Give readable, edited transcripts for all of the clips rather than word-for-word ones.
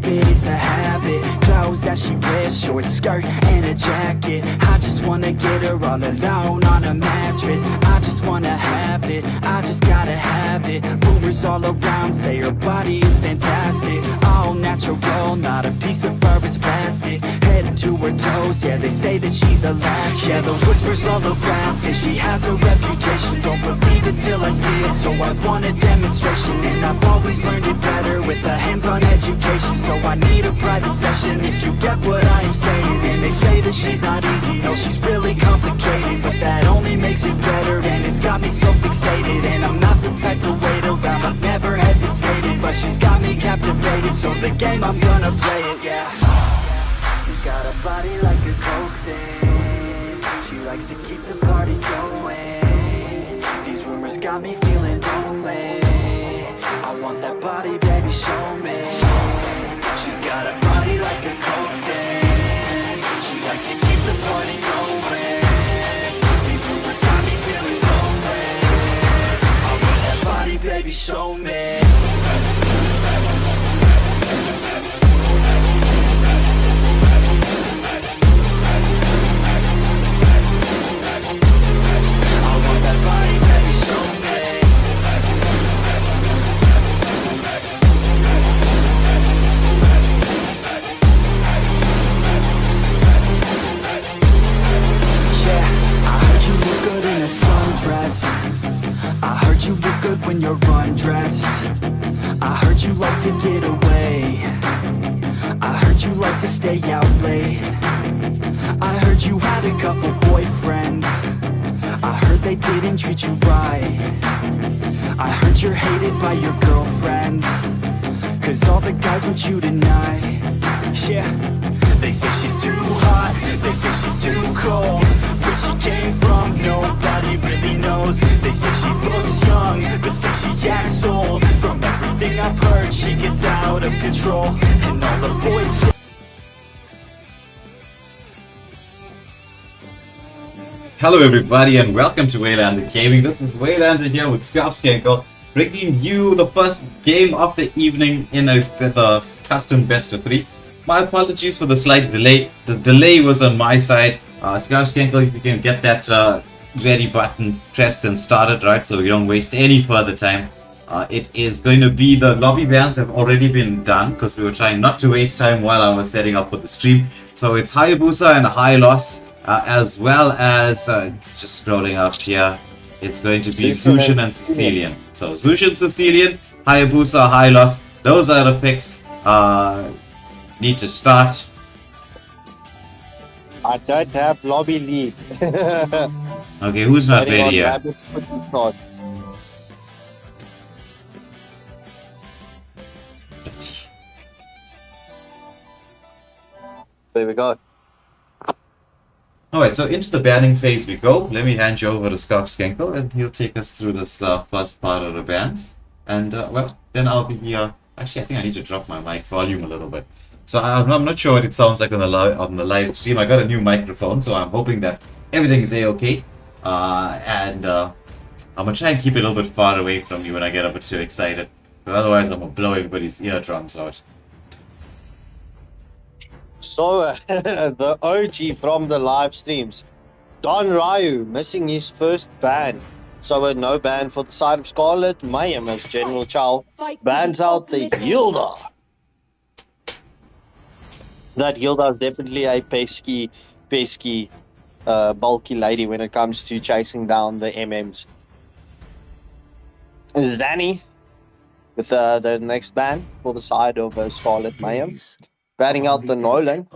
it, it's a habit. Clothes that she wears, short skirt and a jacket. I just wanna get her all alone on a mattress. I just wanna have it, I just gotta have it. Rumors all around say her body is fantastic. All natural gold, not a piece of fur is plastic. Head to her toes, yeah, they say that she's a latch. Yeah, the whispers all around say she has a reputation. Don't believe it till I see it, so I want a demonstration. And I've always learned it better with a hands-on education. So I need a private session if you get what I am saying. And they say that she's not easy, no, she's really complicated. But that only makes it better, and it's got me so fixated. And I'm not the type to wait around, I've never hesitated. But she's got me captivated, so the game, I'm gonna play it, yeah. She's got a body like a coke thing. She likes to keep the party going. These rumors got me feeling lonely. I want that body, baby, show me. She's got a body like a coke thing. She likes to keep the party going. These rumors got me feeling lonely. I want that body, baby, show me. I heard you look good when you're undressed. I heard you like to get away. I heard you like to stay out late. I heard you had a couple boyfriends. I heard they didn't treat you right. I heard you're hated by your girlfriends, 'cause all the guys want you tonight. Yeah, they say she's too hot, they say she's too cold. Where she came from, nobody really knows. They say she looks young, but say she acts old. From everything I've heard, she gets out of control. And all the boys say Hello everybody and welcome to Waylander Gaming. This is Waylander here with Skankle, bringing you the first game of the evening in the custom best of 3. My apologies for the slight delay. The delay was on my side. Skankle, if you can get that ready button pressed and started, right, so we don't waste any further time. It is going to be, the lobby bans have already been done because we were trying not to waste time while I was setting up for the stream. So it's Hayabusa and High Loss. As well as, just scrolling up here, it's going to be Zushin and Sicilian. So Zushin, Sicilian, Hayabusa, High Loss, those are the picks. Need to start. I don't have lobby lead. Okay, who's not ready here? There we go. Alright, so into the banning phase we go. Let me hand you over to Skankle and he'll take us through this first part of the bans. And, well, then I'll be, actually I think I need to drop my mic volume a little bit. So I'm not sure what it sounds like on the live stream. I got a new microphone, so I'm hoping that everything is a-okay. I'm gonna try and keep it a little bit far away from you when I get a bit too excited. But otherwise I'm gonna blow everybody's eardrums out. So, the OG from the live streams, Don Ryu missing his first ban. So, no ban for the side of Scarlet. Mayhem as General Chow bans out the Hilda. That Hilda is definitely a pesky, bulky lady when it comes to chasing down the MMs. Zanny with the next ban for the side of Scarlet Mayhem. Banning out the Nolan.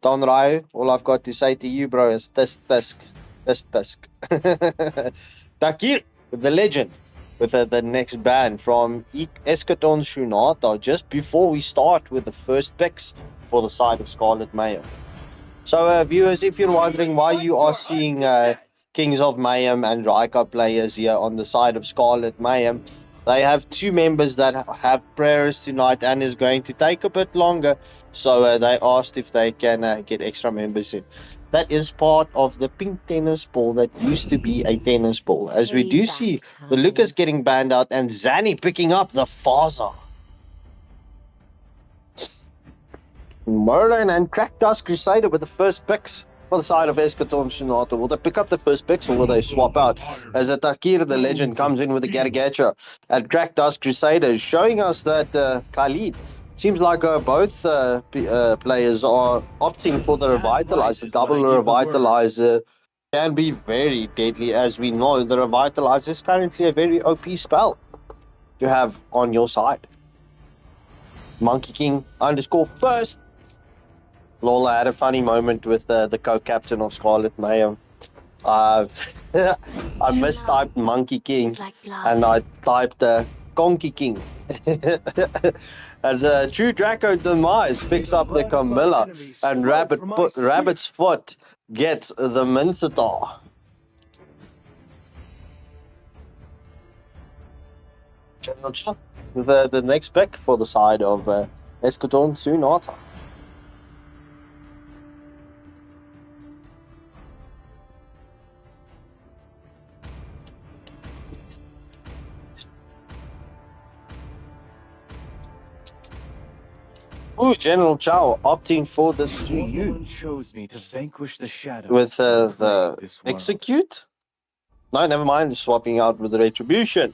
Don Ryu, all I've got to say to you, bro, is this. Takir, the legend, with the next ban from Eschaton Shunata, just before we start with the first picks for the side of Scarlet Mayhem. So, viewers, if you're wondering why you are seeing Kings of Mayhem and Raika players here on the side of Scarlet Mayhem, they have two members that have prayers tonight and is going to take a bit longer. So they asked if they can get extra members in. That is part of the pink tennis ball that used to be a tennis ball. As we do see the Lucas getting banned out and Zanny picking up the Faza. Merlin and Crack Dust Crusader with the first picks for the side of Eschaton Sonata. Will they pick up the first picks or will they swap out? As Takir the Legend comes in with the Garagacha and Crack Dust Crusader is showing us that Khalid seems like both players are opting for the Revitalize. The double Revitalizer can be very deadly, as we know. The Revitalize is currently a very OP spell to have on your side. Monkey King _ first. Lola had a funny moment with the co-captain of Scarlet Mayhem. I mistyped Monkey King and I typed Conky King. As a true Draco Demise picks up the Camilla and Rabbit's Foot gets the Mincetar. With the next pick for the side of Eschaton Sonata. Ooh, General Chao opting for the Suyu chose me to vanquish the shadows with the Execute. No, never mind. Swapping out with the Retribution.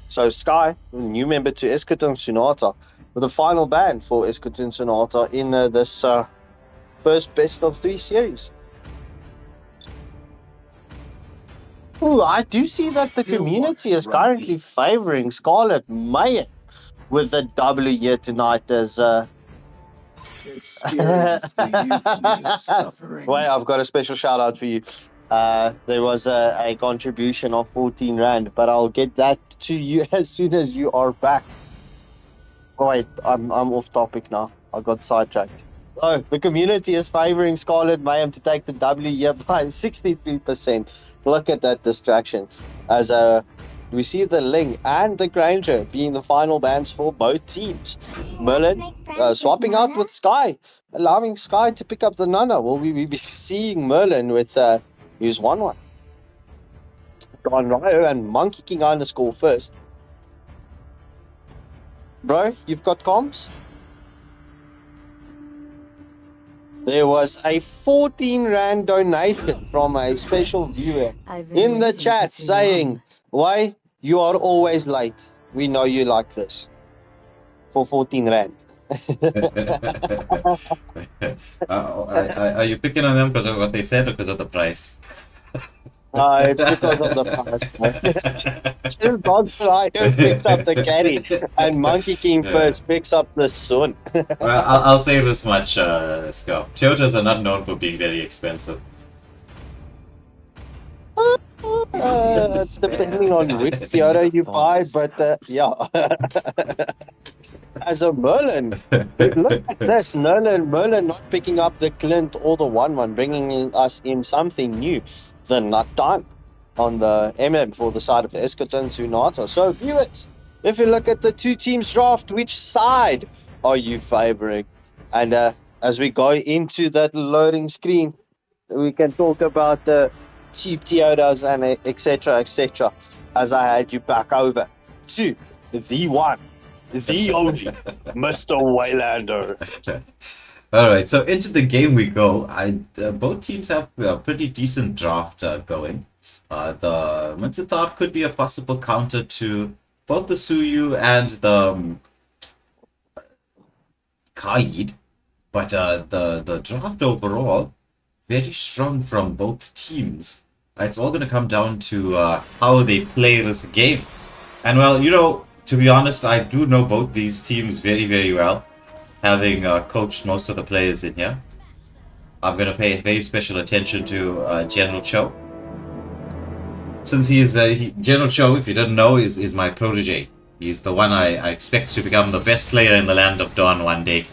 So Sky, new member to Eschaton Sonata, with a final ban for Eschaton Sonata in this first best of 3 series. Ooh, I do see that the community is currently favoring Scarlet Mayhem with the W here tonight as Experience the youthful suffering. Wait, I've got a special shout out for you. There was a contribution of 14 Rand, but I'll get that to you as soon as you are back. Oh, wait, I'm off topic now. I got sidetracked. Oh, the community is favoring Scarlet Mayhem to take the W here by 63%. Look at that distraction. As we see the Ling and the Granger being the final bans for both teams. Merlin swapping out with Sky, allowing Sky to pick up the Nana. Will we be seeing Merlin with his 1-1? Don Ryo and Monkey King _ first. Bro, you've got comms? There was a 14 Rand donation from a special viewer in the chat saying, "Why, you are always late. We know you like this." For 14 Rand. Are you picking on them because of what they said or because of the price? It's because of the price. Still Dr. Ryo picks up the carry and Monkey King first picks up the Sun. Well, I'll say this much, Scout. Toyotas are not known for being very expensive. Depending on which Toyota you buy, but yeah. As a Merlin, look at this. Merlin not picking up the Clint or the 1-1, bringing us in something new. The Nut Time on the MM for the side of Eschaton Sonata. So, viewers, if you look at the two teams draft, which side are you favoring? And as we go into that loading screen, we can talk about the cheap Toyotas and etc. As I had you back over to the one, the only Mr. Waylander. Alright, so into the game we go. Both teams have a pretty decent draft going. The Mincetar could be a possible counter to both the Suyu and the Khalid. But the draft overall, very strong from both teams. It's all going to come down to how they play this game. And well, you know, to be honest, I do know both these teams very, very well. Having coached most of the players in here. I'm going to pay very special attention to General Cho. Since he's General Cho, if you didn't know, is my protege. He's the one I expect to become the best player in the land of Dawn one day.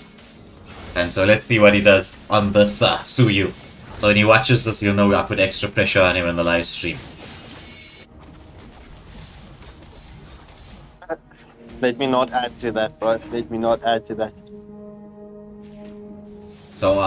And so let's see what he does on this Suyu. So when he watches this, you'll know I put extra pressure on him in the live stream. Let me not add to that, bro. Let me not add to that. So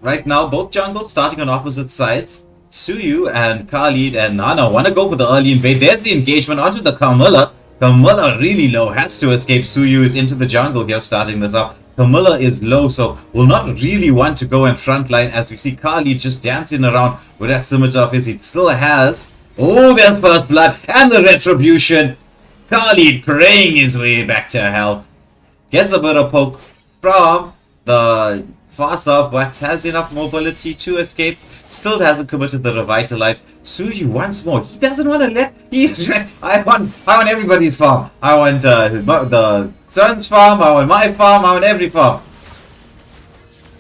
right now, both jungles starting on opposite sides. Suyu and Khalid and Nana want to go for the early invade. There's the engagement onto the Camilla. Camilla really low, has to escape. Suyu is into the jungle here, starting this up. Camilla is low, so will not really want to go in front line as we see Kali just dancing around with that scimitar of his. He still has... Oh, there's first blood and the retribution. Kali praying his way back to health. Gets a bit of poke from the Fasa, but has enough mobility to escape. Still hasn't committed the revitalize. Suji once more. He doesn't want to let. I want everybody's farm. I want the son's farm. I want my farm. I want every farm.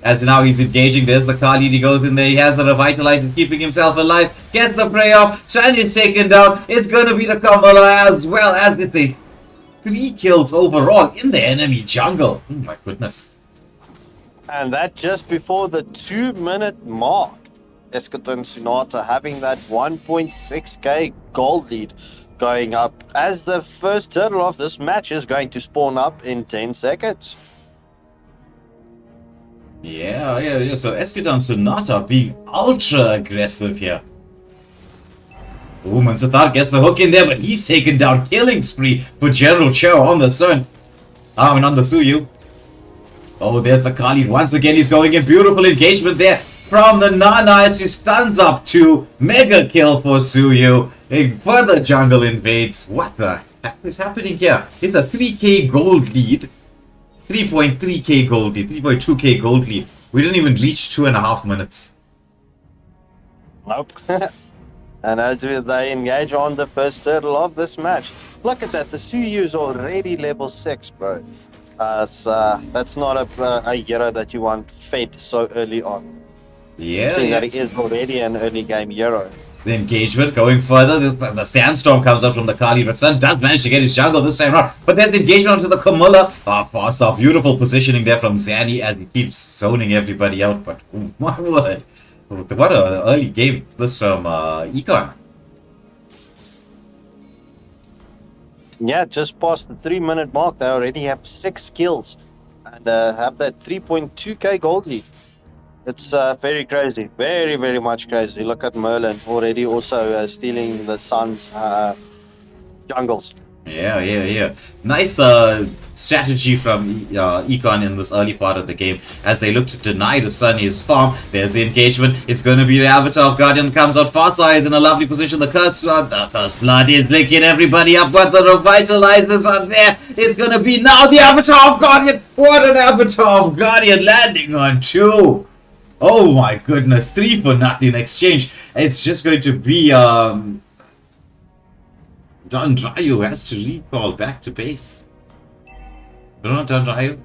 As now he's engaging. There's the Khalid. He goes in there. He has the revitalize. He's keeping himself alive. Gets the prey off. Shan is taken down. It's going to be the Kamala as well as it's a 3 kills overall in the enemy jungle. Oh my goodness. And that just before the 2-minute mark. Escaton Sunata having that 1.6k gold lead going up as the first turtle of this match is going to spawn up in 10 seconds. Yeah. So Escaton Sunata being ultra aggressive here. Ooh, Mansatar gets the hook in there, but he's taken down. Killing spree for General Cho on the Sun. On the Suyu. Oh, there's the Khalid. Once again, he's going in. Beautiful engagement there from the Nana as she stuns up to mega kill for Suyu. A further jungle invades. What the heck is happening here? It's a 3k gold lead. 3.3k gold lead. 3.2k gold lead. We didn't even reach 2.5 minutes. Nope. And as they engage on the first turtle of this match, look at that. The Suyu is already level 6, bro. That's not a hero that you want fed so early on. Yeah. Seeing that it is already an early game hero. The engagement going further. The sandstorm comes up from the Kali, but Sun does manage to get his jungle this time around. But there's the engagement onto the Kamala. Fasa, beautiful positioning there from Zani as he keeps zoning everybody out. But oh my word, what an early game this from Econ. Yeah, just past the 3-minute mark, they already have 6 kills and have that 3.2k gold lead. It's very crazy, very, very much crazy. Look at Merlin already also stealing the Sun's jungles. Yeah. Nice strategy from Econ in this early part of the game as they look to deny the Sun his farm. There's the engagement. It's going to be the Avatar of Guardian comes out. Farsight is in a lovely position. The Curse Blood is licking everybody up, but the Revitalizers are there. It's going to be now the Avatar of Guardian. What an Avatar of Guardian landing on 2. Oh my goodness, 3 for nothing exchange. It's just going to be Don Ryu has to recall back to base. Don Ryu?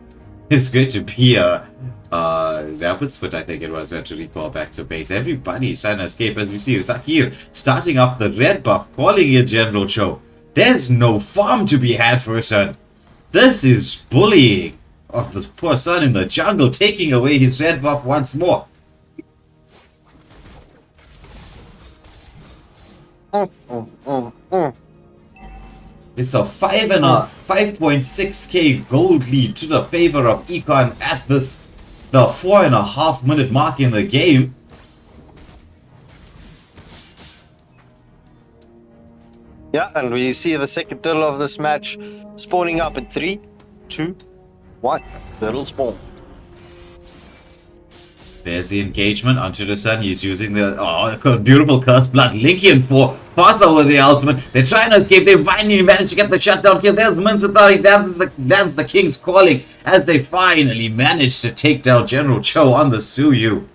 It's going to be Rapid's Foot, I think it was, went to recall back to base. Everybody's trying to escape as we see Takir starting up the red buff, calling it General Cho. There's no farm to be had for Sun. This is bullying of this poor Sun in the jungle, taking away his red buff once more. It's a 5.6k gold lead to the favor of Econ at the 4.5 minute mark in the game. Yeah, and we see the second turtle of this match spawning up in 3, 2, 1. Turtle spawn. There's the engagement onto the Sun. He's using the beautiful Curse Blood. Linkian for faster with the ultimate. They're trying to escape. They finally managed to get the shutdown kill. There's Minsatar. He dances the King's Calling as they finally managed to take down General Cho on the Suyu.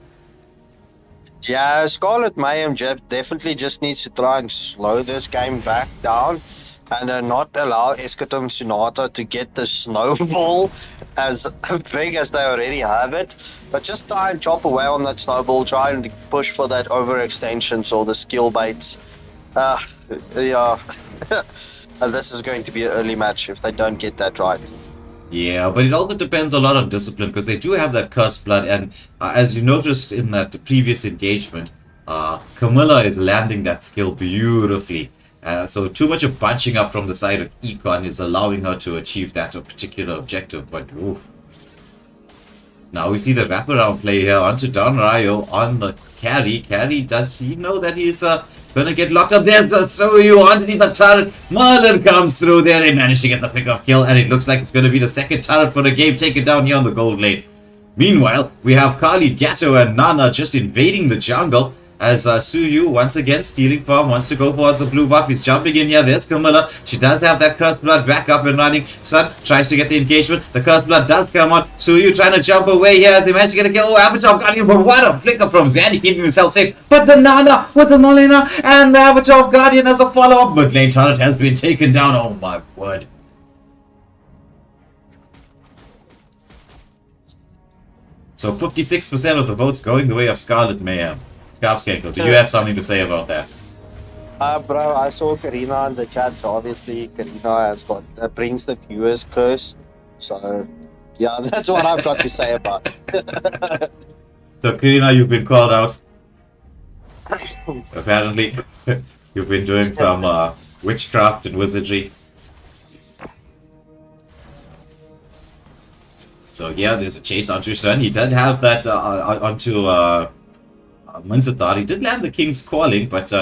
Yeah, Scarlet Mayhem definitely just needs to try and slow this game back down and not allow Escaton Sunata to get the snowball as big as they already have it. But just try and chop away on that snowball, try and push for that overextensions or the skill baits. Yeah, and this is going to be an early match if they don't get that right. Yeah, but it also depends a lot on discipline because they do have that Cursed Blood, and as you noticed in that previous engagement, Camilla is landing that skill beautifully. So too much of bunching up from the side of Econ is allowing her to achieve that particular objective, but oof. Now we see the wraparound play here onto Don Ryo on the carry. Carry, does he know that he's going gonna get locked up. There's a Suyu underneath the turret. Merlin comes through there. They manage to get the pick-off kill, and it looks like it's gonna be the second turret for the game taken down here on the gold lane. Meanwhile, we have Kali, Gato, and Nana just invading the jungle as Suyu once again stealing farm, wants to go towards the blue buff. He's jumping in here. There's Camilla. She does have that Cursed Blood back up and running. Sun tries to get the engagement. The Cursed Blood does come on. Suyu trying to jump away here as they manage to get a kill. Oh, Avatar Guardian, but what a flicker from Zanny, keeping himself safe. But the Nana with the Molina and the Avatar Guardian as a follow-up. Mid lane turret has been taken down. Oh my word. So 56% of the votes going the way of Scarlet Mayhem. Scarpskanko, do you have something to say about that? Bro, I saw Karina in the chat, so obviously Karina has got brings the viewers curse. So yeah, that's what I've got to say about it. So Karina, you've been called out. Apparently, you've been doing some witchcraft and wizardry. So yeah, there's a chase onto Sun. He did have that onto Munzatar. He did land the King's Calling, but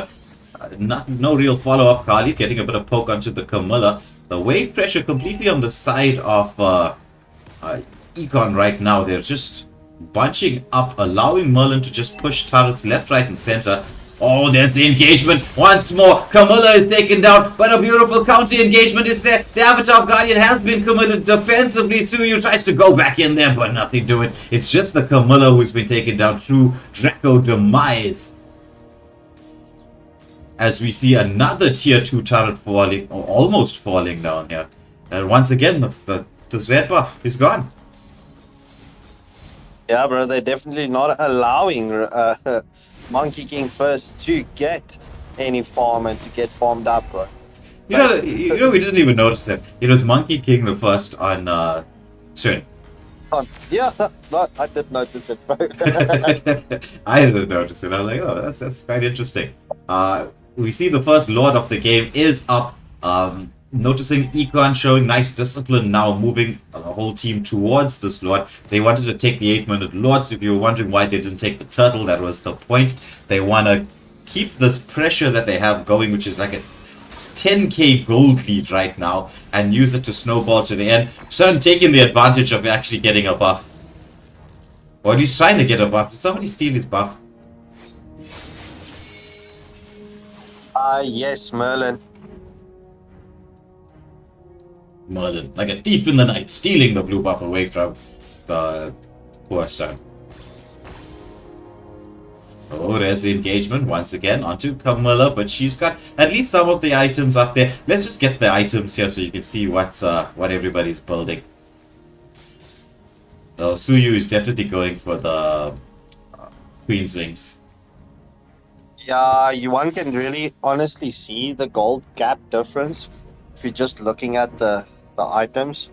no real follow-up. Kali getting a bit of poke onto the Camilla. The wave pressure completely on the side of Econ right now. They're just bunching up, allowing Merlin to just push turrets left, right, and center. Oh, there's the engagement once more. Camilla is taken down, but a beautiful counter engagement is there. The Avatar Guardian has been committed defensively. Suyu tries to go back in there, but nothing doing. It's just the Camilla who's been taken down through Draco Demise. As we see another tier 2 turret falling, or almost falling down here. And once again, this red buff is gone. Yeah, bro, they're definitely not allowing Monkey King first to get any farm and to get farmed up, bro. You know, we didn't even notice it. It was Monkey King the first on Shun. Yeah, no, I did notice it, bro. I didn't notice it. I was like, oh, that's quite interesting. We see the first Lord of the game is up. Noticing Econ showing nice discipline now, moving the whole team towards this Lord. They wanted to take the 8-minute Lords. If you were wondering why they didn't take the Turtle, that was the point. They want to keep this pressure that they have going, which is like a 10k gold lead right now, and use it to snowball to the end. Sun taking the advantage of actually getting a buff. Or at least trying to get a buff. Did somebody steal his buff? Yes, Merlin. Merlin, like a thief in the night, stealing the blue buff away from the poor Sun. Oh, there's the engagement once again onto Camilla, but she's got at least some of the items up there. Let's just get the items here so you can see what everybody's building. So Suyu is definitely going for the Queen's Wings. Yeah, one can really honestly see the gold gap difference if you're just looking at the items.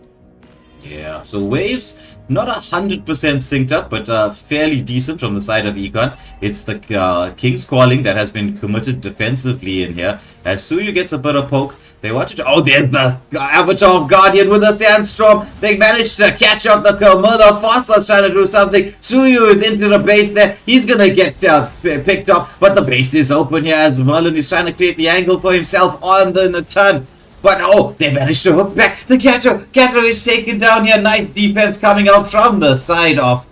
Yeah, so waves, not 100% synced up, but fairly decent from the side of Econ. It's the King's Calling that has been committed defensively in here. As Suyu gets a bit of poke, they wanted to... Oh, there's the Avatar Guardian with a Sandstorm. They managed to catch up the Camilla. Foster's trying to do something. Suyu is into the base there. He's going to get picked up, but the base is open here as Merlin is trying to create the angle for himself on the turn. But oh, they managed to hook back. The Gato is taken down here. Nice defense coming out from the side of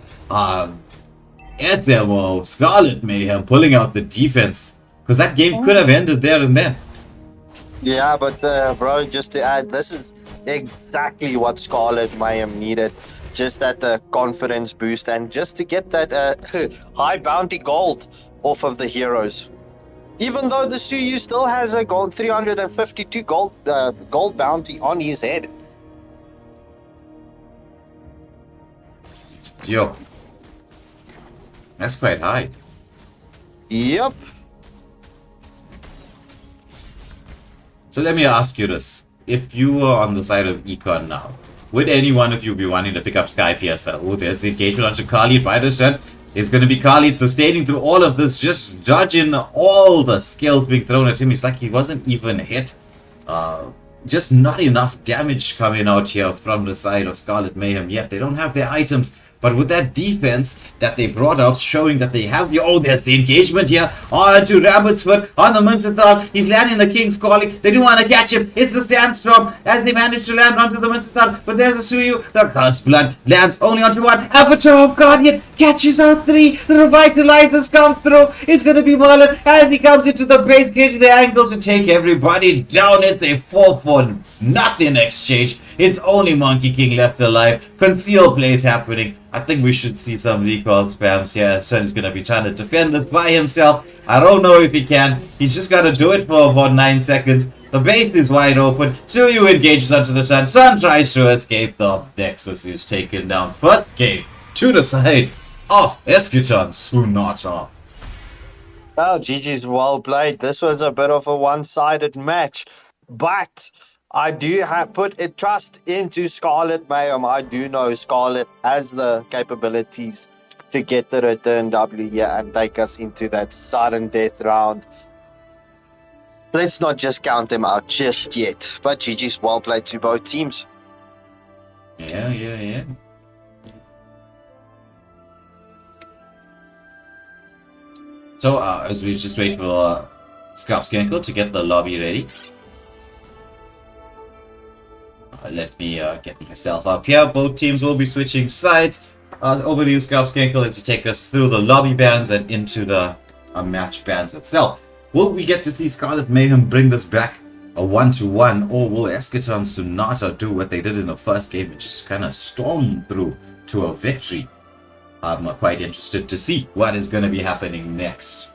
SMO. Scarlet Mayhem pulling out the defense. Because that game could have ended there and then. Yeah, but bro, just to add, this is exactly what Scarlet Mayhem needed. Just that confidence boost and just to get that high bounty gold off of the heroes. Even though the Suyu still has a gold 352 gold bounty on his head. Yo, that's quite high. Yep. So let me ask you this. If you were on the side of Econ now, would any one of you be wanting to pick up Sky Piercer? Oh, there's the engagement onto Khalid by the shot. It's going to be Khalid sustaining through all of this, just dodging all the skills being thrown at him. It's like he wasn't even hit. Just not enough damage coming out here from the side of Scarlet Mayhem yet. They don't have their items. But with that defense that they brought out, showing that they have the... Oh, there's the engagement here. On to Rambotsford, on the Munsterthal. He's landing the King's Calling. They do want to catch him. It's the Sandstorm as they manage to land onto the Munsterthal. But there's a Suyu. The Cursed Blood lands only onto one. Avatar of Guardian catches out 3. The Revitalizers come through. It's going to be Merlin as he comes into the base, getting the angle to take everybody down. It's a 4-for-nothing exchange. It's only Monkey King left alive. Conceal plays happening. I think we should see some recall spams here. Sun's going to be trying to defend this by himself. I don't know if he can. He's just got to do it for about 9 seconds. The base is wide open. Suyu engages onto the Sun. Sun tries to escape. The Nexus is taken down. First game to the side of Esketon Sunata. Oh, GG's well played. This was a bit of a one-sided match, but I do have put a trust into Scarlet Mayhem. I do know Scarlet has the capabilities to get the return W here and take us into that sudden death round. Let's not just count them out just yet. But GG's well played to both teams. Yeah. So, as we just wait for Skarpskenko to get the lobby ready. Let me get myself up here. Both teams will be switching sides. Over to you, Skarpskenko, as you take us through the lobby bans and into the match bans itself. Will we get to see Scarlet Mayhem bring this back a 1-1, or will Esketon Sunata do what they did in the first game and just kind of storm through to a victory? I'm quite interested to see what is going to be happening next.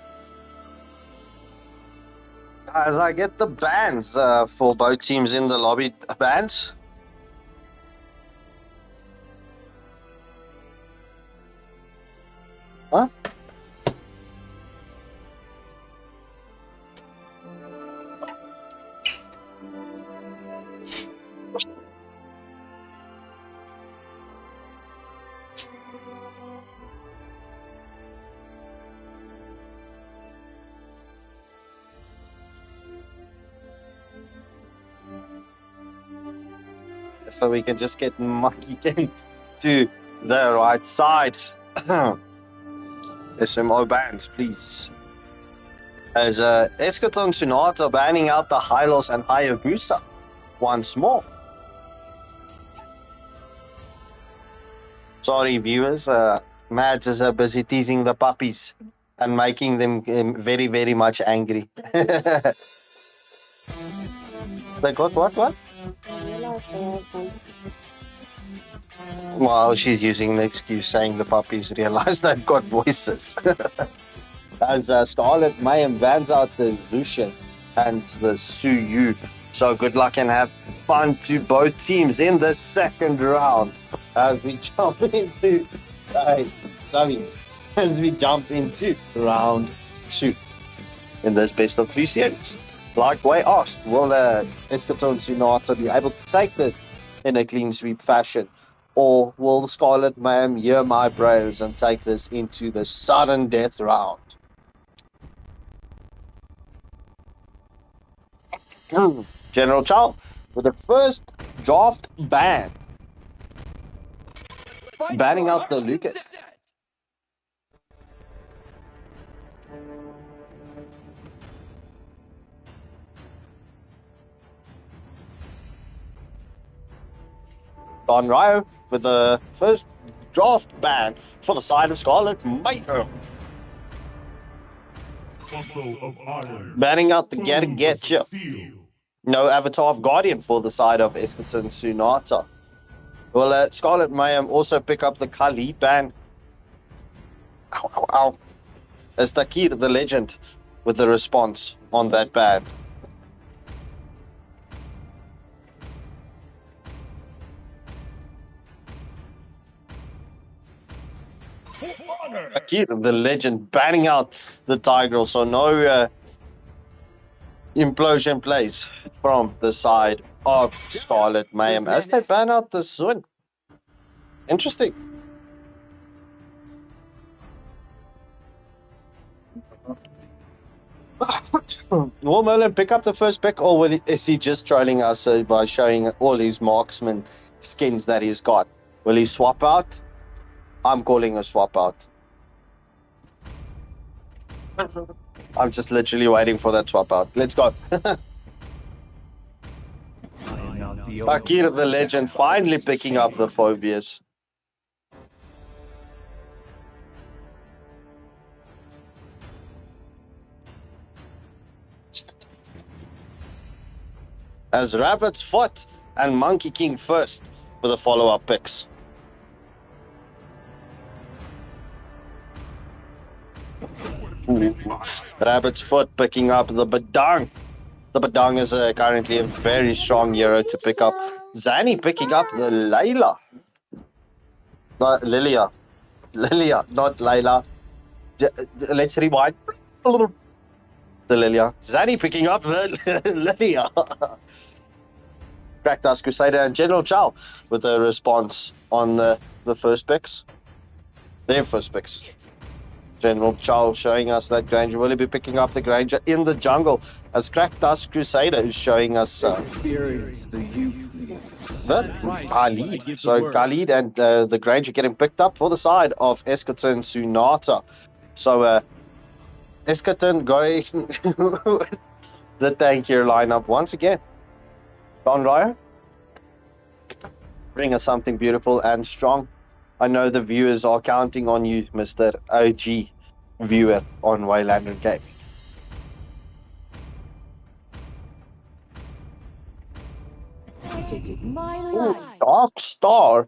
As I get the bans for both teams in the lobby bans. Huh? So we can just get Monkey King to the right side. SMO bans, please. As Esketon Sunata banning out the Hylos and Hayabusa once more. Sorry, viewers. Mads is busy teasing the puppies and making them very, very much angry. Like what? Well, she's using the excuse saying the puppies realize they've got voices. As Scarlet Mayhem bans out the Lucian and the Suyu. So good luck and have fun to both teams in the second round. As we jump into round 2 in this best of 3 series. Like Way asked, will Esketon Sunata be able to take this in a clean sweep fashion? Or will the Scarlet Mayhem hear my prayers and take this into the sudden death round? General Chow with the first draft ban. Banning out the Lucas. Don Ryo with the first draft ban for the side of Scarlet Mayhem. Banning out the Getcha. No Avatar of Guardian for the side of Esketon Sunata. Will Scarlet Mayhem also pick up the Kali ban? Ow. As Takir the Legend with the response on that ban. Takir the Legend banning out the Tigreal, so no implosion plays from the side of Scarlet Mayhem as they ban out the Sun. Interesting. Will Merlin pick up the first pick, or is he just trolling us by showing all his marksman skins that he's got? Will he swap out? I'm calling a swap out. I'm just literally waiting for that swap out. Let's go. Fakir the legend finally picking up the phobias. As Rabbit's Foot and Monkey King first for the follow-up picks. Ooh. Rabbit's Foot picking up the Badang. The Badang is currently a very strong hero to pick up. Zani picking up the Layla. Not Lilia. Lilia, not Layla. Let's rewind. The Lilia. Zani picking up the Lilia. Crackdust Crusader and General Chow with a response on the first picks. Their first picks. General Chow showing us that Granger will be picking up the Granger in the jungle, as Crackdust Crusader is showing us the Khalid. So Khalid and the Granger getting picked up for the side of Eskerton Sunata. So Eskerton going with the tankier lineup once again. Don Ryo, bring us something beautiful and strong. I know the viewers are counting on you, Mr. OG viewer on Waylander Game. Ooh, Dark Star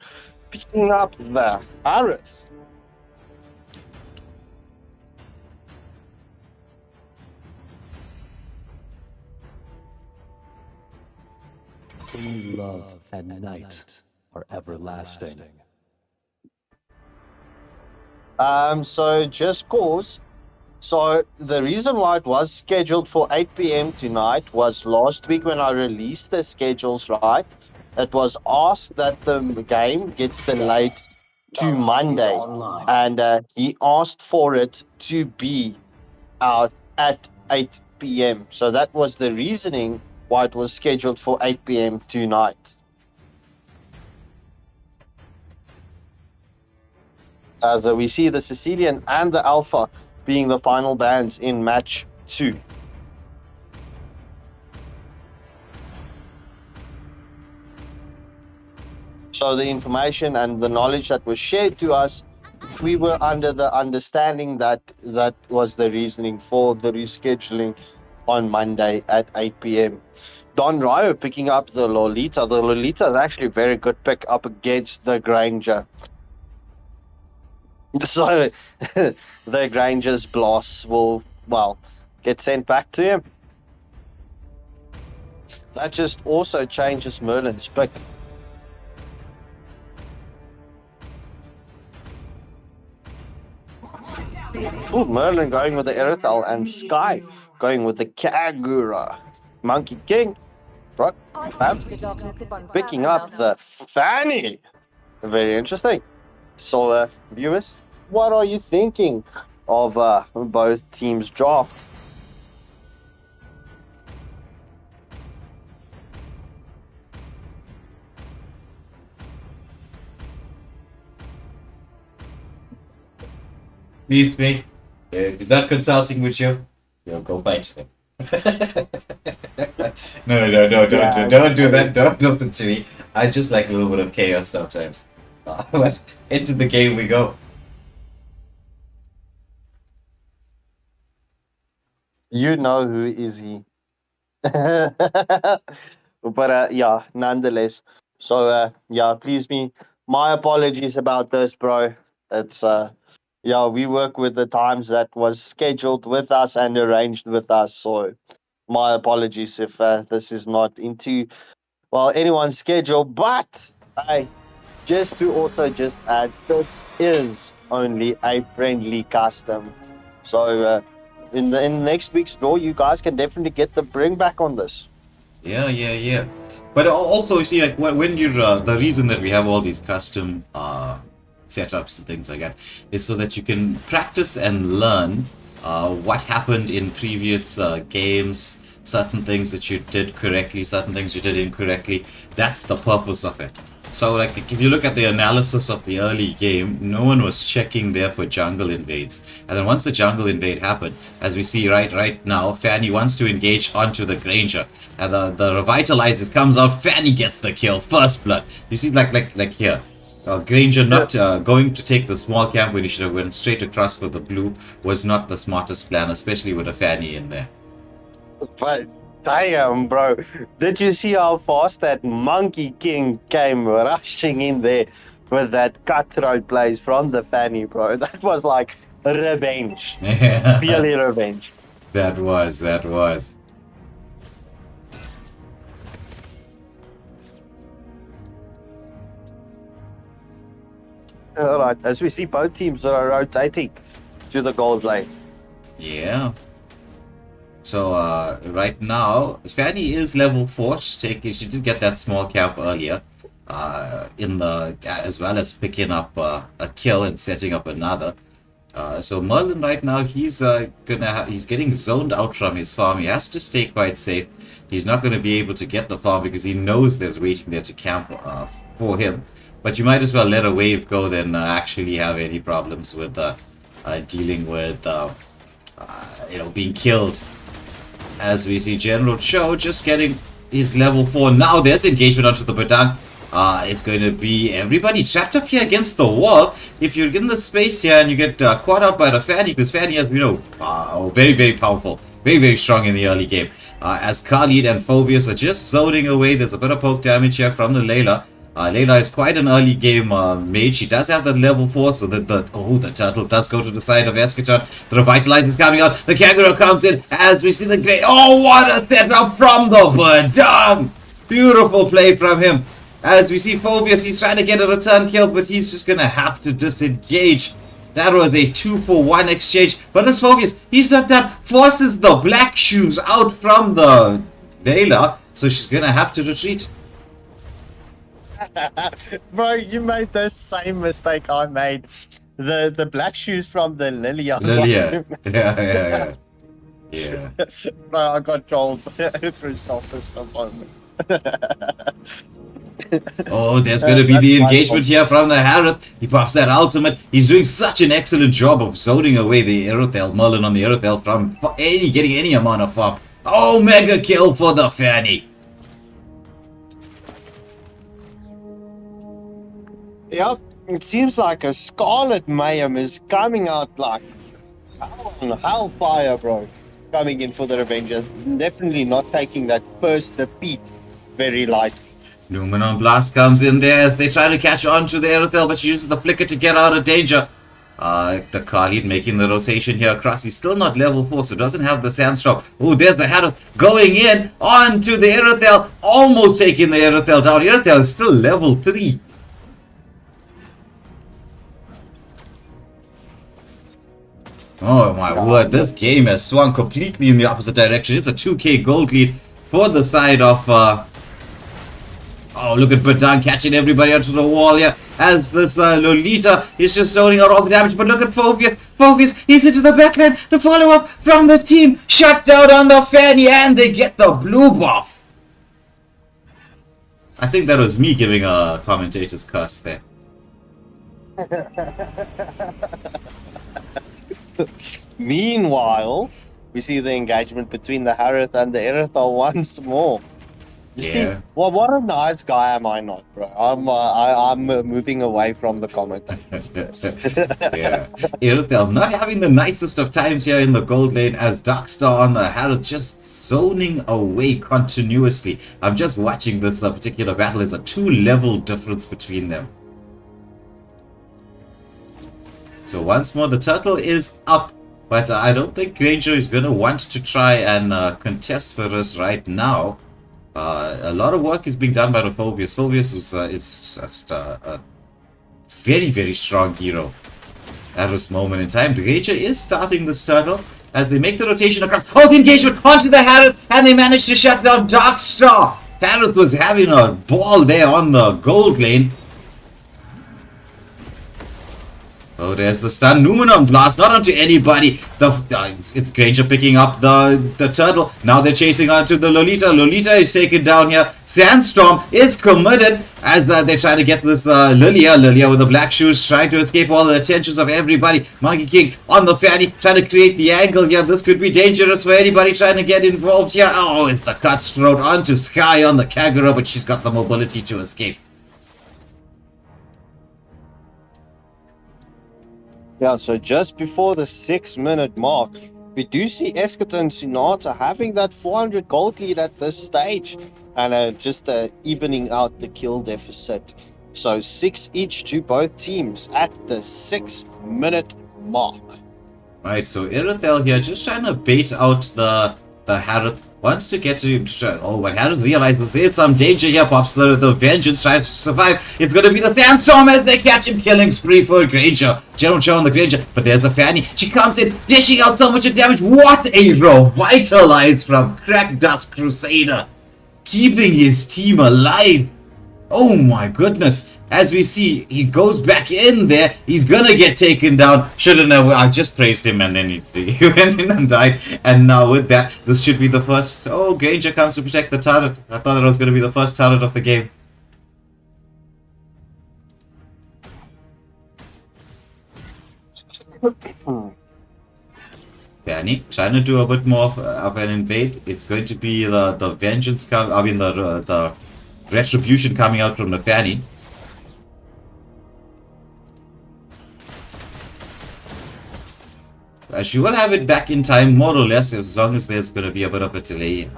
picking up the Harris. Love and night are everlasting. So just cause. So the reason why it was scheduled for 8 p.m. tonight was last week when I released the schedules, right? It was asked that the game gets delayed to Monday, and he asked for it to be out at 8 p.m. So that was the reasoning why it was scheduled for 8 p.m. tonight. As we see the Sicilian and the Alpha being the final bands in match 2. So the information and the knowledge that was shared to us, we were under the understanding that that was the reasoning for the rescheduling on Monday at 8 p.m. Don Ryo picking up the Lolita. The Lolita is actually a very good pick up against the Granger. So the Granger's Blast will, well, get sent back to him. That just also changes Merlin's pick. Ooh, Merlin going with the Eretal and Sky going with the Kagura. Monkey King, picking up the Fanny. Very interesting. So, viewers, what are you thinking of both teams' draft? Please, me. If he's not consulting with you, you'll go fight him. No, don't do that. Don't listen to me. I just like a little bit of chaos sometimes. But into the game we go. You know who is he. But yeah, nonetheless. So yeah, please me. My apologies about this, bro. It's yeah, we work with the times that was scheduled with us and arranged with us. So my apologies if this is not into, well, anyone's schedule. But hey, just to also just add, this is only a friendly custom. So in next week's draw, you guys can definitely get the bring back on this. Yeah. But also, you see, like when you're the reason that we have all these custom setups and things like that is so that you can practice and learn what happened in previous games, certain things that you did correctly, certain things you did incorrectly. That's the purpose of it. So, like, if you look at the analysis of the early game, no one was checking there for jungle invades. And then once the jungle invade happened, as we see right now, Fanny wants to engage onto the Granger. And the Revitalizes comes out, Fanny gets the kill, first blood. You see, like here. Granger not going to take the small camp when he should have went straight across for the blue was not the smartest plan, especially with a Fanny in there. But damn, bro. Did you see how fast that Monkey King came rushing in there with that cutthroat plays from the Fanny, bro? That was like revenge. Purely revenge. That was. Alright, as we see, both teams are rotating to the gold lane. Yeah. So right now, Fanny is level 4. She did get that small camp earlier, as well as picking up a kill and setting up another. So Merlin right now, he's getting zoned out from his farm. He has to stay quite safe. He's not going to be able to get the farm because he knows they're waiting there to camp for him. But you might as well let a wave go than actually have any problems with dealing with being killed. As we see General Cho just getting his level 4. Now there's engagement onto the Badang. It's going to be everybody trapped up here against the wall. If you're in the space here and you get caught out by the Fanny, because Fanny has, very, very powerful. Very, very strong in the early game. As Khalid and Phobius are just zoning away. There's a bit of poke damage here from the Layla. Layla is quite an early game mage. She does have the level 4, so the turtle does go to the side of Eschaton. The Revitalize is coming out. The Kangaroo comes in as we see the great. Oh, what a setup from the Badang! Beautiful play from him. As we see Phobius, he's trying to get a return kill, but he's just gonna have to disengage. That was a 2-for-1 exchange. But as Phobius, he's not done. Forces the black shoes out from the Layla, so she's gonna have to retreat. Bro, you made the same mistake I made. The black shoes from the Lilia. Yeah. Bro, I got trolled for selfish a moment. Oh, there's going to be the engagement here from the Harith. He pops that ultimate. He's doing such an excellent job of zoning away the Aerothel, Merlin on the Aerothel from getting any amount of farm. Oh, mega kill for the Fanny. Yep, it seems like a Scarlet Mayhem is coming out like hellfire, bro. Coming in for the Revenger. Definitely not taking that first defeat very light. Luminon Blast comes in there as they try to catch on to the Aerothel, but she uses the flicker to get out of danger. The Khalid making the rotation here across. He's still not level 4, so doesn't have the Sandstorm. Oh, there's the Harith going in onto the Aerothel, almost taking the Aerothel down. Aerothel is still level 3. Oh my word, this game has swung completely in the opposite direction. It's a 2k gold lead for the side of... Oh, look at Badang catching everybody onto the wall here. As this Lolita is just zoning out all the damage. But look at Phobius. Phobius, he's into the backline. The follow-up from the team. Shut down on the Fanny and they get the blue buff. I think that was me giving a commentator's curse there. Meanwhile, we see the engagement between the Harith and the Aerothel once more. You see, well, what a nice guy am I not, bro? I'm moving away from the commentators. Yeah, Aerothel not having the nicest of times here in the gold lane as Darkstar on the Harith just zoning away continuously. I'm just watching this particular battle. There's a 2-level difference between them. So once more, the turtle is up, but I don't think Granger is going to want to try and contest for us right now. A lot of work is being done by the Phobius. Phobius is just a very, very strong hero at this moment in time. Granger is starting this turtle as they make the rotation across. Oh, the engagement onto the Harith, and they manage to shut down Darkstar. Harith was having a ball there on the gold lane. Oh, there's the stun. Numenon blast, not onto anybody. It's Granger picking up the turtle. Now they're chasing onto the Lolita. Lolita is taken down here. Sandstorm is committed as they try to get this Lilia. Lilia with the black shoes trying to escape all the attentions of everybody. Monkey King on the Fanny trying to create the angle here. This could be dangerous for anybody trying to get involved here. Oh, it's the cutthroat onto Sky on the Kagura, but she's got the mobility to escape. Yeah, so just before the 6-minute mark, we do see Eskerton and Sonata having that 400 gold lead at this stage and just evening out the kill deficit. So 6 each to both teams at the 6-minute mark. Right, so Irithel here just trying to bait out the Harith. Wants to get to... Oh, but Harith realizes there's some danger here. Pops the Vengeance, tries to survive. It's going to be the Sandstorm as they catch him. Killing spree for Granger. General Show on the Granger. But there's a Fanny. She comes in, dishing out so much damage. What a revitalize from Crack Dust Crusader. Keeping his team alive. Oh my goodness. As we see, he goes back in there. He's gonna get taken down. Shouldn't have. I just praised him and then he went in and died. And now with that, this should be the first. Oh, Granger comes to protect the turret. I thought it was gonna be the first turret of the game. Fanny trying to do a bit more of an invade. It's going to be the vengeance the retribution coming out from the Fanny. She will have it back in time, more or less, as long as there's going to be a bit of a delay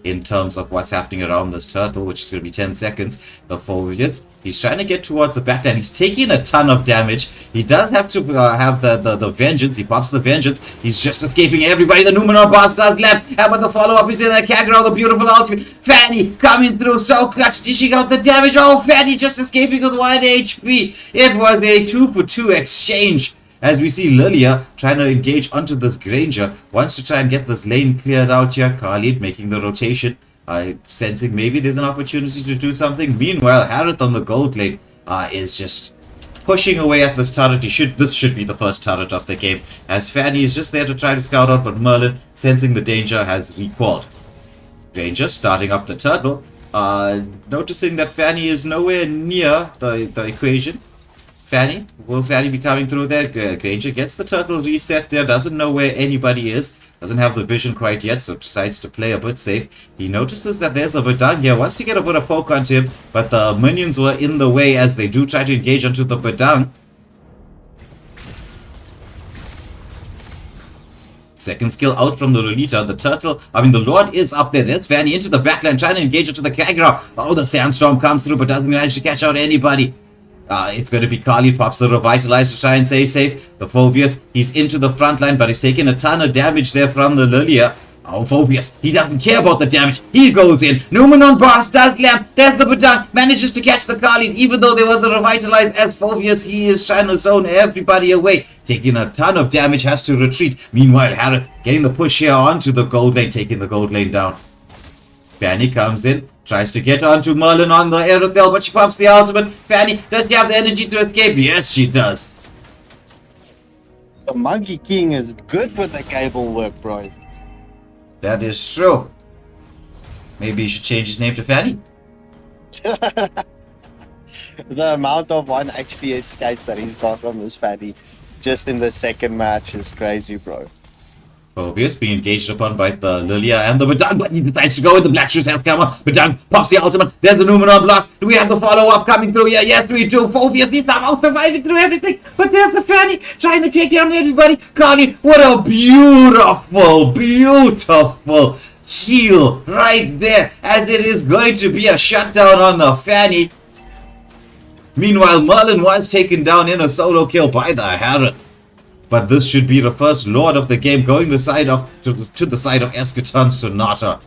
in terms of what's happening around this turtle, which is going to be 10 seconds. The Phobius, he's trying to get towards the backline. He's taking a ton of damage. He does have to have the Vengeance. He pops the Vengeance. He's just escaping everybody. The Numenor boss does land. But the follow-up is in the Kagura, the beautiful ultimate. Fanny coming through so clutch, dishing out the damage. Oh, Fanny just escaping with 1 HP. It was a 2-for-2 exchange. As we see Lilia trying to engage onto this Granger, wants to try and get this lane cleared out here. Khalid making the rotation, sensing maybe there's an opportunity to do something. Meanwhile, Harith on the gold lane is just pushing away at this turret. This should be the first turret of the game, as Fanny is just there to try to scout out, but Merlin, sensing the danger, has recalled. Granger starting up the turtle, noticing that Fanny is nowhere near the equation. Will Fanny be coming through there? Granger gets the turtle reset there, doesn't know where anybody is, doesn't have the vision quite yet, so decides to play a bit safe. He notices that there's a Badang here, wants to get a bit of poke onto him, but the minions were in the way as they do try to engage onto the Badang. Second skill out from the Lolita. The Lord is up there. There's Fanny into the backline, trying to engage into the Kagura. Oh, the Sandstorm comes through, but doesn't manage to catch out anybody. It's going to be Khalid, pops the Revitalize to try and stay safe. The Phobius, he's into the front line, but he's taking a ton of damage there from the Lilia. Oh, Phobius, he doesn't care about the damage. He goes in. Numenon boss does land. There's the Badang, manages to catch the Khalid, even though there was a Revitalize. As Phobius, he is trying to zone everybody away. Taking a ton of damage, has to retreat. Meanwhile, Harith getting the push here onto the gold lane, taking the gold lane down. Fanny comes in, tries to get onto Merlin on the Aerothel, but she pumps the ultimate. Fanny, does she have the energy to escape? Yes, she does. The Monkey King is good with the cable work, bro. That is true. Maybe he should change his name to Fanny. The amount of 1 HP escapes that he's got from this Fanny just in the second match is crazy, bro. Phobius being engaged upon by the Lilia and the Badang, but he decides to go with the Black Shoes Hammer. Badang pops the ultimate. There's a Numenor blast. Do we have the follow-up coming through here? Yes, we do. Phobius needs somehow surviving through everything. But there's the Fanny trying to take down everybody. Carly, what a beautiful heal right there, as it is going to be a shutdown on the Fanny. Meanwhile, Merlin was taken down in a solo kill by the Harith. But this should be the first Lord of the game going to the side of Eskerton Sonata.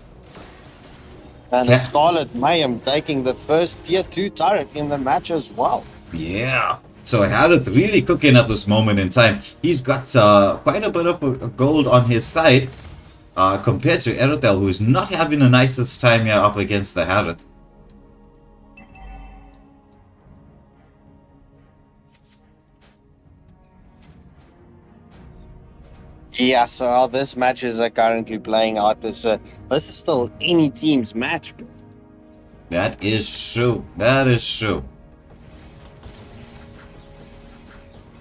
And Scarlet Mayhem taking the first tier 2 turret in the match as well. Yeah. So Harith really cooking at this moment in time. He's got quite a bit of gold on his side compared to Erithel, who is not having the nicest time here up against the Harith. Yeah, so how this matches are currently playing out is this is still any team's match. That is true. That is true.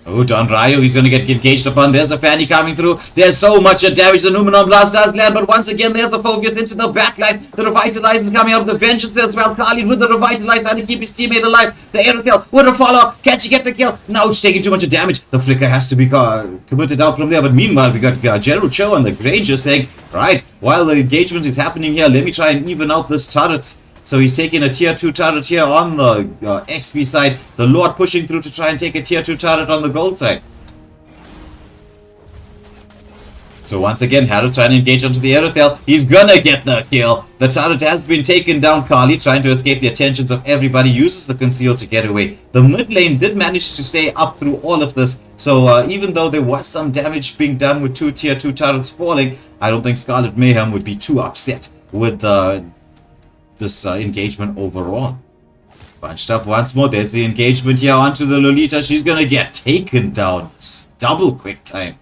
Oh, Don Ryo, he's going to get engaged upon. There's a Fanny coming through. There's so much damage. The Numenon Blast does land, but once again, there's a focus into the backline. The Revitalize is coming up. The Vengeance as well. Khalid with the Revitalize trying to keep his teammate alive. The Aerotail with a follow. Can she get the kill? No, it's taking too much damage. The Flicker has to be committed out from there. But meanwhile, we got General Cho and the Granger saying, right, while the engagement is happening here, let me try and even out this turret. So he's taking a tier 2 turret here on the XP side. The Lord pushing through to try and take a tier 2 turret on the gold side. So once again, Harold trying to engage onto the Aerotail. He's gonna get the kill. The turret has been taken down. Kali trying to escape the attentions of everybody. Uses the conceal to get away. The mid lane did manage to stay up through all of this. So even though there was some damage being done with 2 tier 2 turrets falling, I don't think Scarlet Mayhem would be too upset with this engagement overall. Bunched up once more. There's the engagement here onto the Lolita. She's gonna get taken down. Double quick time.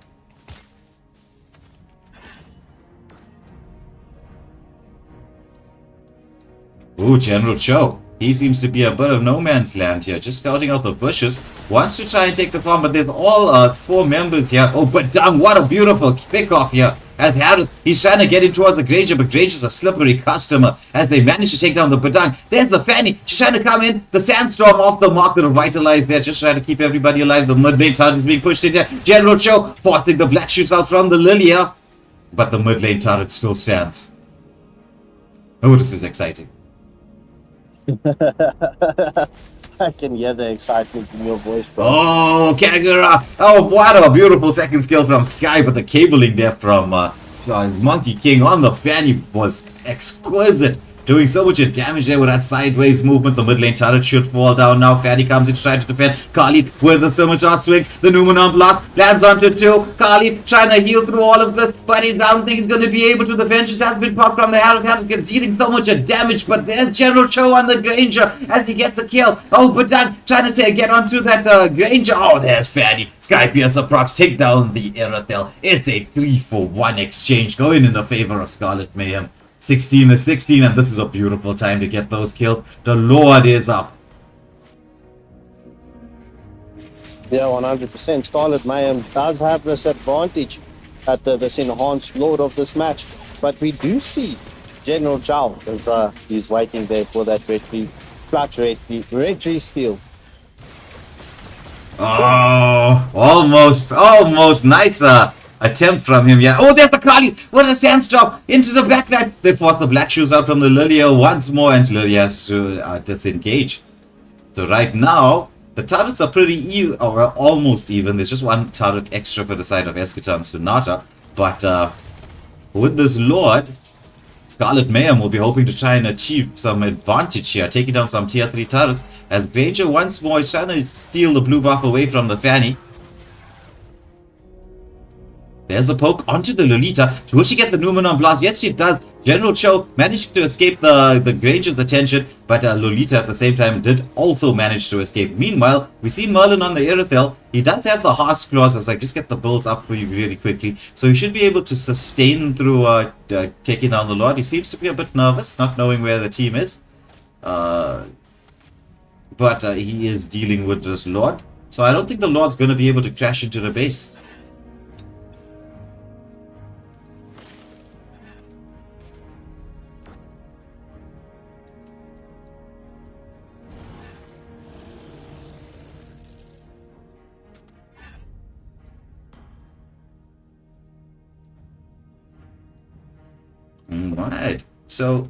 Ooh, General Cho. He seems to be a bit of no man's land here. Just scouting out the bushes. Wants to try and take the farm, but there's all 4 members here. Oh, but damn, what a beautiful pick-off here. As Harold, he's trying to get him towards the Granger, but Granger's a slippery customer. As they manage to take down the Badang. There's the Fanny. She's trying to come in. The Sandstorm off the mark. The Revitalize there. Just trying to keep everybody alive. The mid lane turret is being pushed in there. General Cho forcing the black shoots out from the Lilia. But the mid lane turret still stands. Oh, this is exciting. I can hear the excitement in your voice, bro. Oh, Kagura! Oh, what a beautiful second skill from Sky, but the cabling there from Monkey King on the Fanny was exquisite. Doing so much damage there with that sideways movement. The mid lane turret should fall down now. Fanny comes in trying to defend. Kali with the scimitar swings. The Numenon Blast lands onto 2. Kali trying to heal through all of this, but I don't think he's going to be able to. The Vengeance has been popped from the Harold. Harold dealing so much damage, but there's General Cho on the Granger as he gets a kill. Oh, but Dan trying to get onto that Granger. Oh, there's Fanny. Sky Piercer procs take down the Aerotail. It's a 3-for-1 exchange going in the favor of Scarlet Mayhem. 16 to 16, and this is a beautiful time to get those kills. The Lord is up. Yeah, 100%. Scarlet Mayhem does have this advantage at this enhanced Lord of this match. But we do see General Chow, because he's waiting there for that clutch red tree steal. Oh, almost nice attempt from him. Yeah. Oh, there's the Kali with a Sandstorm into the backline. They force the black shoes out from the Lilia once more, and Lilia has to disengage. So right now, the turrets are pretty even, or almost even. There's just 1 turret extra for the side of Eschaton and Sonata. But with this Lord, Scarlet Mayhem will be hoping to try and achieve some advantage here, taking down some tier 3 turrets. As Granger once more is trying to steal the blue buff away from the Fanny. There's a poke onto the Lolita. Will she get the Numenon Blast? Yes, she does. General Cho managed to escape the Granger's attention, but Lolita at the same time did also manage to escape. Meanwhile, we see Merlin on the Aerothel. He does have the Harsh Claws, as I just get the builds up for you really quickly. So he should be able to sustain through taking down the Lord. He seems to be a bit nervous, not knowing where the team is. But he is dealing with this Lord. So I don't think the Lord's going to be able to crash into the base. Alright, so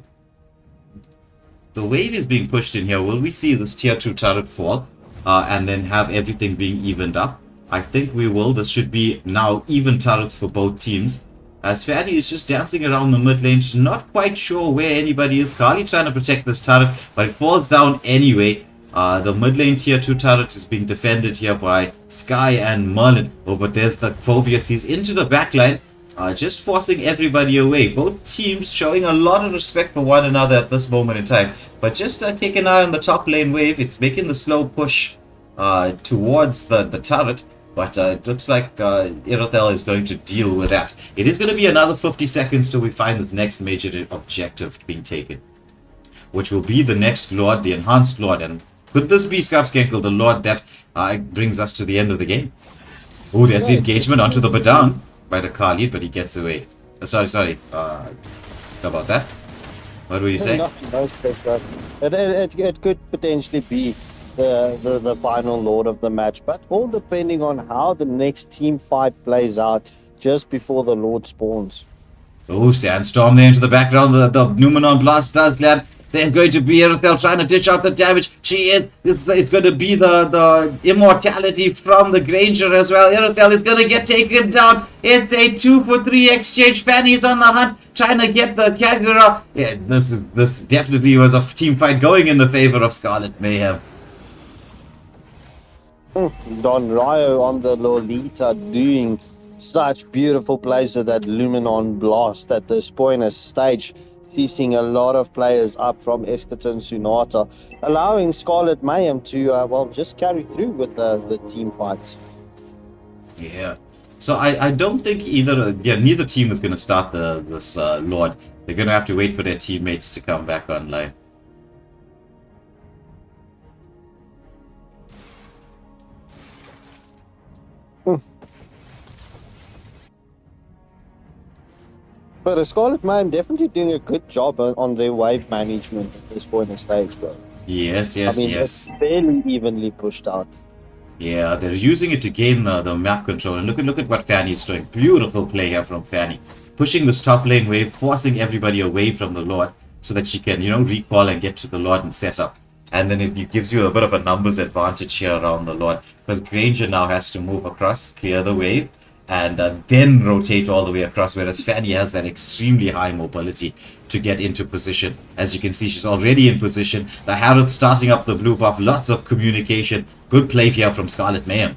the wave is being pushed in here. Will we see this tier 2 turret fall and then have everything being evened up? I think we will. This should be now even turrets for both teams. As Fanny is just dancing around the mid lane. She's not quite sure where anybody is. Kali trying to protect this turret, but it falls down anyway. The mid lane tier 2 turret is being defended here by Sky and Merlin. Oh, but there's the Phobius. He's into the backline. Just forcing everybody away. Both teams showing a lot of respect for one another at this moment in time. But just keep an eye on the top lane wave. It's making the slow push towards the turret. But it looks like Irothel is going to deal with that. It is going to be another 50 seconds till we find the next major objective being taken, which will be the next Lord, the Enhanced Lord. And could this be Skarpskenkel, the Lord that brings us to the end of the game? Oh, there's the engagement onto the Badang by the Khalid, but he gets away. Sorry. How about that? What were you saying? It could potentially be the final Lord of the match, but all depending on how the next team fight plays out just before the Lord spawns. Oh, Sandstorm there into the background. The Numenon Blast does land. There's going to be Irothel trying to dish out the damage. She is. It's going to be the immortality from the Granger as well. Irothel is going to get taken down. It's a 2-for-3 exchange. Fanny's on the hunt, trying to get the Kagura. Yeah, this definitely was a team fight going in the favor of Scarlet Mayhem. Don Ryo on the Lolita doing such beautiful plays with that Luminon Blast at this point of stage, ceasing a lot of players up from Eskerton Sunata, allowing Scarlet Mayhem to just carry through with the team fights. Yeah. So I don't think neither team is going to start this Lord. They're going to have to wait for their teammates to come back online. But Scarlet Mayhem definitely doing a good job on their wave management at this point in stage, bro. Yes. It's fairly evenly pushed out. Yeah, they're using it to gain the map control. And look at what Fanny's doing. Beautiful play here from Fanny. Pushing this top lane wave, forcing everybody away from the Lord so that she can, recall and get to the Lord and set up. And then it gives you a bit of a numbers advantage here around the Lord. Because Granger now has to move across, clear the wave, and then rotate all the way across, whereas Fanny has that extremely high mobility to get into position. As you can see, she's already in position. The Harrod starting up the blue buff, lots of communication. Good play here from Scarlet Mayhem.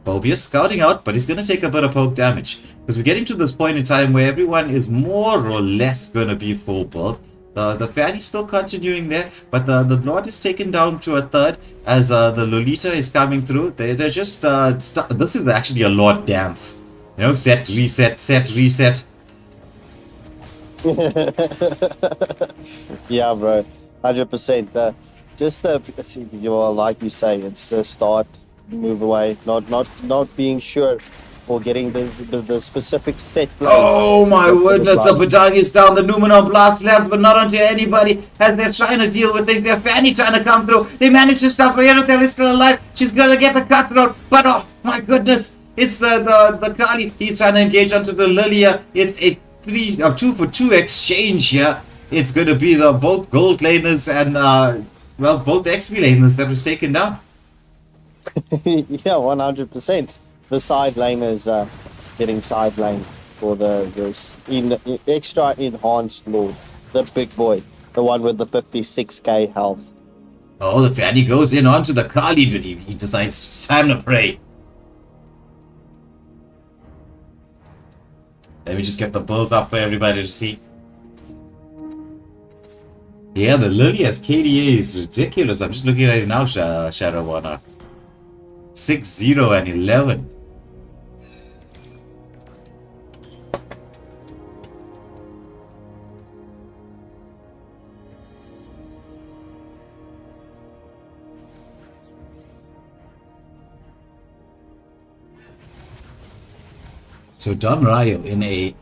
Phobius scouting out, but he's going to take a bit of poke damage, because we're getting to this point in time where everyone is more or less going to be full build. The Fanny's still continuing there, but the Lord is taken down to a third as the Lolita is coming through. They're just this is actually a Lord dance, set, reset. Yeah, bro, 100%. Like you say, it's a start, move away, not being sure. Or getting the specific set plays. Oh my goodness, the Badang is down, the Numenon Blast lands, but not onto anybody as they're trying to deal with things. They're Fanny trying to come through. They manage to stop her. Irothel is still alive. She's gonna get the cutthroat, but oh my goodness, it's the Kali. He's trying to engage onto the Lilia. It's a 2-for-2 exchange here. It's gonna be the both gold laners and both XP laners that was taken down. Yeah, 100%. The side lane is getting side lane for the extra enhanced Lord, the big boy, the one with the 56k health. Oh, the Fanny goes in onto the Kali, but he decides it's time to pray. Let me just get the bulls up for everybody to see. Yeah, the Lily as KDA is ridiculous. I'm just looking at it now, Shadow Warner. 6-0 and 11. So Don Ryo in a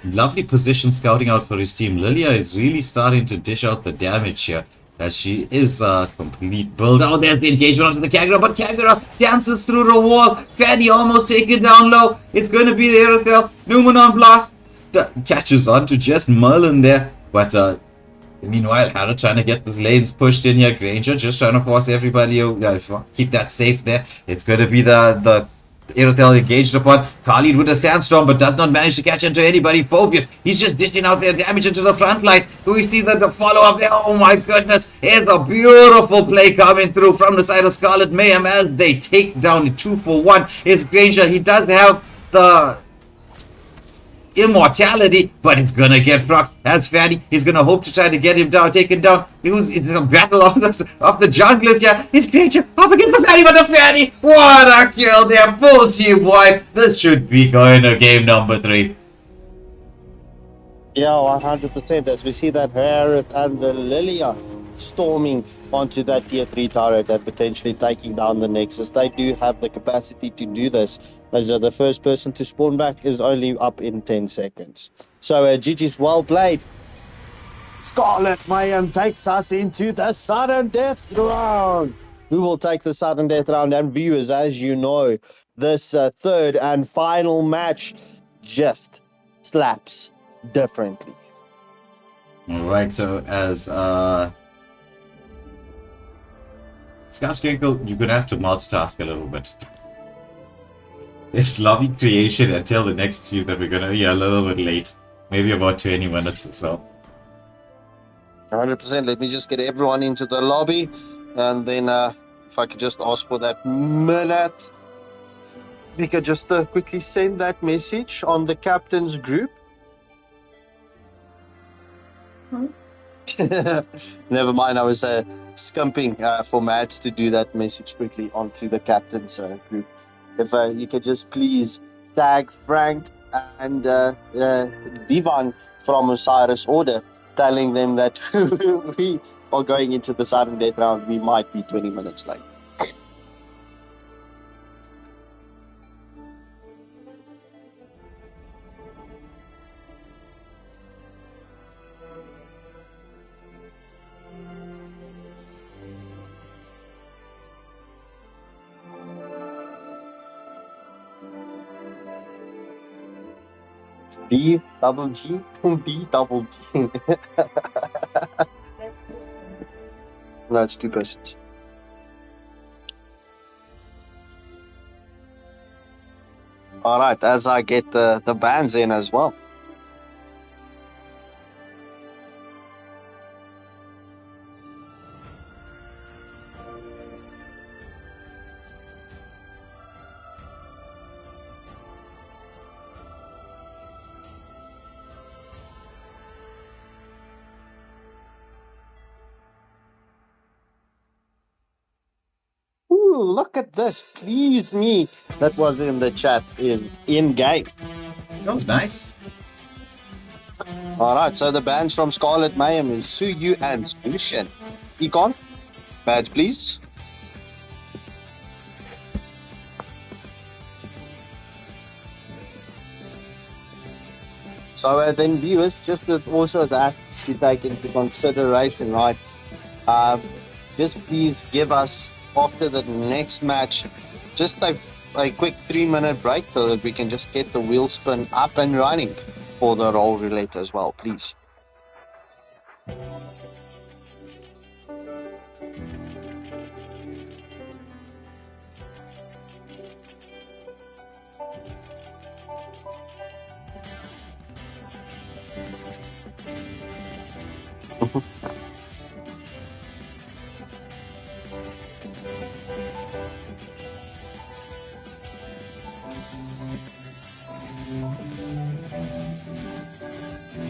lovely position scouting out for his team. Lilia is really starting to dish out the damage here, as she is a complete build. Oh, there's the engagement onto the Kagura, but Kagura dances through the wall. Fanny almost taken down low. It's going to be the Irothel. Numenon Blast catches on to just Merlin there. But meanwhile, Harrod trying to get these lanes pushed in here. Granger just trying to force everybody keep that safe there. It's going to be the Irothel engaged upon. Khalid with a sandstorm, but does not manage to catch into anybody. Phobius, he's just dishing out their damage into the front line. Do we see the follow-up there? Oh my goodness. Here's a beautiful play coming through from the side of Scarlet Mayhem as they take down 2-for-1. It's Granger. He does have the immortality, but it's gonna get proc as Fanny. He's gonna hope to try to get him down, taken down. It's a battle of the junglers here. His creature up against the Fanny, but the Fanny, what a kill there, full team wipe. This should be going to game number 3. Yeah, 100%. As we see that Harith and the Lilia storming onto that tier 3 turret and potentially taking down the Nexus. They do have the capacity to do this, as the first person to spawn back is only up in 10 seconds. So GG's well played. Scarlet Mayhem takes us into the sudden death round. Who will take the sudden death round? And viewers, as you know, this third and final match just slaps differently. Alright, so as Skashkinkle, you're gonna have to multitask a little bit. This lobby creation until the next tube that we're gonna be a little bit late. Maybe about 20 minutes or so. 100%. Let me just get everyone into the lobby, and then if I could just ask for that minute, we could just quickly send that message on the captain's group. Never mind, I was skimping for Mads to do that message quickly onto the captain's group. If you could just please tag Frank and Divan from Osiris Order, telling them that we are going into the sudden death round. We might be 20 minutes late. D double G, D double G. No, it's 2 persons. Alright, as I get the bands in as well. Ooh, look at this. Please me. That was in the chat is in game. Oh, nice. Alright, so the bands from Scarlet Mayhem is Suyu and Sushin. Econ, badge please. So then viewers, just with also that to take into consideration, right? Just please give us, after the next match, just a quick 3-minute break so that we can just get the wheel spin up and running for the role related as well, please.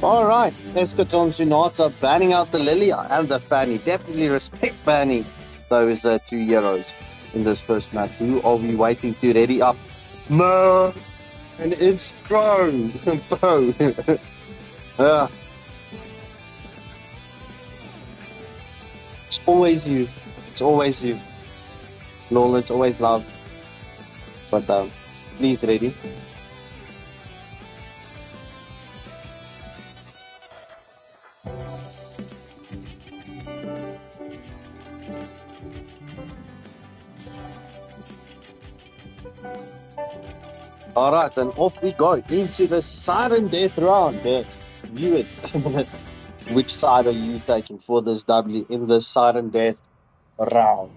Alright, Eschaton Sunata banning out the Lilia and the Fanny. Definitely respect banning those 2 heroes in this first match. Who are we waiting to ready up? No, and it's Crow. Bro. It's always you. It's always you. Lol, it's always love. But please ready. Alright, and off we go into the sudden death round. Viewers, which side are you taking for this W in the sudden death round?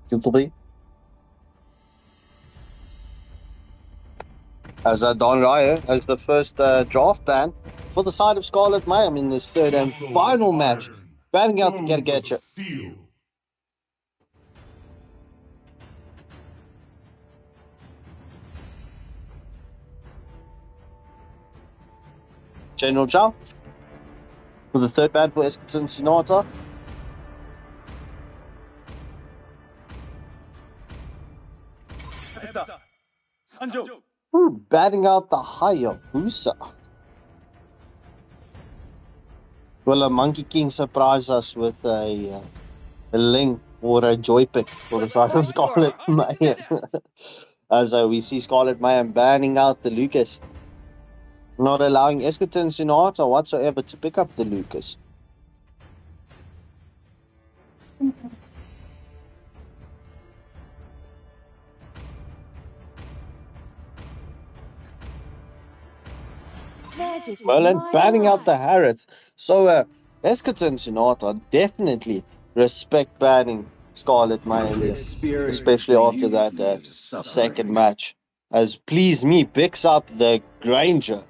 Mlbb? As Don Ryer as the first draft ban for the side of Scarlet Mayhem in this third and final match, banning out the Gargacha. General Chow for the third ban for Eskerton Sonata. Batting out the Hayabusa. Will a Monkey King surprise us with a Ling or a Joypick for the side of Scarlet Mayhem? As we see Scarlet Mayhem banning out the Lucas, not allowing Eskerton Sonata whatsoever to pick up the Lucas. Merlin banning out the Harith. So Eskerton Sonata definitely respect banning Scarlet Mayhem, especially after that second match. As Please Me picks up the Granger.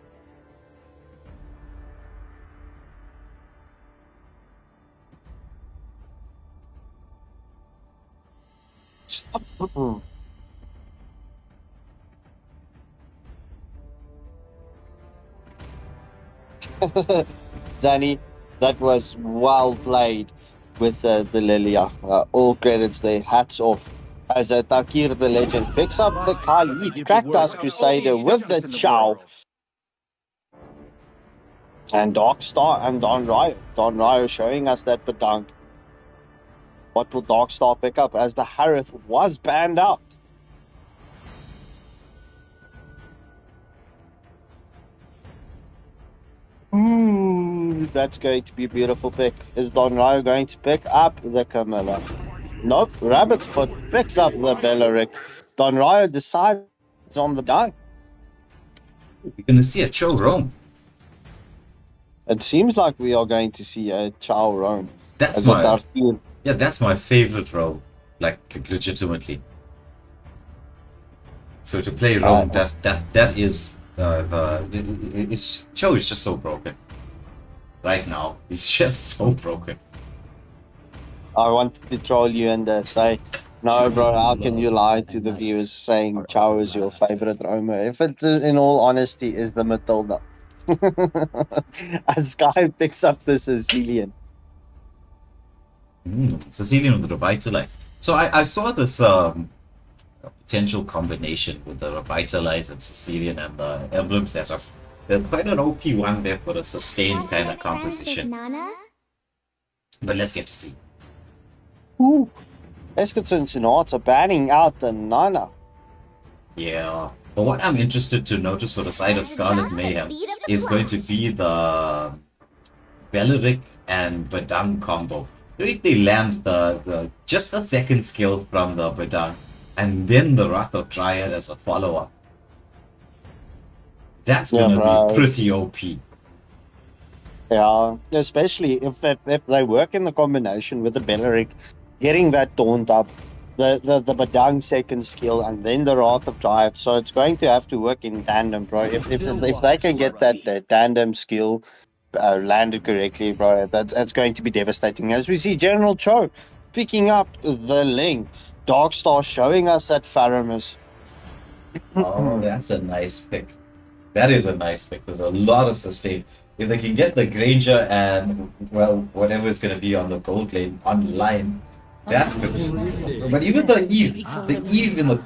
Zani, that was well played with the Lilia. All credits there, hats off. As Takir the Legend picks up the Khalid, Cactus Crusader with the Chow. And Darkstar and Don Ryo. Don Ryo showing us that Badang. What will Darkstar pick up as the Harith was banned out? Ooh, that's going to be a beautiful pick. Is Don Ryo going to pick up the Camilla? Nope. Rabbit's Foot picks up the Bellaric. Don Ryo decides on the die. We're going to see a Cho roam. It seems like we are going to see a Chow roam. That's my favorite roam, like legitimately. So to play roam, that is Cho is just so broken. Right now, he's just so broken. I wanted to troll you and say, no, bro, how can you lie to the viewers saying Chow is your favorite roamer? If it, in all honesty, is the Matilda. As Sky picks up the Sicilian. Sicilian with the Revitalize. So I saw this potential combination with the Revitalize and Sicilian and the Emblem setup. There's quite an OP one there for the sustained kind of composition. But let's get to see. Ooh. Eskerton Sonata banning out the Nana. Yeah. But what I'm interested to notice for the side of Scarlet Mayhem is going to be the Bellaric and Badang combo. If they land just the second skill from the Badang and then the Wrath of Dryad as a follow-up, that's gonna be pretty OP. Yeah, especially if they work in the combination with the Bellaric, getting that Taunt up, the Badang second skill, and then the Wrath of Dryad. So it's going to have to work in tandem, bro. If they can get that tandem skill landed correctly, bro, that's going to be devastating. As we see General Cho picking up the Ling. Darkstar showing us that Faramis. Oh, that's a nice pick. That is a nice pick. There's a lot of sustain. If they can get the Granger and, well, whatever is going to be on the gold lane online, that's good. But even the Eve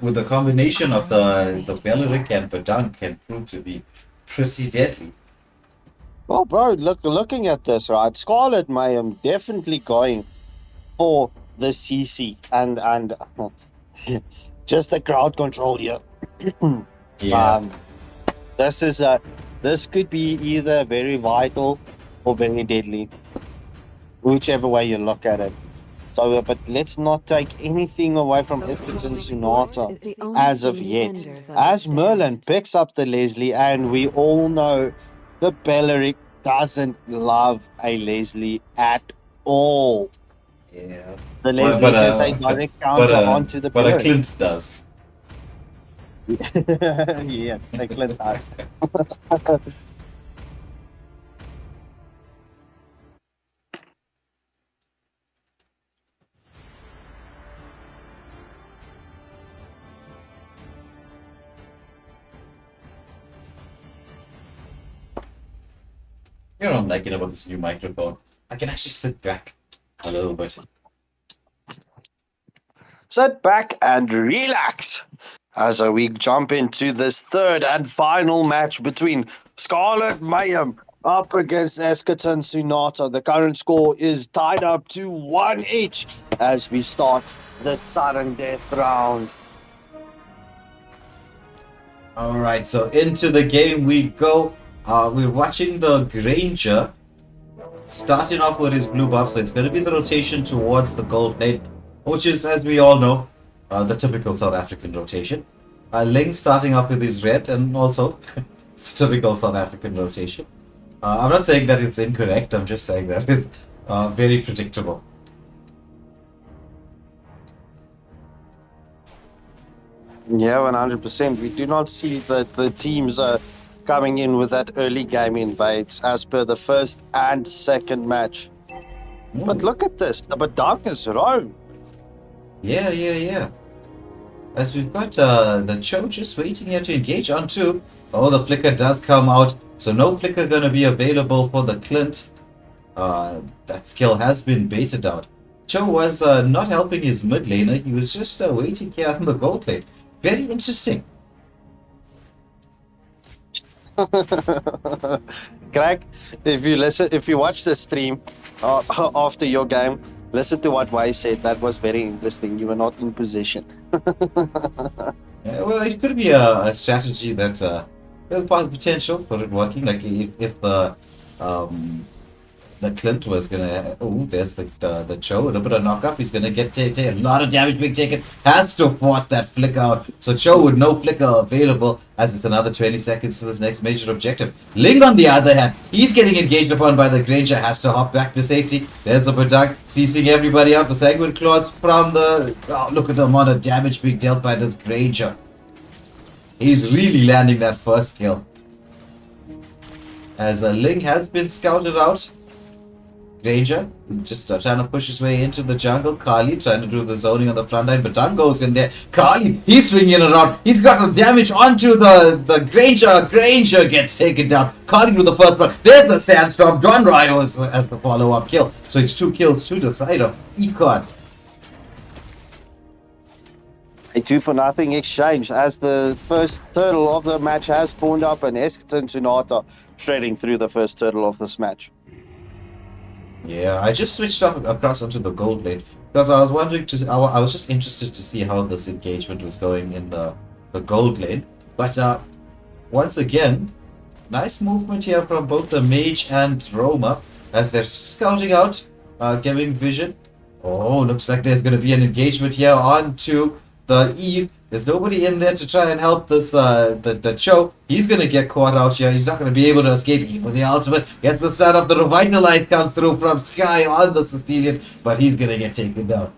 with the combination of the Bellaric and Badang can prove to be pretty deadly. Well, bro, looking at this, right? Scarlet Mayhem definitely going for the CC and just the crowd control here. Yeah. This could be either very vital or very deadly, whichever way you look at it. So, but let's not take anything away from Eskerton Sonata as of yet. As Merlin picks up the Leslie, and we all know the Bellaric doesn't love a Leslie at all. Yeah. The Leslie is a direct counter onto the But a Clint does. Yes, a Clint does. You know what I'm liking about this new microphone? I can actually sit back a little bit. Sit back and relax as we jump into this third and final match between Scarlet Mayhem up against Eskerton Sonata. The current score is tied up to 1 each as we start the sudden death round. Alright, so into the game we go. We're watching the Granger starting off with his blue buff, so it's going to be the rotation towards the gold lane, which is, as we all know, the typical South African rotation. Ling starting off with his red, and also typical South African rotation. I'm not saying that it's incorrect, I'm just saying that it's very predictable. Yeah, 100%. We do not see that the teams coming in with that early game invades as per the first and second match. But look at this, the Badang is roam. Yeah. As we've got the Cho just waiting here to engage on two. Oh, the flicker does come out, so no flicker gonna be available for the Clint. That skill has been baited out. Cho was not helping his mid laner, he was just waiting here on the gold lane. Very interesting. Craig, if you watch the stream after your game, listen to what Wai said. That was very interesting. You were not in position. Yeah, well, it could be a strategy that there's potential for it working. Like if the Clint was gonna, oh, there's the Cho, a little bit of knockup. He's gonna get a lot of damage being taken. Has to force that flicker out. So Cho with no flicker available, as it's another 20 seconds to this next major objective. Ling, on the other hand, he's getting engaged upon by the Granger. Has to hop back to safety. There's a Badang ceasing everybody out. The Sanguine Claws from the, oh, look at the amount of damage being dealt by this Granger. He's really landing that first kill. As Ling has been scouted out. Granger just trying to push his way into the jungle. Kali trying to do the zoning on the front line. Badang goes in there. Kali, he's swinging around. He's got the damage onto the Granger. Granger gets taken down. Kali with the first one. There's the Sandstorm. Don Ryo as the follow-up kill. So it's 2 kills to the side of Econ. A 2-for-nothing exchange as the first turtle of the match has spawned up, and Eskerton Sonata shredding through the first turtle of this match. Yeah, I just switched up across onto the gold lane because I was wondering I was just interested to see how this engagement was going in the gold lane. But once again, nice movement here from both the mage and Roma as they're scouting out, giving vision. Oh, looks like there's going to be an engagement here onto the Eve. There's nobody in there to try and help this the Cho. He's gonna get caught out here. He's not gonna be able to escape. Eve with the ultimate. Gets the setup. The Revitalize comes through from Sky on the Sicilian, but he's gonna get taken down.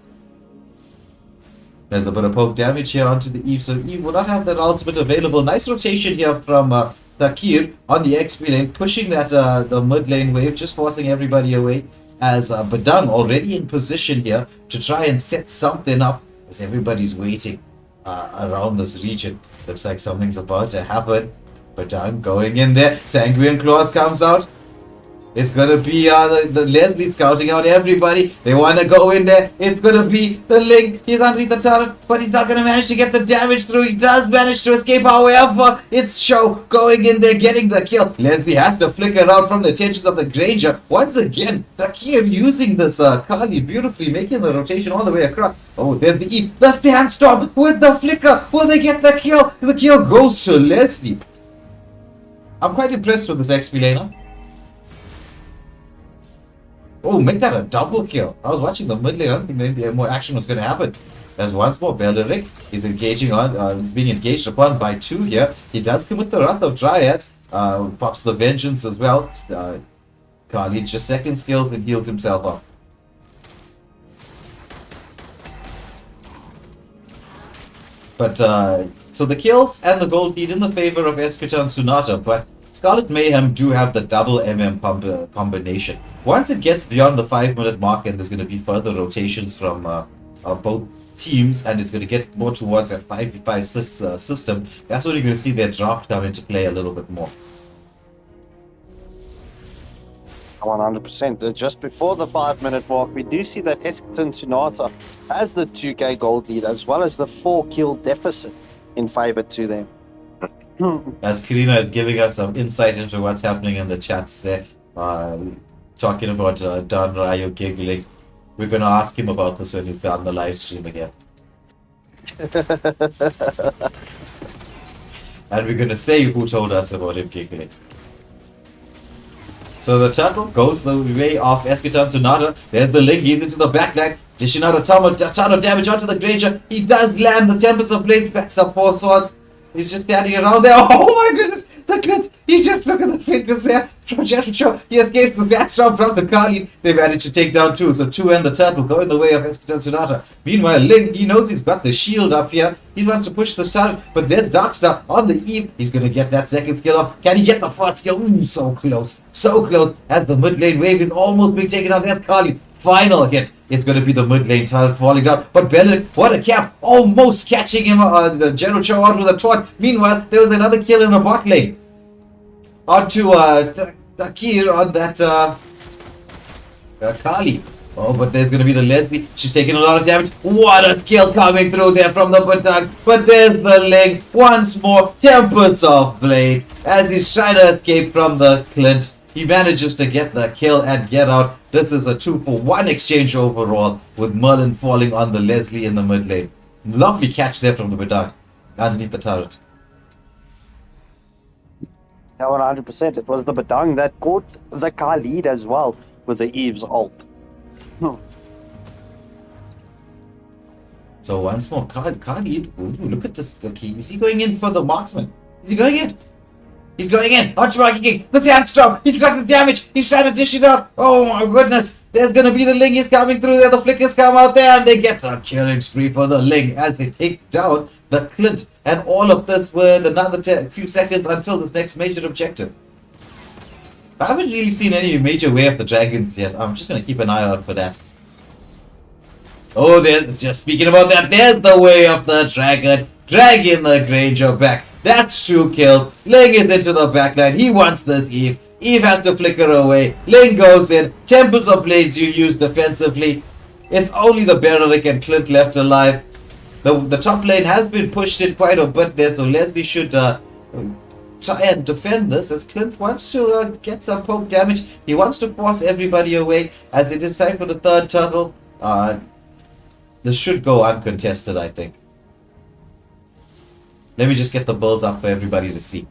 There's a bit of poke damage here onto the Eve, so Eve will not have that ultimate available. Nice rotation here from Takir on the XP lane, pushing that the mid lane wave, just forcing everybody away. As Badang already in position here to try and set something up as everybody's waiting. Around this region. Looks like something's about to happen. But I'm going in there. Sanguine Claws comes out. It's gonna be the Leslie scouting out everybody. They wanna go in there. It's gonna be the Link. He's underneath the turret, but he's not gonna manage to get the damage through. He does manage to escape, however. It's Show going in there, getting the kill. Leslie has to flicker out from the attentions of the Granger. Once again, Takir using this Kali beautifully, making the rotation all the way across. Oh, there's the Eve. The Sandstorm with the flicker. Will they get the kill? The kill goes to Leslie. I'm quite impressed with this XP laner. Oh, make that a double kill. I was watching the mid lane. I don't think more action was going to happen. There's once more Beleric. He's engaging on, he's being engaged upon by 2 here. He does commit the Wrath of Dryad. Pops the Vengeance as well. Kali just second skills and heals himself up. But, so the kills and the gold lead in the favor of Eskerton Sonata, but Scarlet Mayhem do have the double combination. Once it gets beyond the 5-minute mark and there's going to be further rotations from both teams and it's going to get more towards that 5v5 system, that's when you're going to see their draft come into play a little bit more. 100%. Just before the 5-minute mark, we do see that Eskerton Sonata has the 2k gold lead as well as the 4 kill deficit in favor to them. As Karina is giving us some insight into what's happening in the chats there, talking about Don Rayo giggling. We're going to ask him about this when he's on the live stream again. And we're going to say who told us about him giggling. So the turtle goes the way of Eskerton Sonata. There's the link. He's into the backline. Dishing out a ton of damage onto the Granger. He does land. The Tempest of Blades backs up 4 swords. He's just standing around there. Oh my goodness! The Clint! He just look at the fingers there from Jethro. He escapes the Zaxstrom from the Kali. They manage to take down 2. So 2 and the turtle go in the way of Eskerton Sonata. Meanwhile, Ling, he knows he's got the shield up here. He wants to push the turret, but there's Darkstar on the eve. He's gonna get that second skill off. Can he get the first skill? Ooh, so close. So close. As the mid lane wave is almost being taken out. There's Kali. Final hit. It's going to be the mid lane turret falling down. But Benedict, what a cap. Almost catching him, the General Cho out with a taunt. Meanwhile, there was another kill in the bot lane. Onto Takir on that Kali. Oh, but there's going to be the Leslie. She's taking a lot of damage. What a skill coming through there from the Batang. But there's the Ling. Once more, Tempest of Blades. As he's trying to escape from the Clint. He manages to get the kill and get out. This is a 2-for-1 exchange overall, with Merlin falling on the Leslie in the mid lane. Lovely catch there from the Bedard underneath the turret. Yeah, 100%. It was the Badang that caught the Khalid as well with the Eve's ult. So once more, Khalid, ooh, look at this. Okay, is he going in for the marksman? Is he going in? He's going in. Archmarking King. The Sandstorm. He's got the damage. He's trying to dish it out. Oh my goodness. There's going to be the Ling. He's coming through there. The Flickers come out there and they get a killing spree for the Ling as they take down the Clint. And all of this with another few seconds until this next major objective. I haven't really seen any major Way of the Dragons yet. I'm just going to keep an eye out for that. Oh, there's just speaking about that. There's the Way of the Dragon. Dragging the Granger back. That's 2 kills. Ling is into the backline. He wants this Eve. Eve has to flicker away. Ling goes in. Tempest of Blades you use defensively. It's only the Bereric and Clint left alive. The top lane has been pushed in quite a bit there, so Leslie should try and defend this as Clint wants to get some poke damage. He wants to force everybody away as it is time for the third turtle. This should go uncontested, I think. Let me just get the builds up for everybody to see.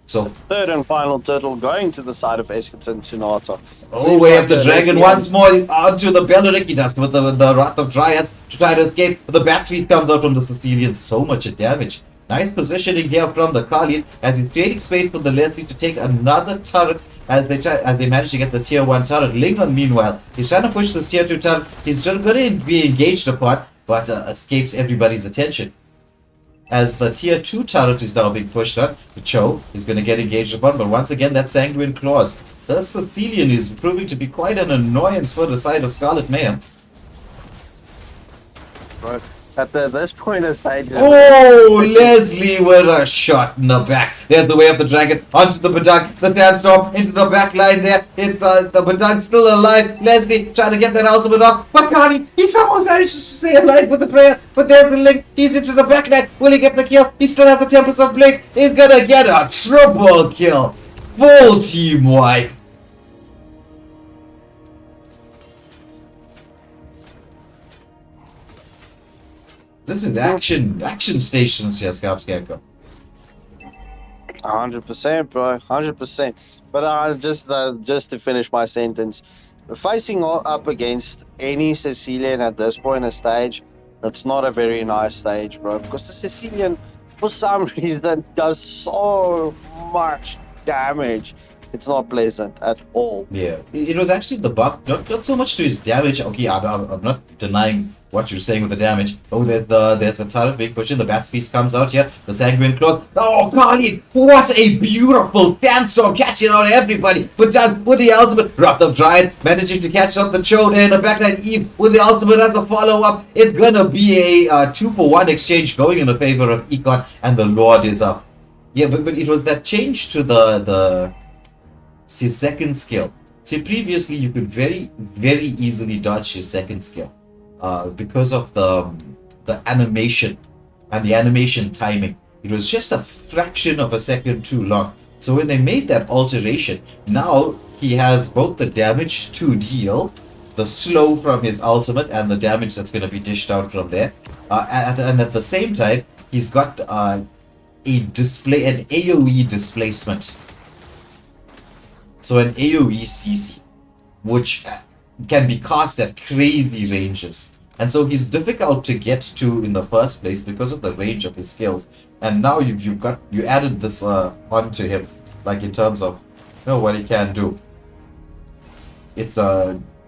So third and final turtle going to the side of Eskerton Sonata. oh, Way of the Dragon once more onto the Beleric Dusk with the Wrath of Dryads to try to escape. The Bat's Feast comes out from the Sicilian. So much damage. Nice positioning here from the Khalid as he's creating space for the Leslie to take another turret as they manage to get the tier 1 turret. Lingon, meanwhile, he's trying to push this tier 2 turret. He's just going to be engaged upon, but escapes everybody's attention. As the tier 2 turret is now being pushed on, the Cho is going to get engaged upon, but once again that Sanguine Claws. The Sicilian is proving to be quite an annoyance for the side of Scarlet Mayhem. Right. At this point of stage. Oh, Leslie with a shot in the back. There's the Way of the Dragon onto the Badang. The Sandstorm into the back line there. It's the Badang still alive. Leslie trying to get that ultimate off. But Cardi, he's almost manages to stay alive with the prayer. But there's the Link. He's into the back line. Will he get the kill? He still has the Tempest of Blade. He's gonna get a triple kill. Full team wipe. This is action stations here, Scarps Gecko. 100%, bro. 100%. But just to finish my sentence, facing up against any Sicilian at this point of stage, it's not a very nice stage, bro. Because the Sicilian, for some reason, does so much damage. It's not pleasant at all. Yeah, it was actually the buff, not so much to his damage. Okay, I'm not denying what you're saying with the damage. Oh, there's a turret being pushed in. The Bat's Feast comes out here. The Sanguine Claws. Oh, Khalid! What a beautiful Sandstorm catching out everybody. But done with the ultimate. Wrath of Dryad managing to catch up the Chode in the backline. Eve with the ultimate as a follow-up. It's gonna be a 2-for-1 exchange going in the favor of Econ, and the Lord is up. Yeah, but it was that change to his second skill. See, previously you could very easily dodge his second skill, because of the animation and the animation timing. It was just a fraction of a second too long. So when they made that alteration, now he has both the damage to deal, the slow from his ultimate, and the damage that's going to be dished out from there. And at the same time, he's got an AoE displacement. So an AoE CC, which can be cast at crazy ranges. And so he's difficult to get to in the first place because of the range of his skills. And now you added this onto him, like in terms of what he can do. It's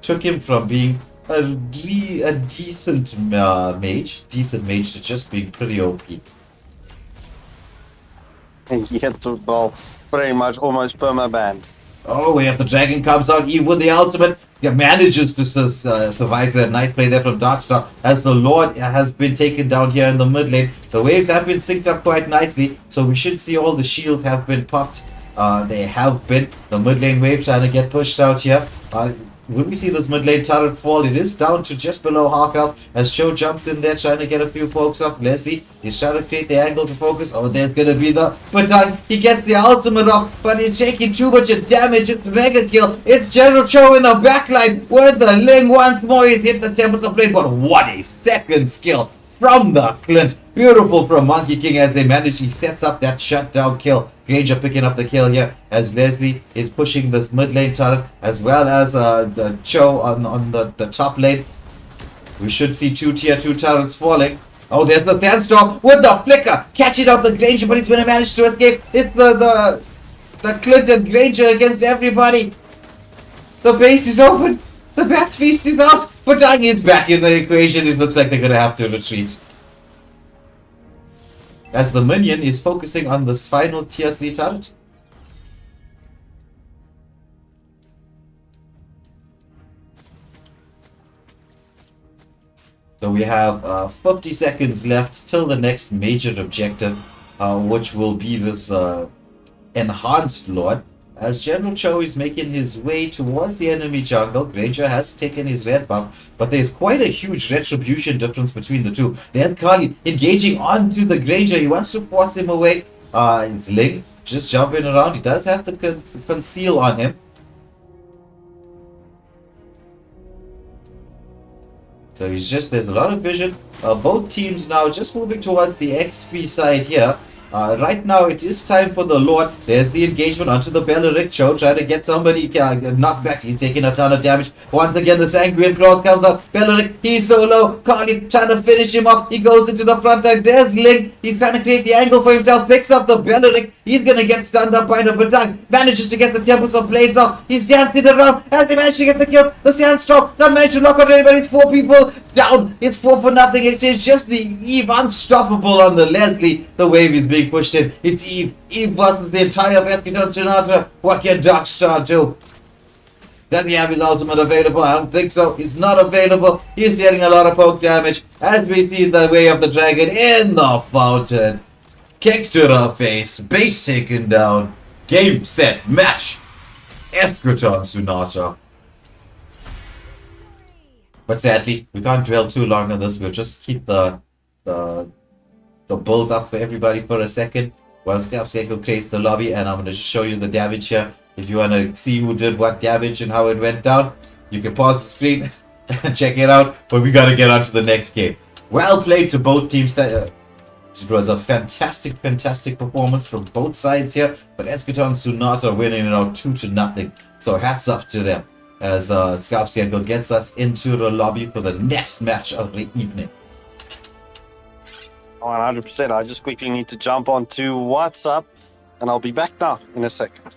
took him from being a decent mage to just being pretty OP. And he hit the ball pretty much almost perma-banned. Oh, we have the dragon comes out, Eve with the ultimate. He manages to survive that nice play there from Darkstar as the Lord has been taken down here in the mid lane. The waves have been synced up quite nicely, so we should see all the shields have been popped. They have been. The mid lane wave trying to get pushed out here. When we see this mid lane turret fall, it is down to just below half health as Show jumps in there trying to get a few folks off. Leslie is trying to create the angle to focus. Oh, there's going to be the... But he gets the ultimate off, but he's taking too much damage. It's mega kill. It's General Cho in the backline with the Ling once more. He's hit the Tempest of Blade, but what a second skill from the Clint. Beautiful from Monkey King as they manage. He sets up that shutdown kill. Granger picking up the kill here as Leslie is pushing this mid lane turret as well as the Cho on the top lane. We should see two tier 2 turrets falling. Oh, there's the Sandstorm with the flicker. Catching out the Granger, but he's going to manage to escape. It's the Clint and Granger against everybody. The base is open. The Bat's Feast is out. But Dang is back in the equation. It looks like they're going to have to retreat, as the minion is focusing on this final tier 3 turret. So we have 50 seconds left till the next major objective, which will be this enhanced Lord. As General Cho is making his way towards the enemy jungle, Granger has taken his red buff, but there's quite a huge retribution difference between the two. There's Kali engaging onto the Granger. He wants to force him away. It's Ling just jumping around. He does have the conceal on him. So there's a lot of vision. Both teams now just moving towards the XP side here. Right now it is time for the Lord. There's the engagement onto the Belleric. Cho trying to get somebody knocked back. He's taking a ton of damage. Once again the Sanguine Cross comes out. Belleric, he's so low. Carly trying to finish him off. He goes into the front line. There's Ling. He's trying to create the angle for himself. Picks up the Belleric. He's gonna get stunned up by the Batang. Manages to get the Tempest of Blades off. He's dancing around as he manages to get the kill. The Sandstorm not managed to knock out anybody. It's 4 people down. It's 4 for nothing. It's just the Eve unstoppable on the Leslie. The wave is being pushed in. It's Eve. Eve versus the entire Escaton Sinatra. What can Darkstar do? Does he have his ultimate available? I don't think so. He's not available. He's getting a lot of poke damage as we see the way of the dragon in the fountain. Kick to the face. Base taken down. Game, set, match. Escaton Sinatra. But sadly, we can't dwell too long on this. We'll just keep the bulls up for everybody for a second while Scapsgecko creates the lobby, and I'm going to just show you the damage here. If you want to see who did what damage and how it went down, you can pause the screen and check it out, but we got to get on to the next game. Well played to both teams. It was a fantastic performance from both sides here, but Escaton Sinatra winning it out 2-0. So hats off to them as Scapsgecko gets us into the lobby for the next match of the evening. 100%. I just quickly need to jump onto WhatsApp, and I'll be back now in a second.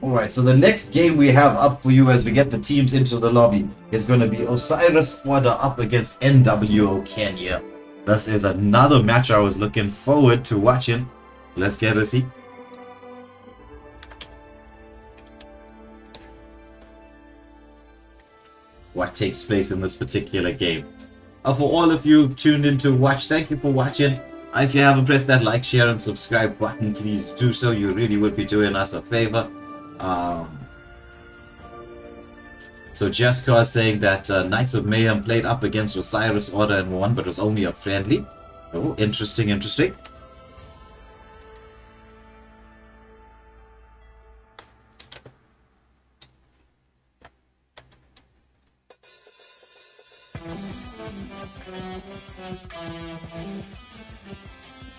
Alright, so the next game we have up for you as we get the teams into the lobby is going to be Osiris Order up against NWO Kenya. This is another match I was looking forward to watching. Let's get a see. What takes place in this particular game. For all of you tuned in to watch, thank you for watching. If you haven't pressed that like, share and subscribe button, please do so. You really would be doing us a favor. So Jessica is saying that Knights of Mayhem played up against Osiris Order and won, but it was only a friendly. Oh, interesting, interesting.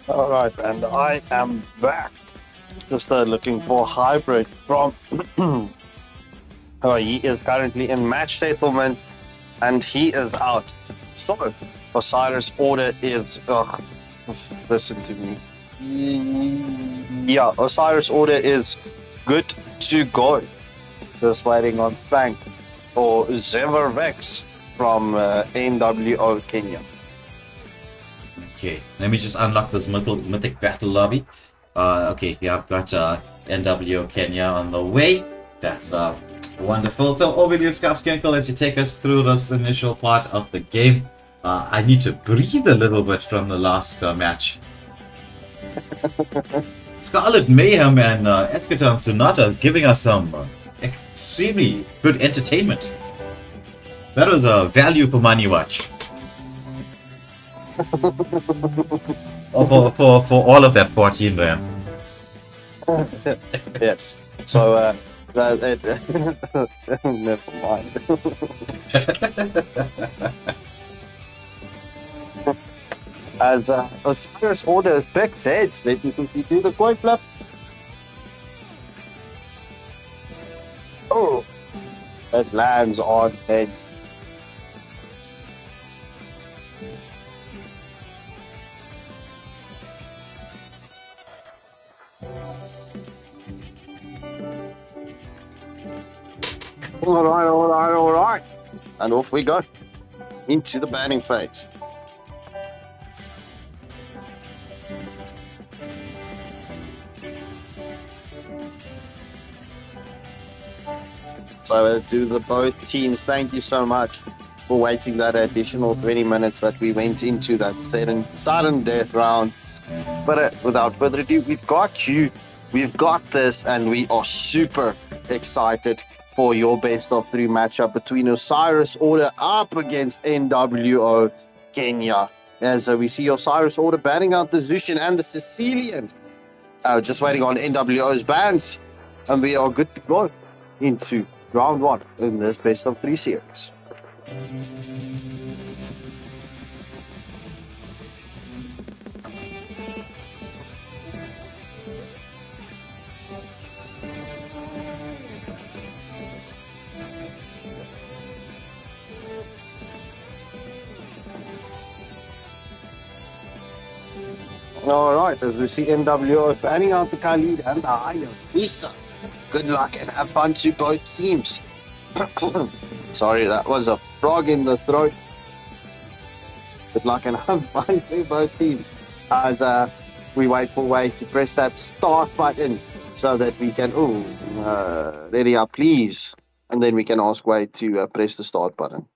Alright, and I am back. Just looking for Hybrid from... he is currently in match settlement, and he is out. So, Osiris Order is... listen to me. Yeah, Osiris Order is good to go. Just waiting on Frank or Zevervex from NWO Kenya. Okay, let me just unlock this mythic battle lobby. Okay, yeah, I've got NWO Kenya on the way. That's wonderful. So over to you, Scarpscankle, as you take us through this initial part of the game. I need to breathe a little bit from the last match. Scarlet Mayhem and Eschaton Sonata giving us some extremely good entertainment. That was a value for money watch. for all of that 14 rand. Yes. So never mind. As Osiris Order affects heads, let me quickly do the coin flip. Oh, it lands on heads. Alright. And off we go into the banning phase. So to the both teams, thank you so much for waiting that additional 20 minutes that we went into that sudden death round. But without further ado, we've got you, we've got this, and we are super excited for your best of 3 matchup between Osiris Order up against NWO Kenya. As we see Osiris Order banning out the Zushin and the Sicilian. Just waiting on NWO's bans, and we are good to go into round 1 in this best of 3 series. Alright, as we see NWO banning out the Khalid and the Hayabusa. Good luck and have fun to both teams. Sorry, that was a frog in the throat. Good luck and have fun to both teams. As we wait for Wade to press that start button so that we can... ready up, please. And then we can ask Wade to press the start button.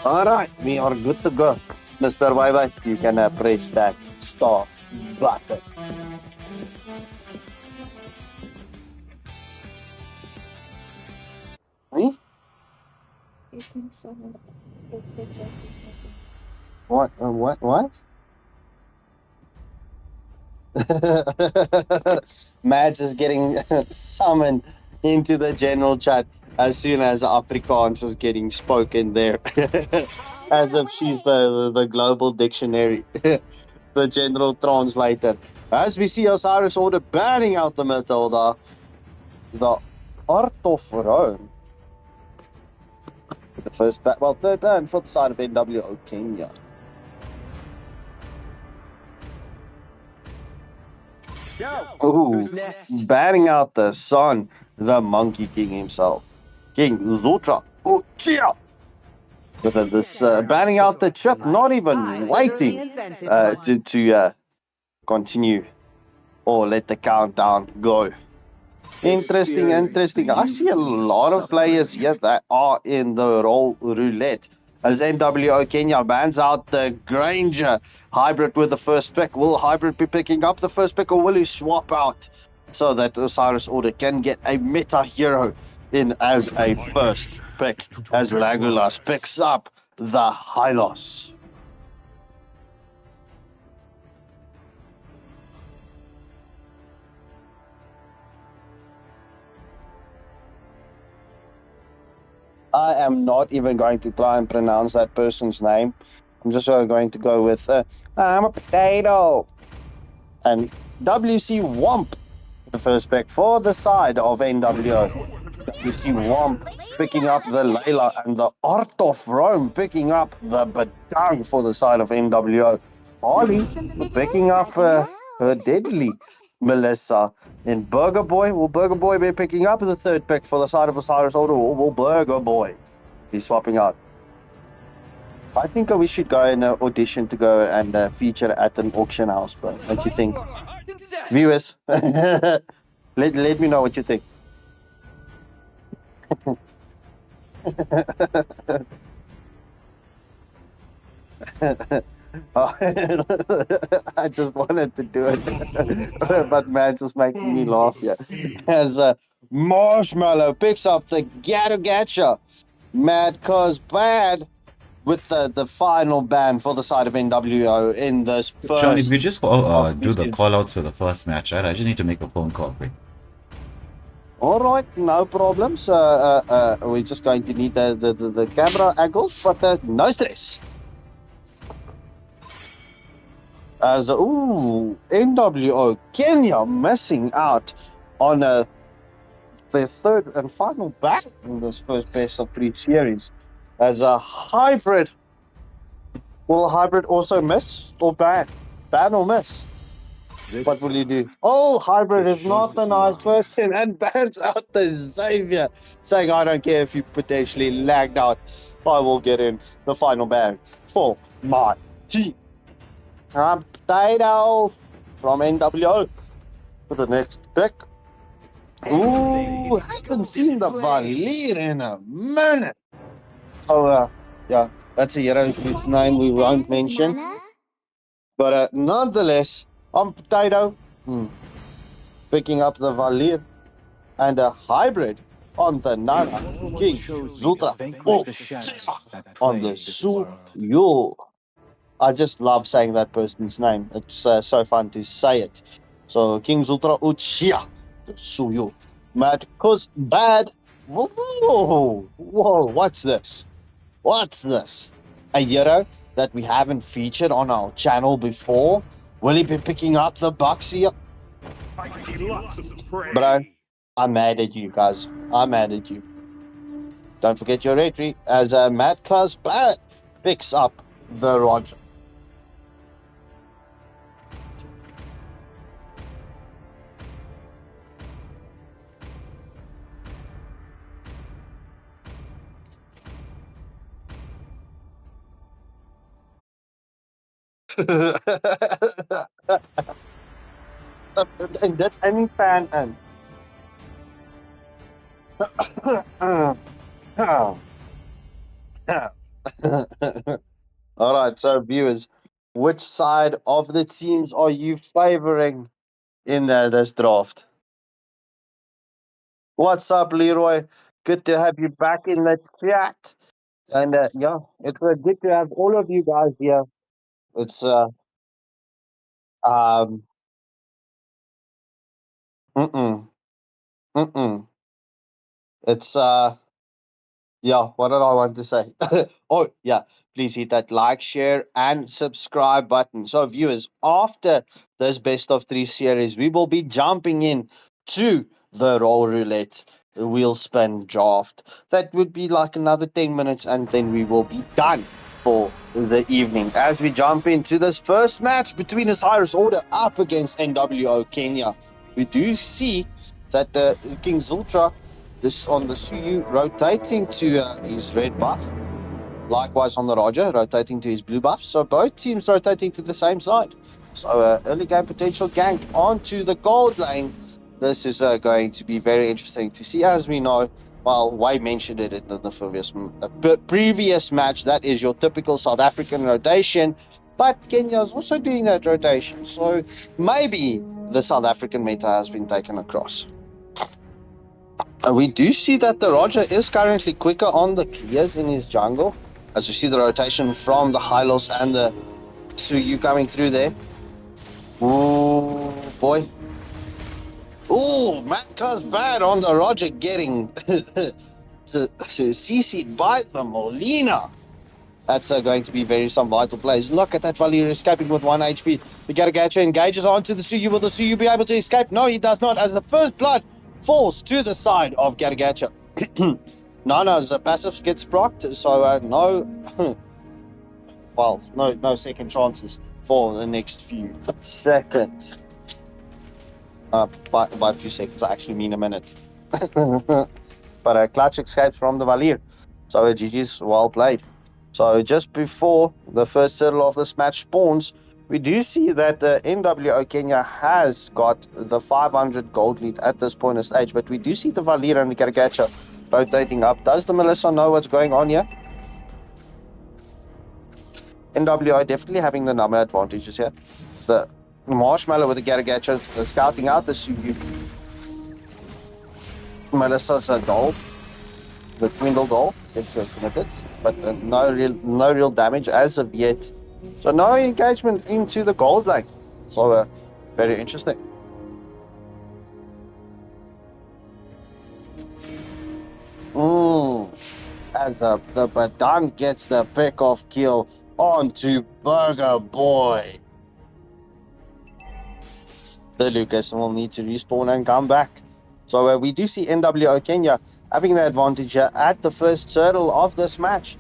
Alright, we are good to go. Mr. Viva, you can press that start button. Me? What? What? Mads is getting summoned into the general chat as soon as Afrikaans is getting spoken there. As if she's the global dictionary, the general translator. As we see Osiris Order banning out the Matilda, the Art of Rome. The first third ban for the side of NWO Kenya. Ooh, banning out the sun, the Monkey King himself, King Zutra. Oh, cheer! With this banning out the chip, not even waiting to continue or let the countdown go. Interesting. I see a lot of players here that are in the roll roulette. As NWO Kenya bans out the Granger hybrid with the first pick. Will hybrid be picking up the first pick, or will he swap out so that Osiris Order can get a meta hero in as a first pick as Legolas picks up the Hylos? I am not even going to try and pronounce that person's name. I'm just going to go with I'm a potato. And WC Womp, the first pick for the side of NWO. WC Womp picking up the Layla, and the Art of Rome picking up the Badang for the side of NWO. Harley picking up her deadly Melissa. In Burger Boy, will Burger Boy be picking up the third pick for the side of Osiris Order, or will Burger Boy be swapping out? I think we should go and audition to go and feature at an auction house, bro. What you think? Viewers, let me know what you think. I just wanted to do it, but man, just making me laugh here. As Marshmallow picks up the Gacha, Mad Cause Bad with the final ban for the side of NWO in this first. Johnny, we just do the call outs for the first match, right? I just need to make a phone call, quick. All right, no problems. We're just going to need the camera angles, but no stress. As NWO Kenya missing out on the third and final ban in this first best of 3 series. As a hybrid, will hybrid also miss or ban? Ban or miss? What will you do? Oh, hybrid is not a nice person and bans out the Xavier, saying, I don't care if you potentially lagged out, I will get in the final ban for my team. Potato from NWO for the next pick. Ooh, haven't seen the Valir in a minute. So, yeah, that's a hero whose name we won't mention. But nonetheless, on Potato, picking up the Valir, and a hybrid on the Nana King Zutra on the Suyo. I just love saying that person's name. It's so fun to say it. So King Zutra Uchia, the Suyo. Mad cause bad. Whoa, what's this? What's this? A hero that we haven't featured on our channel before? Will he be picking up the Bucks here? Bro, I'm mad at you guys. I'm mad at you. Don't forget your retry as Mad Cuz Bad picks up the Roger. And that any fan and all right, so viewers, which side of the teams are you favoring in this draft? What's up, Leroy? Good to have you back in the chat. And yeah, it's good to have all of you guys here. It's um mm-mm, mm-mm. It's yeah, what did I want to say? Oh, yeah. Please hit that like, share, and subscribe button. So, viewers, after this best of 3 series, we will be jumping in to the roll roulette wheel spin draft. That would be like another 10 minutes, and then we will be done for the evening. As we jump into this first match between Osiris Order up against NWO Kenya, we do see that King Zultra this on the Suyu rotating to his red buff. Likewise on the Roger rotating to his blue buff. So both teams rotating to the same side. So early game potential gank onto the gold lane. This is going to be very interesting to see. As we know, well, Wei mentioned it in the previous match. That is your typical South African rotation. But Kenya is also doing that rotation. So maybe the South African meta has been taken across. We do see that the Roger is currently quicker on the clears in his jungle. As we see the rotation from the Hylos and the Suyu coming through there. Ooh, boy. Ooh, man comes bad on the Roger getting CC'd by the Molina. That's going to be some vital plays. Look at that Valir escaping with 1 HP. The Garagacha engages onto the Suyu. Will the Suyu be able to escape? No, he does not, as the first blood falls to the side of Garagacha. Nana's passive gets procced, so no second chances for the next few seconds. By a few seconds, I actually mean a minute. But a clutch escapes from the Valir. So GG's well played. So just before the first turtle of this match spawns, we do see that NWO Kenya has got the 500 gold lead at this point of stage, but we do see the Valir and the Garagacha rotating up. Does the Melissa know what's going on here? NWO definitely having the number advantages here. The Marshmallow with the Garagacha scouting out the Suyu. Melissa's a doll. The Twindle doll gets committed, but no real damage as of yet. So no engagement into the gold lane. So very interesting. As the Badang gets the pick-off kill onto Burger Boy. The Lucas will need to respawn and come back. So we do see NWO Kenya having the advantage at the first turtle of this match.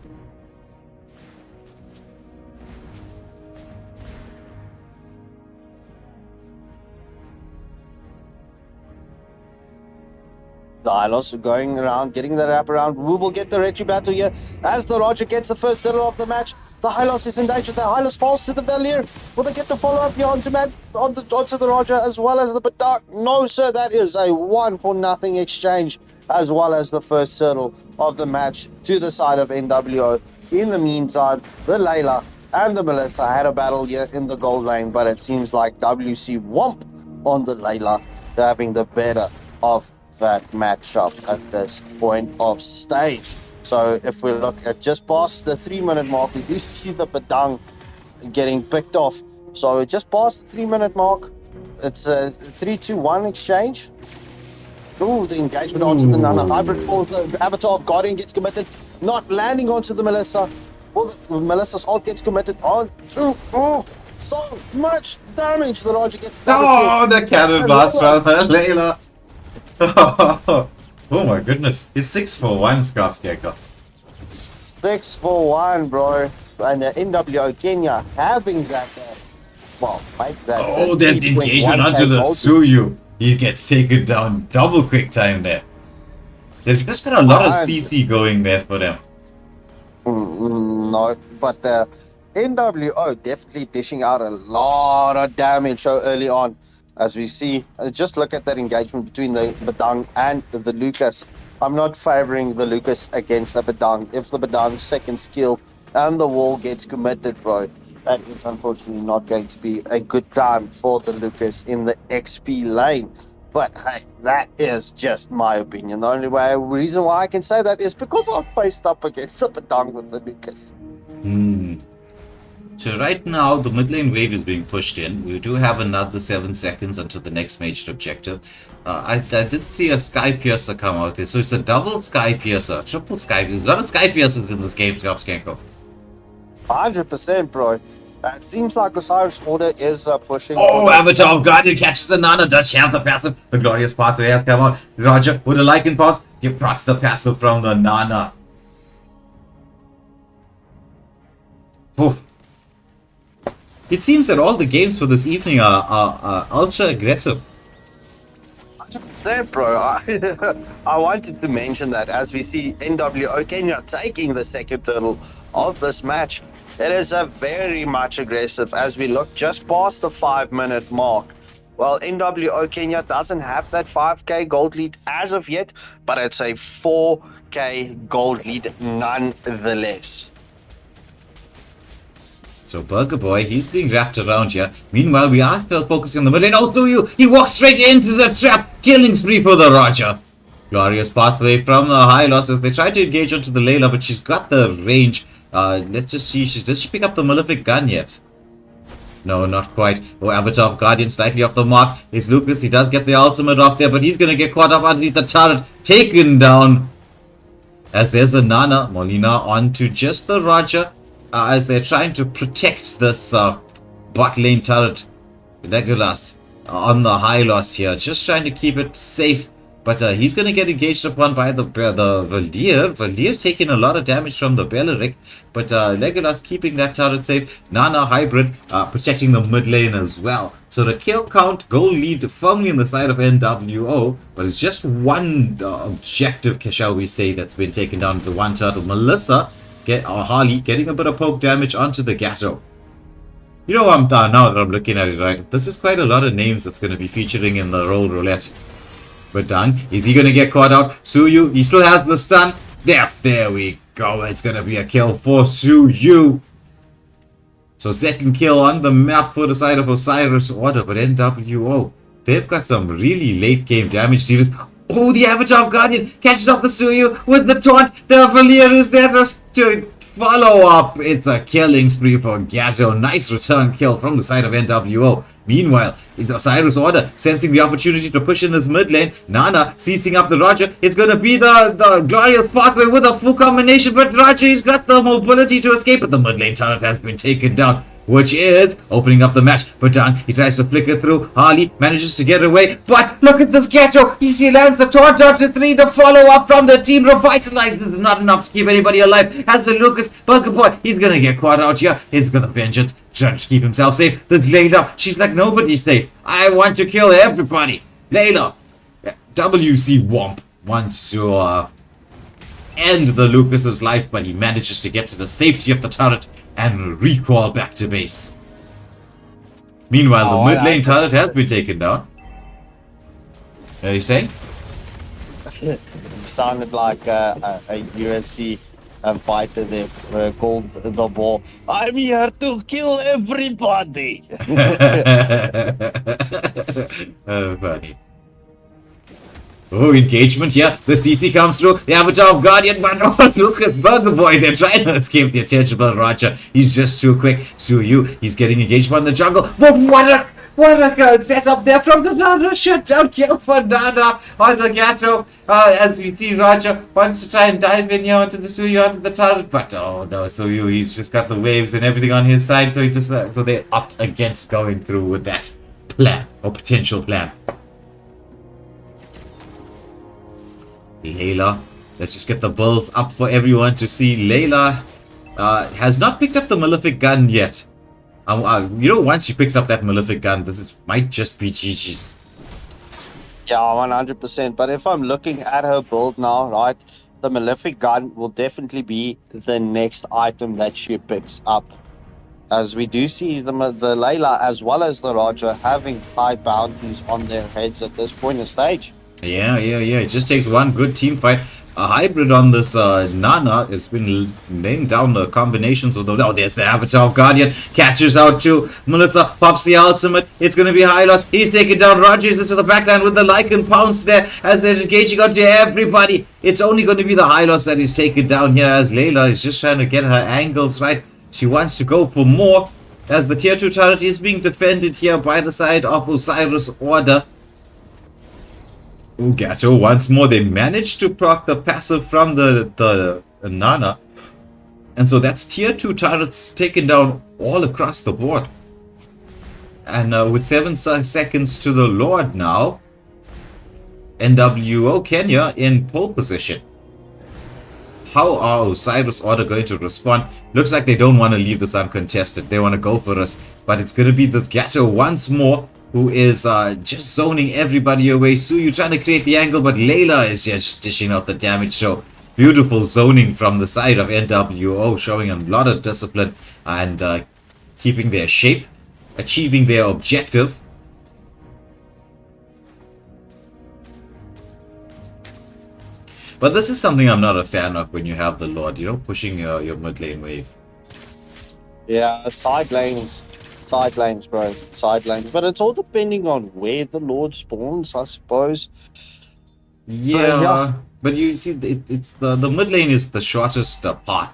The Hylos are going around, getting the wrap around. We will get the retry battle here as the Roger gets the first turtle of the match. The Hylos is in danger. The Hylos falls to the Valir. Will they get the follow-up here onto the Roger as well as the Badak? No, sir. That is a 1-for-0 exchange as well as the first turtle of the match to the side of NWO. In the meantime, the Layla and the Melissa had a battle here in the gold lane, but it seems like WC Womp on the Layla having the better of that matchup at this point of stage. So if we look at just past the 3-minute mark, we do see the Badang getting picked off. So just past the 3-minute mark, it's a 3-2-1 exchange. Ooh, the engagement onto the Nana hybrid falls. The Avatar of Guardian gets committed, not landing onto the Melissa. Well, the Melissa's ult gets committed on. So much damage. The Roger gets the cannon blast from the Layla. Oh my goodness. He's 6-for-1, Scarfscaker. 6-for-1, bro. And the NWO Kenya having that, make that. Oh, that engagement onto the Suyu. He gets taken down double quick time there. They've just got a lot of CC going there for them. No, but the NWO definitely dishing out a lot of damage so early on. As we see, just look at that engagement between the Badang and the Lucas. I'm not favoring the Lucas against the Badang. If the Badang's second skill and the wall gets committed, bro, that is unfortunately not going to be a good time for the Lucas in the XP lane. But hey, that is just my opinion. The only reason why I can say that is because I faced up against the Badang with the Lucas. So right now, the mid lane wave is being pushed in. We do have another 7 seconds until the next major objective. I did see a Sky Piercer come out here. So it's a double Sky Piercer, triple Sky Piercer. There's a lot of Sky Piercers in this game, Skanko. 100%, bro. It seems like Osiris Order is pushing. Oh, Avatar of Guardian catches the Nana. Does have the passive? The Glorious Pathway has come out. Roger with a Lycan Pounce. He procs the passive from the Nana. Oof. It seems that all the games for this evening are ultra aggressive. 100%, bro. I wanted to mention that as we see NWO Kenya taking the second turtle of this match, it is a very much aggressive as we look just past the 5-minute mark. Well, NWO Kenya doesn't have that 5k gold lead as of yet, but it's a 4k gold lead nonetheless. So Burger Boy, he's being wrapped around here. Meanwhile, we are still focusing on the middle lane. Oh, do you? He walks straight into the trap. Killing spree for the Roger. Glorious pathway from the high losses. They try to engage onto the Layla, but she's got the range. Let's just see. Does she pick up the Malefic gun yet? No, not quite. Oh, Avatar of Guardian slightly off the mark. It's Lucas. He does get the ultimate off there, but he's going to get caught up underneath the turret. Taken down. As there's a Nana. Molina onto just the Roger. As they're trying to protect this bot lane turret. Legolas on the high loss here. Just trying to keep it safe. But he's going to get engaged upon by the Valir. Valir taking a lot of damage from the Beleric. But Legolas keeping that turret safe. Nana hybrid protecting the mid lane as well. So the kill count, goal lead firmly on the side of NWO. But it's just one objective, shall we say, that's been taken down to one turtle. Melissa, Harley getting a bit of poke damage onto the Gatto. You know, now that I'm looking at it, right? This is quite a lot of names that's going to be featuring in the roll roulette. But done. Is he going to get caught out? Suyu, he still has the stun. There we go. It's going to be a kill for Suyu. So second kill on the map for the side of Osiris Order. But NWO, they've got some really late game damage dealers. Oh, the Avatar of Guardian catches up the Suyu with the taunt. The Valir is there to follow up. It's a killing spree for Gatto. Nice return kill from the side of NWO. Meanwhile, it's Osiris Order sensing the opportunity to push in his mid lane. Nana seizing up the Roger. It's going to be the glorious pathway with a full combination. But Roger, he's got the mobility to escape. But the mid lane turret has been taken down, which is opening up the match. Badan, he tries to flicker through. Harley manages to get away. But look at this Gatto. He lands the taunt down to 3. The follow up from the team revitalized. This is not enough to keep anybody alive. As the Lucas, Burger Boy, he's going to get caught out here. It's going to vengeance. Trying to keep himself safe. There's Layla. She's like, nobody's safe. I want to kill everybody. Layla. WC Womp wants to end the Lucas's life, but he manages to get to the safety of the turret and recall back to base. Meanwhile, the mid lane turret has been taken down. Are you saying? Sounded like a UFC fighter there called the Ball. I'm here to kill everybody. Oh, funny. Oh, engagement here. The CC comes through. The Avatar of Guardian. But oh, Lucas, Burger Boy, they're trying to escape the attention of Roger. He's just too quick. Suyu, he's getting engaged on the jungle. But what a setup there from the Nana. Shutdown kill for Nana on the Gatto. As we see, Roger wants to try and dive in here onto the Suyu, onto the turret. But oh no, Suyu, he's just got the waves and everything on his side. So he just so they opt against going through with that plan or potential plan. Layla, let's just get the bulls up for everyone to see. Layla has not picked up the Malefic gun yet. You know, once she picks up that Malefic gun, might just be GG's. Yeah, 100%. But if I'm looking at her build now, right, the Malefic gun will definitely be the next item that she picks up. As we do see the Layla as well as the Roger having high bounties on their heads at this point in the stage. Yeah. It just takes one good team fight. A hybrid on this Nana has been laying down the combinations of the... Oh, there's the Avatar of Guardian. Catches out too. Melissa pops the ultimate. It's going to be high loss. He's taking down Rogers into the backline with the Lycan pounce there as they're engaging onto everybody. It's only going to be the high loss that is taken down here as Layla is just trying to get her angles right. She wants to go for more as the tier 2 turret is being defended here by the side of Osiris Order. Gatto once more. They managed to proc the passive from the Nana. And so that's tier 2 turrets taken down all across the board. And with 7 seconds to the Lord now, NWO Kenya in pole position. how are Osiris Order going to respond? Looks like they don't want to leave this uncontested. They want to go for us. But it's going to be this Gato once more, who is just zoning everybody away. Suyu trying to create the angle, but Layla is just dishing out the damage. So beautiful zoning from the side of NWO, showing a lot of discipline and keeping their shape, achieving their objective. But this is something I'm not a fan of when you have the Lord, you know, pushing your mid lane wave. Yeah, side lanes, bro, side lanes. But it's all depending on where the Lord spawns, I suppose. Yeah, but you see, it's the mid lane is the shortest path.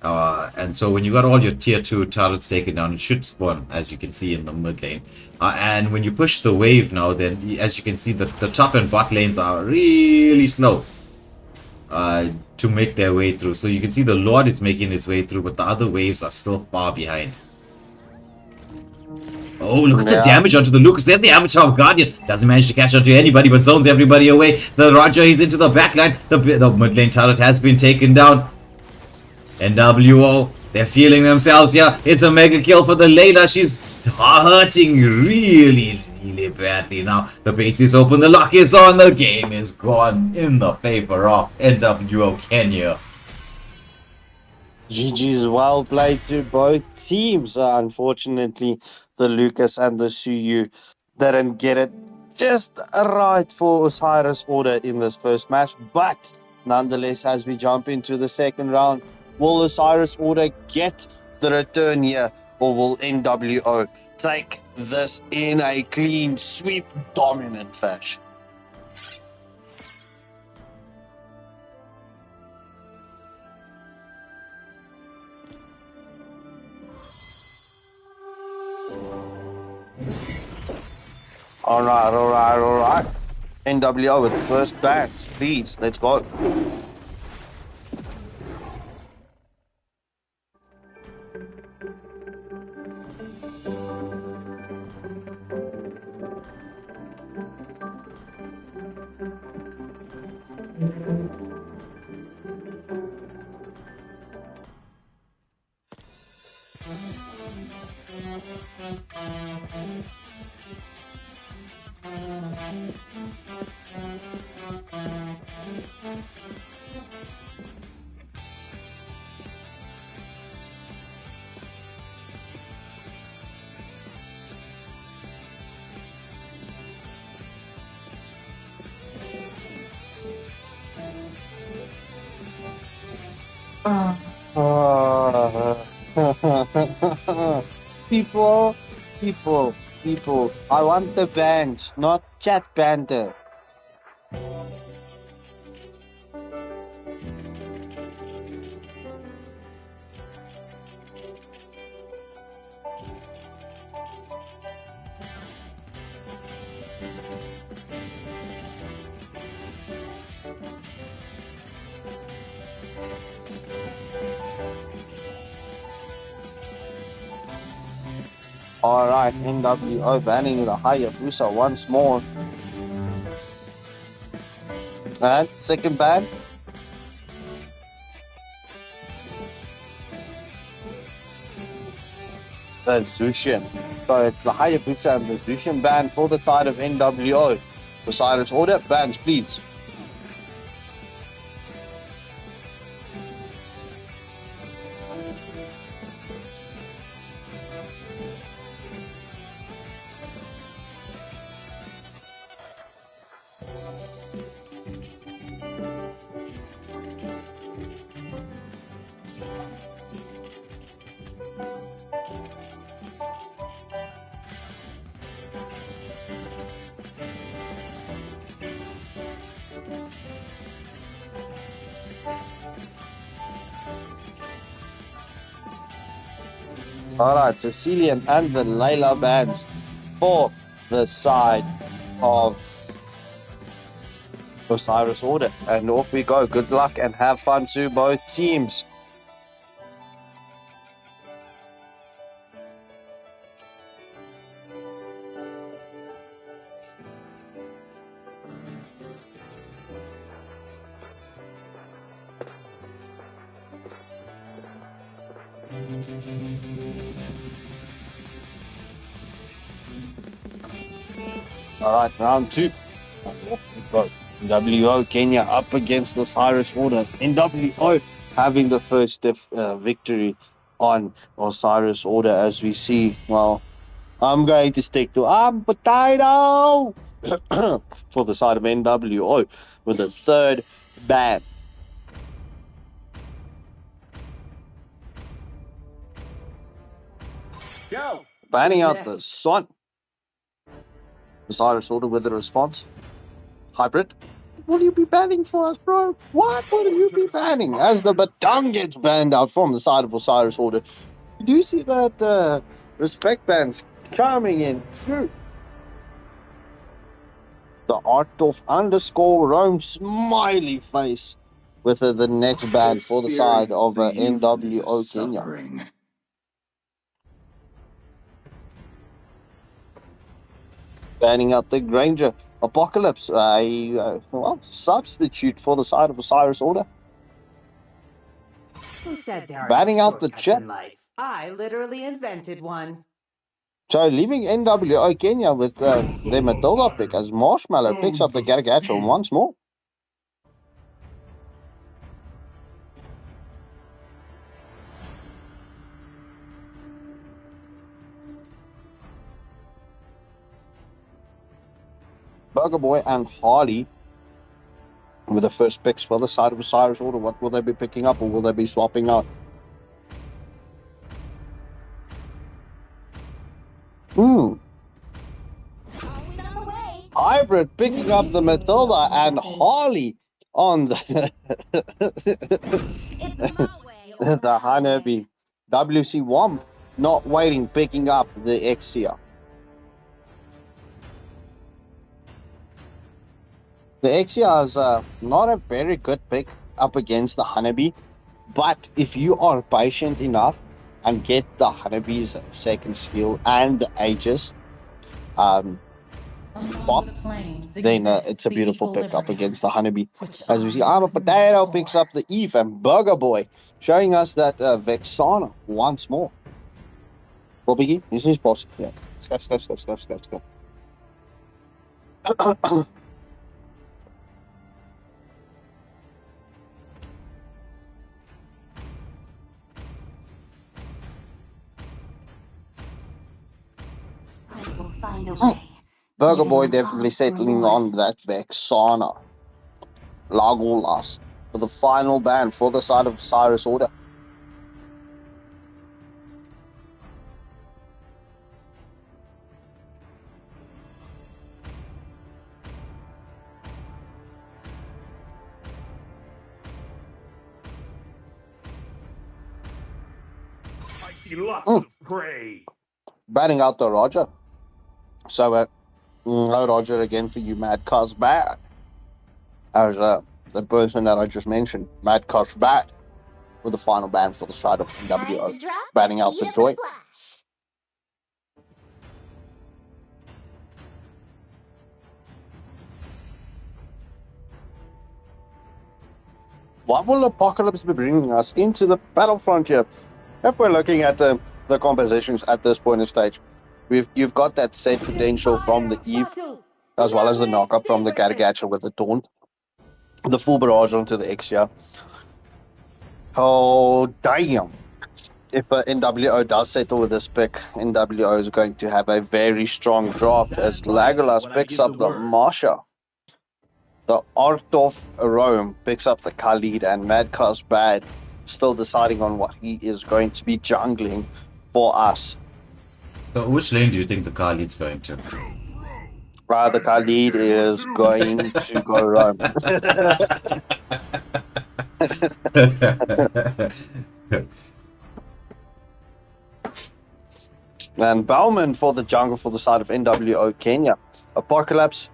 And so when you got all your tier 2 turrets taken down, it should spawn, as you can see, in the mid lane. And when you push the wave now, then as you can see, the top and bot lanes are really slow to make their way through. So you can see the Lord is making his way through, but the other waves are still far behind. Oh, look at the damage onto the Lucas. There's the Avatar of Guardian. Doesn't manage to catch onto anybody, but zones everybody away. The Roger, he's into the backline. The mid lane turret has been taken down. NWO, they're feeling themselves here. It's a mega kill for the Layla. She's hurting really badly now. The base is open. The lock is on. The game is gone in the favor of NWO Kenya. GG's well played to both teams. Unfortunately, the Lucas and the Suyu didn't get it just right for Osiris Order in this first match. But nonetheless, as we jump into the second round, will Osiris Order get the return here, or will NWO take this in a clean sweep, dominant fashion? All right. NWO with the first bats, please. Let's go. People, people. I want the band, not chat banter. Alright, NWO banning the Hayabusa once more. And second ban. The Zushin. So it's the Hayabusa and the Zushin ban for the side of NWO. Osiris Order, bans please. Alright, Sicilian and the Layla bands for the side of Osiris Order. And off we go. Good luck and have fun to both teams. Alright, round 2. We've got WO Kenya up against the Osiris Order. NWO having the first victory on Osiris Order, as we see. Well, I'm going to stick to potato for the side of NWO with a third ban. Go! Banning Who's out the next? Sun. Osiris Order with a response. Hybrid. What will you be banning for us, bro? What will you be banning? As the baton gets banned out from the side of Osiris Order. You do see that respect bans coming in through. The art of underscore Rome smiley face with the next ban for the side of NWO Kenya. Banning out the Granger Apocalypse, a substitute for the side of Osiris Order. Who said there are Banning no out the shortcuts chat. in life? I literally invented one. So leaving NWO Kenya with their Matilda pick as Marshmallow picks up the Garagacho once more. Burger Boy and Harley with the first picks for the side of Osiris Order. What will they be picking up, or will they be swapping out? Hybrid picking up the Matilda and Harley on the the Honeybee. WC Womp not waiting, picking up the Exia. The Exia is not a very good pick up against the Honeybee, but if you are patient enough and get the Honeybee's second skill and the Aegis pop, then it's a beautiful pick up against the Honeybee. As we see, I'm a Potato picks up the Eve, and Burger Boy showing us that Vexana once more. Well, Biggie, using his boss. Yeah. Scuff. Burger Boy definitely settling on that Vexana. Lagulas for the final ban for the side of Osiris Order. I see lots of prey. Banning out the Roger. So, no Roger again for you, Mad Cuz Bad. As the person that I just mentioned, Mad Cuz Bad, with the final ban for the side of NWO. Banning out the Joy. What will Apocalypse be bringing us into the battlefront here? If we're looking at the compositions at this point of stage, you've got that set potential from the Eve, as well as the knockup from the Garagacha with the Taunt, the full barrage onto the Exia. Oh, damn. If NWO does settle with this pick, NWO is going to have a very strong draft as Legolas picks up the Marsha. The Art of Rome picks up the Khalid, and Mad Cuz Bad still deciding on what he is going to be jungling for us. So which lane do you think the Khalid's going to? The Khalid is going to go Rome. And Bowman for the jungle for the side of NWO Kenya. Apocalypse,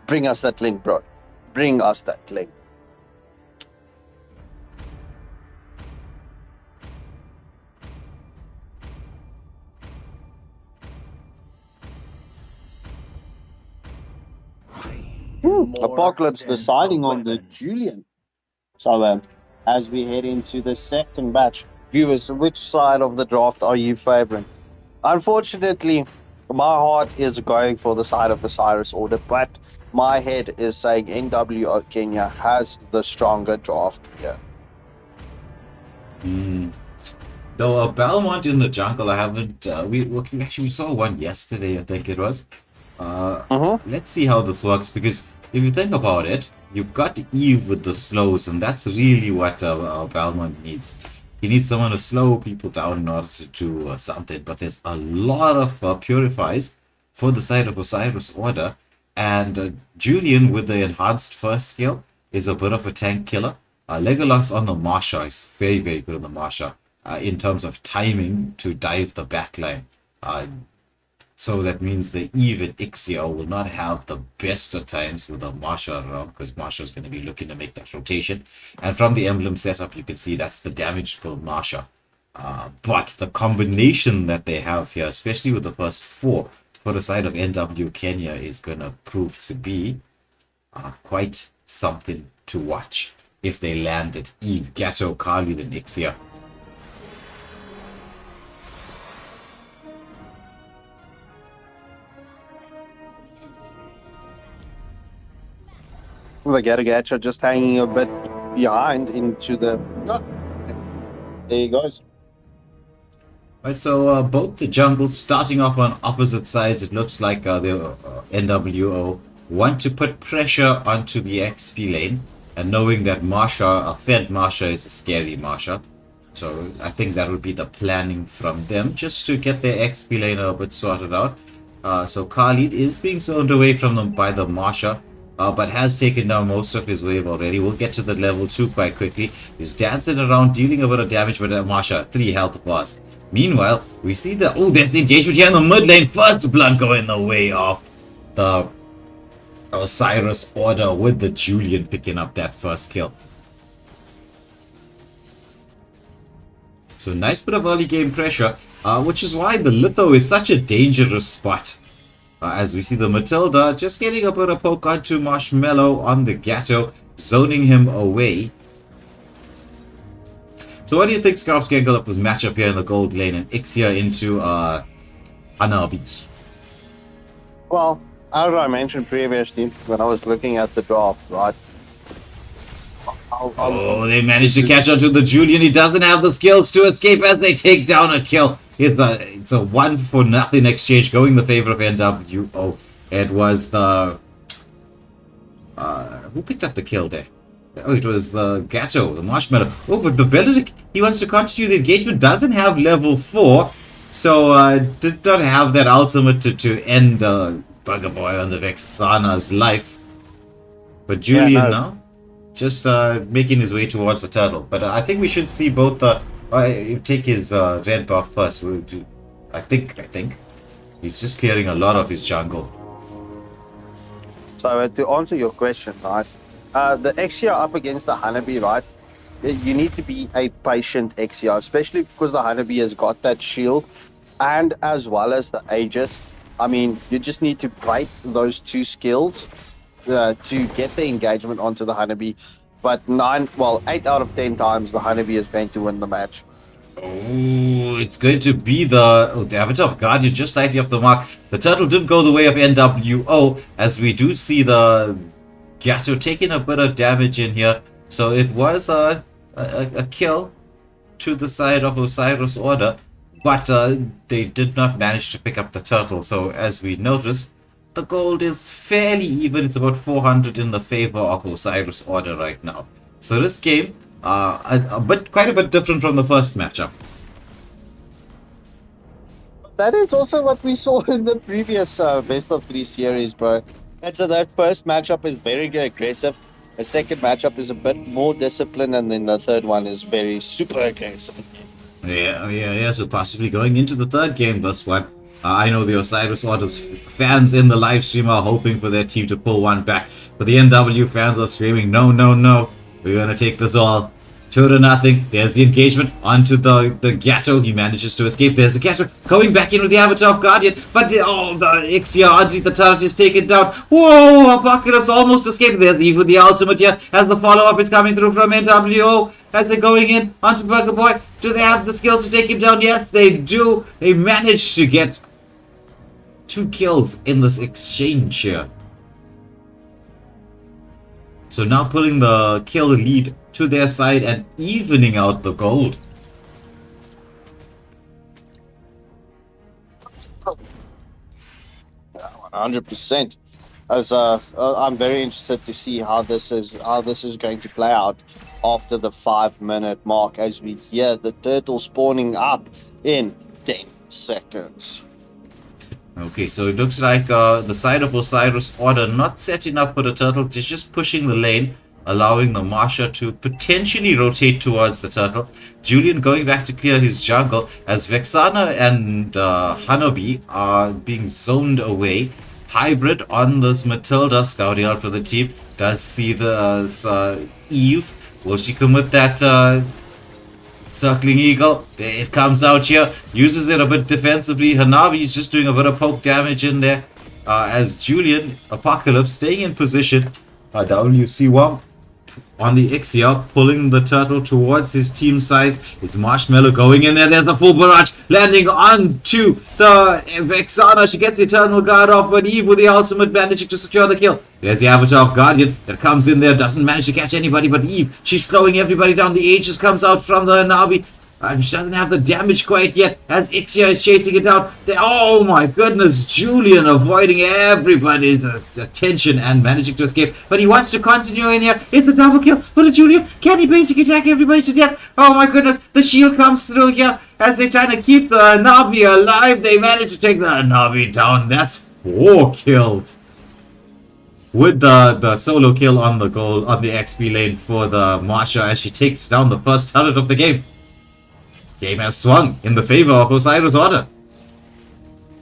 bring us that link, bro. Bring us that link. Apocalypse deciding on the Julian. So as we head into the second batch viewers, which side of the draft are you favoring? Unfortunately, my heart is going for the side of Osiris Order, but my head is saying NWO Kenya has the stronger draft here. Though Belmont in the jungle, I haven't. We saw one yesterday, I think it was. Let's see how this works, because if you think about it, you've got Eve with the slows, and that's really what Belmont needs. He needs someone to slow people down in order to do something. But there's a lot of purifies for the side of Osiris Order, and Julian with the enhanced first skill is a bit of a tank killer. Legolas on the Marsha is very, very good on the Marsha in terms of timing to dive the backline. So that means the Eve and Ixia will not have the best of times with the Marsha around, because Marsha is going to be looking to make that rotation. And from the emblem setup, you can see that's the damage for Marsha. But the combination that they have here, especially with the first 4 for the side of NW Kenya, is going to prove to be quite something to watch if they land it. Eve, Gato, Kali, and Ixia. The Garagacha just hanging a bit behind into the... Oh, there he goes. Right, so both the jungles starting off on opposite sides. It looks like the NWO want to put pressure onto the XP lane, and knowing that Marsha, a fed Marsha, is a scary Marsha. So I think that would be the planning from them, just to get their XP lane a bit sorted out. So Khalid is being zoned away from them by the Marsha, but has taken down most of his wave already. We'll get to the level 2 quite quickly. He's dancing around, dealing a bit of damage, but Marsha, 3 health bars. Meanwhile, we see the... Oh, there's the engagement here in the mid lane. First blood going the way of the Osiris Order, with the Julian picking up that first kill. So nice bit of early game pressure, which is why the Litho is such a dangerous spot. As we see the Matilda just getting a bit of poke onto Marshmallow on the Gatto, zoning him away. So what do you think, Scarps Gangle, of this matchup here in the gold lane and Ixia into Anabi? Well, as I mentioned previously, when I was looking at the draft, right? Oh, they managed to catch on to the Julian. He doesn't have the skills to escape as they take down a kill. It's a 1-for-0 exchange going in the favor of NWO. It was the... who picked up the kill there? Oh, it was the Gatto, the Marshmallow. Oh, but the Benedict, he wants to continue the engagement, doesn't have level 4. So, did not have that ultimate to end the Bugger Boy on the Vexana's life. But Julian now, just making his way towards the turtle. But I think we should see both the... take his red buff first. We'll do, I think. He's just clearing a lot of his jungle. So to answer your question, right? The Exia up against the Hanabi, right? You need to be a patient Exia, especially because the Hanabi has got that shield, and as well as the Aegis. I mean, you just need to break those 2 skills to get the engagement onto the Hanabi. But 8 out of 10 times the Hanabi is going to win the match. Oh, it's going to be the Avatar of Guardian just slightly off the mark. The turtle didn't go the way of NWO, as we do see the Gatto taking a bit of damage in here. So it was a kill to the side of Osiris Order, but they did not manage to pick up the turtle. So as we notice, the gold is fairly even. It's about 400 in the favor of Osiris Order right now. So this game, quite a bit different from the first matchup. That is also what we saw in the previous best of 3 series, bro. That first matchup is very aggressive. The second matchup is a bit more disciplined, and then the third one is very super aggressive. Yeah. So possibly going into the third game, this one. I know the Osiris Order's fans in the live stream are hoping for their team to pull one back, but the NW fans are screaming, no, we're gonna take this all. Two to nothing. There's the engagement onto the Gatto. He manages to escape. There's the Gatto going back in with the Avatar of Guardian. But the Ixia underneath the turret is taken down. Whoa! Apocalypse almost escaped. There's Eve with the ultimate here. As the follow-up is coming through from NWO. As they're going in onto Burger Boy. Do they have the skills to take him down? Yes, they do. They managed to get 2 kills in this exchange here. So now pulling the kill lead to their side and evening out the gold. Yeah, 100%. As I'm very interested to see how this is going to play out after the 5-minute mark, as we hear the turtle spawning up in 10 seconds. Okay, so it looks like the side of Osiris Order not setting up for the turtle, just pushing the lane, allowing the Marsha to potentially rotate towards the turtle. Julian going back to clear his jungle as Vexana and Hanabi are being zoned away. Hybrid on this Matilda scouting out for the team. Does see the Eve. Will she commit that Circling Eagle? It comes out here. Uses it a bit defensively. Hanabi is just doing a bit of poke damage in there. As Julian, Apocalypse, staying in position. WC1 on the Ixia, pulling the turtle towards his team side. It's Marshmallow going in there. There's the full barrage landing onto the Vexana. She gets the Eternal Guard off, but Eve with the ultimate managing to secure the kill. There's the Avatar of Guardian that comes in there. Doesn't manage to catch anybody but Eve. She's slowing everybody down. The Aegis comes out from the Navi. She doesn't have the damage quite yet as Ixia is chasing it down. Oh my goodness, Julian avoiding everybody's attention and managing to escape. But he wants to continue in here. It's the double kill for the Julian. Can he basically attack everybody to death? Oh my goodness, the shield comes through here as they're trying to keep the Navi alive. They manage to take the Navi down. That's 4 kills. With the solo kill on the goal on the XP lane for the Marsha as she takes down the first turret of the game. Game has swung in the favor of Osiris Order.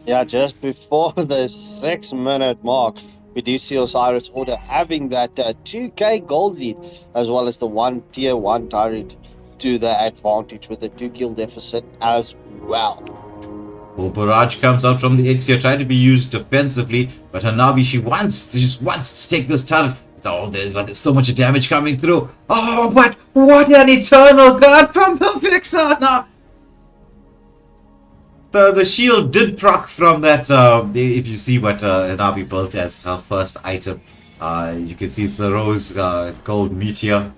Yeah, just before the 6-minute mark, we do see Osiris Order having that 2k gold lead, as well as the tier 1 turret to the advantage with the 2 kill deficit as well. Well, Barrage comes out from the Ixia, trying to be used defensively, but Hanabi, she just wants to take this turret. Oh, there's so much damage coming through. Oh, but what an Eternal Guard from the Vexana! The shield did proc from that. If you see what Hanabi built as her first item, you can see Zero's gold meteor.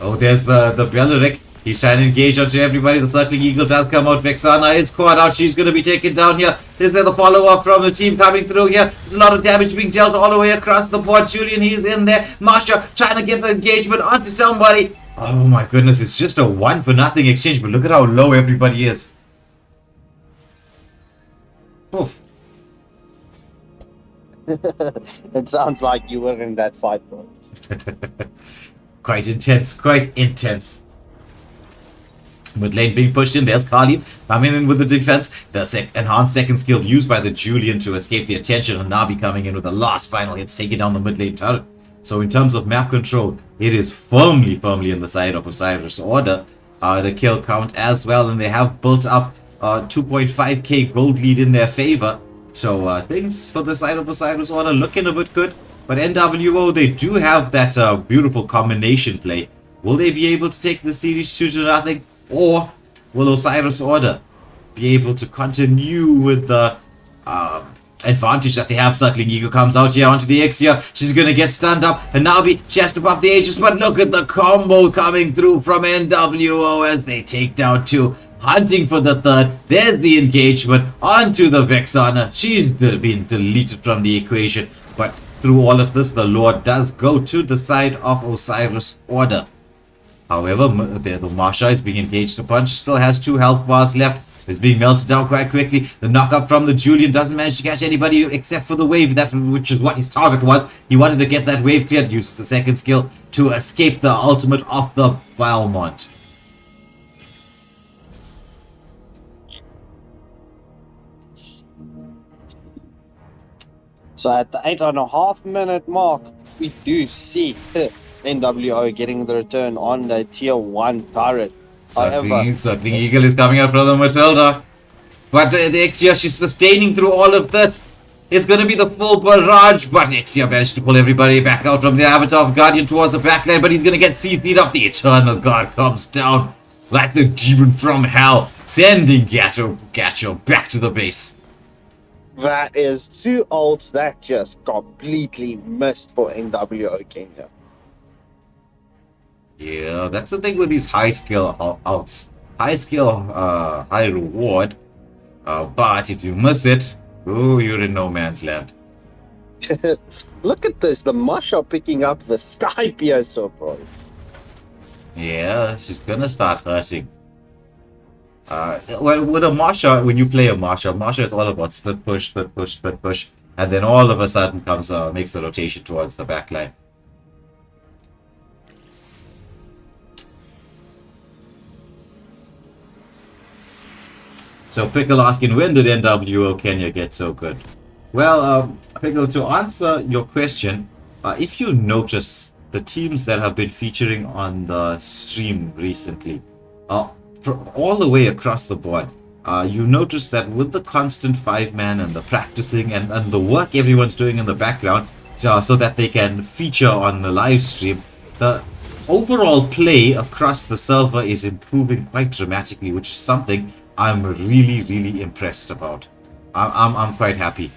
Oh, there's the Beleric. He's trying to engage onto everybody. The Circling Eagle does come out. Vexana is caught out. She's going to be taken down here. Is there the follow-up from the team coming through here? There's a lot of damage being dealt all the way across the board. Julian, he's in there. Marsha trying to get the engagement onto somebody. Oh my goodness, it's just a 1-for-nothing exchange, but look at how low everybody is. Oof. It sounds like you were in that fight, bro. Quite intense, quite intense. Mid lane being pushed in, there's Khalid coming in with the defense. The enhanced second skill used by the Julian to escape the attention, and Nabi coming in with the last final hits, taking down the mid lane turret. So in terms of map control, it is firmly in the side of Osiris Order. The kill count as well, and they have built up 2.5k gold lead in their favor. So things for the side of Osiris Order looking a bit good. But NWO, they do have that beautiful combination play. Will they be able to take the series 2-0? Or will Osiris Order be able to continue with the advantage that they have? Circling Eagle comes out here onto the Ixia. She's going to get stunned up. And now she has to pop the Aegis. But look at the combo coming through from NWO as they take down 2. Hunting for the 3rd. There's the engagement onto the Vexana. She's been deleted from the equation. But through all of this, the Lord does go to the side of Osiris Order. However, the Marsha is being engaged a bunch. Still has 2 health bars left. Is being melted down quite quickly. The knock-up from the Julian doesn't manage to catch anybody except for the wave. Which is what his target was. He wanted to get that wave cleared. Uses the second skill to escape the ultimate of the Valmont. So at the 8.5-minute mark, we do see NWO getting the return on the tier 1 turret. However, Circling Eagle is coming out from the Matilda. But the Exia, she's sustaining through all of this. It's going to be the full barrage, but Exia managed to pull everybody back out from the Avatar of Guardian towards the backline, but he's going to get CC'd up. The Eternal Guard comes down like the demon from hell, sending Gatcho back to the base. that is 2 ults that just completely missed for NWO Kenya. Yeah, that's the thing with these high skill outs. High skill, high reward. But if you miss it, oh, you're in no man's land. Look at this, the Masha picking up the Sky Piercer, bro. Yeah, she's gonna start hurting. Well, with a Marsha, when you play a Marsha is all about split push, and then all of a sudden comes makes the rotation towards the back line. So Pickle asking, when did NWO Kenya get so good? Well, Pickle, to answer your question, if you notice the teams that have been featuring on the stream recently, all the way across the board, you notice that with the constant 5-man and the practicing and the work everyone's doing in the background, so that they can feature on the live stream, the overall play across the server is improving quite dramatically, which is something I'm really impressed about. I'm quite happy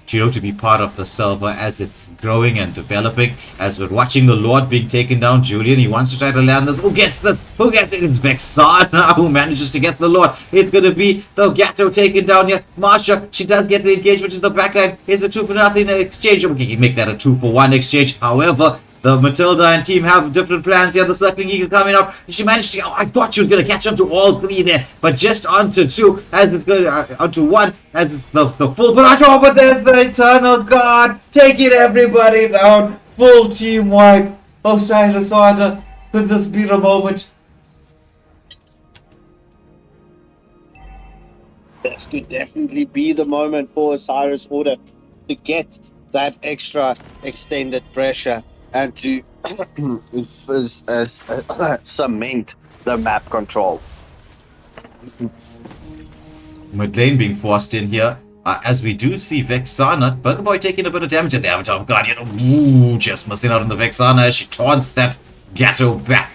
to be part of the server as it's growing and developing. As we're watching the Lord being taken down, Julian, he wants to try to land this. Who gets this? Who gets it? It's Vexana who manages to get the Lord. It's going to be the Gatto taken down here. Marsha, she does get the engagement in the backline. Here's a 2-for-0 exchange. Okay, you can make that a 2-for-1 exchange. However, the Matilda and team have different plans here. The Circling Eagle coming up. She managed to... Oh, I thought she was going to catch on to all 3 there. But just onto 2 as it's going onto 1 as it's the full barrage. Oh, but there's the Eternal Guard taking everybody down. Full team wipe. Osiris Order. Could this be the moment? This could definitely be the moment for Osiris Order to get that extra extended pressure and to cement the map control. Mid lane being forced in here. As we do see Vexana, Burger Boy taking a bit of damage at the Avatar of Guardian. Ooh, just missing out on the Vexana as she taunts that Gatto back.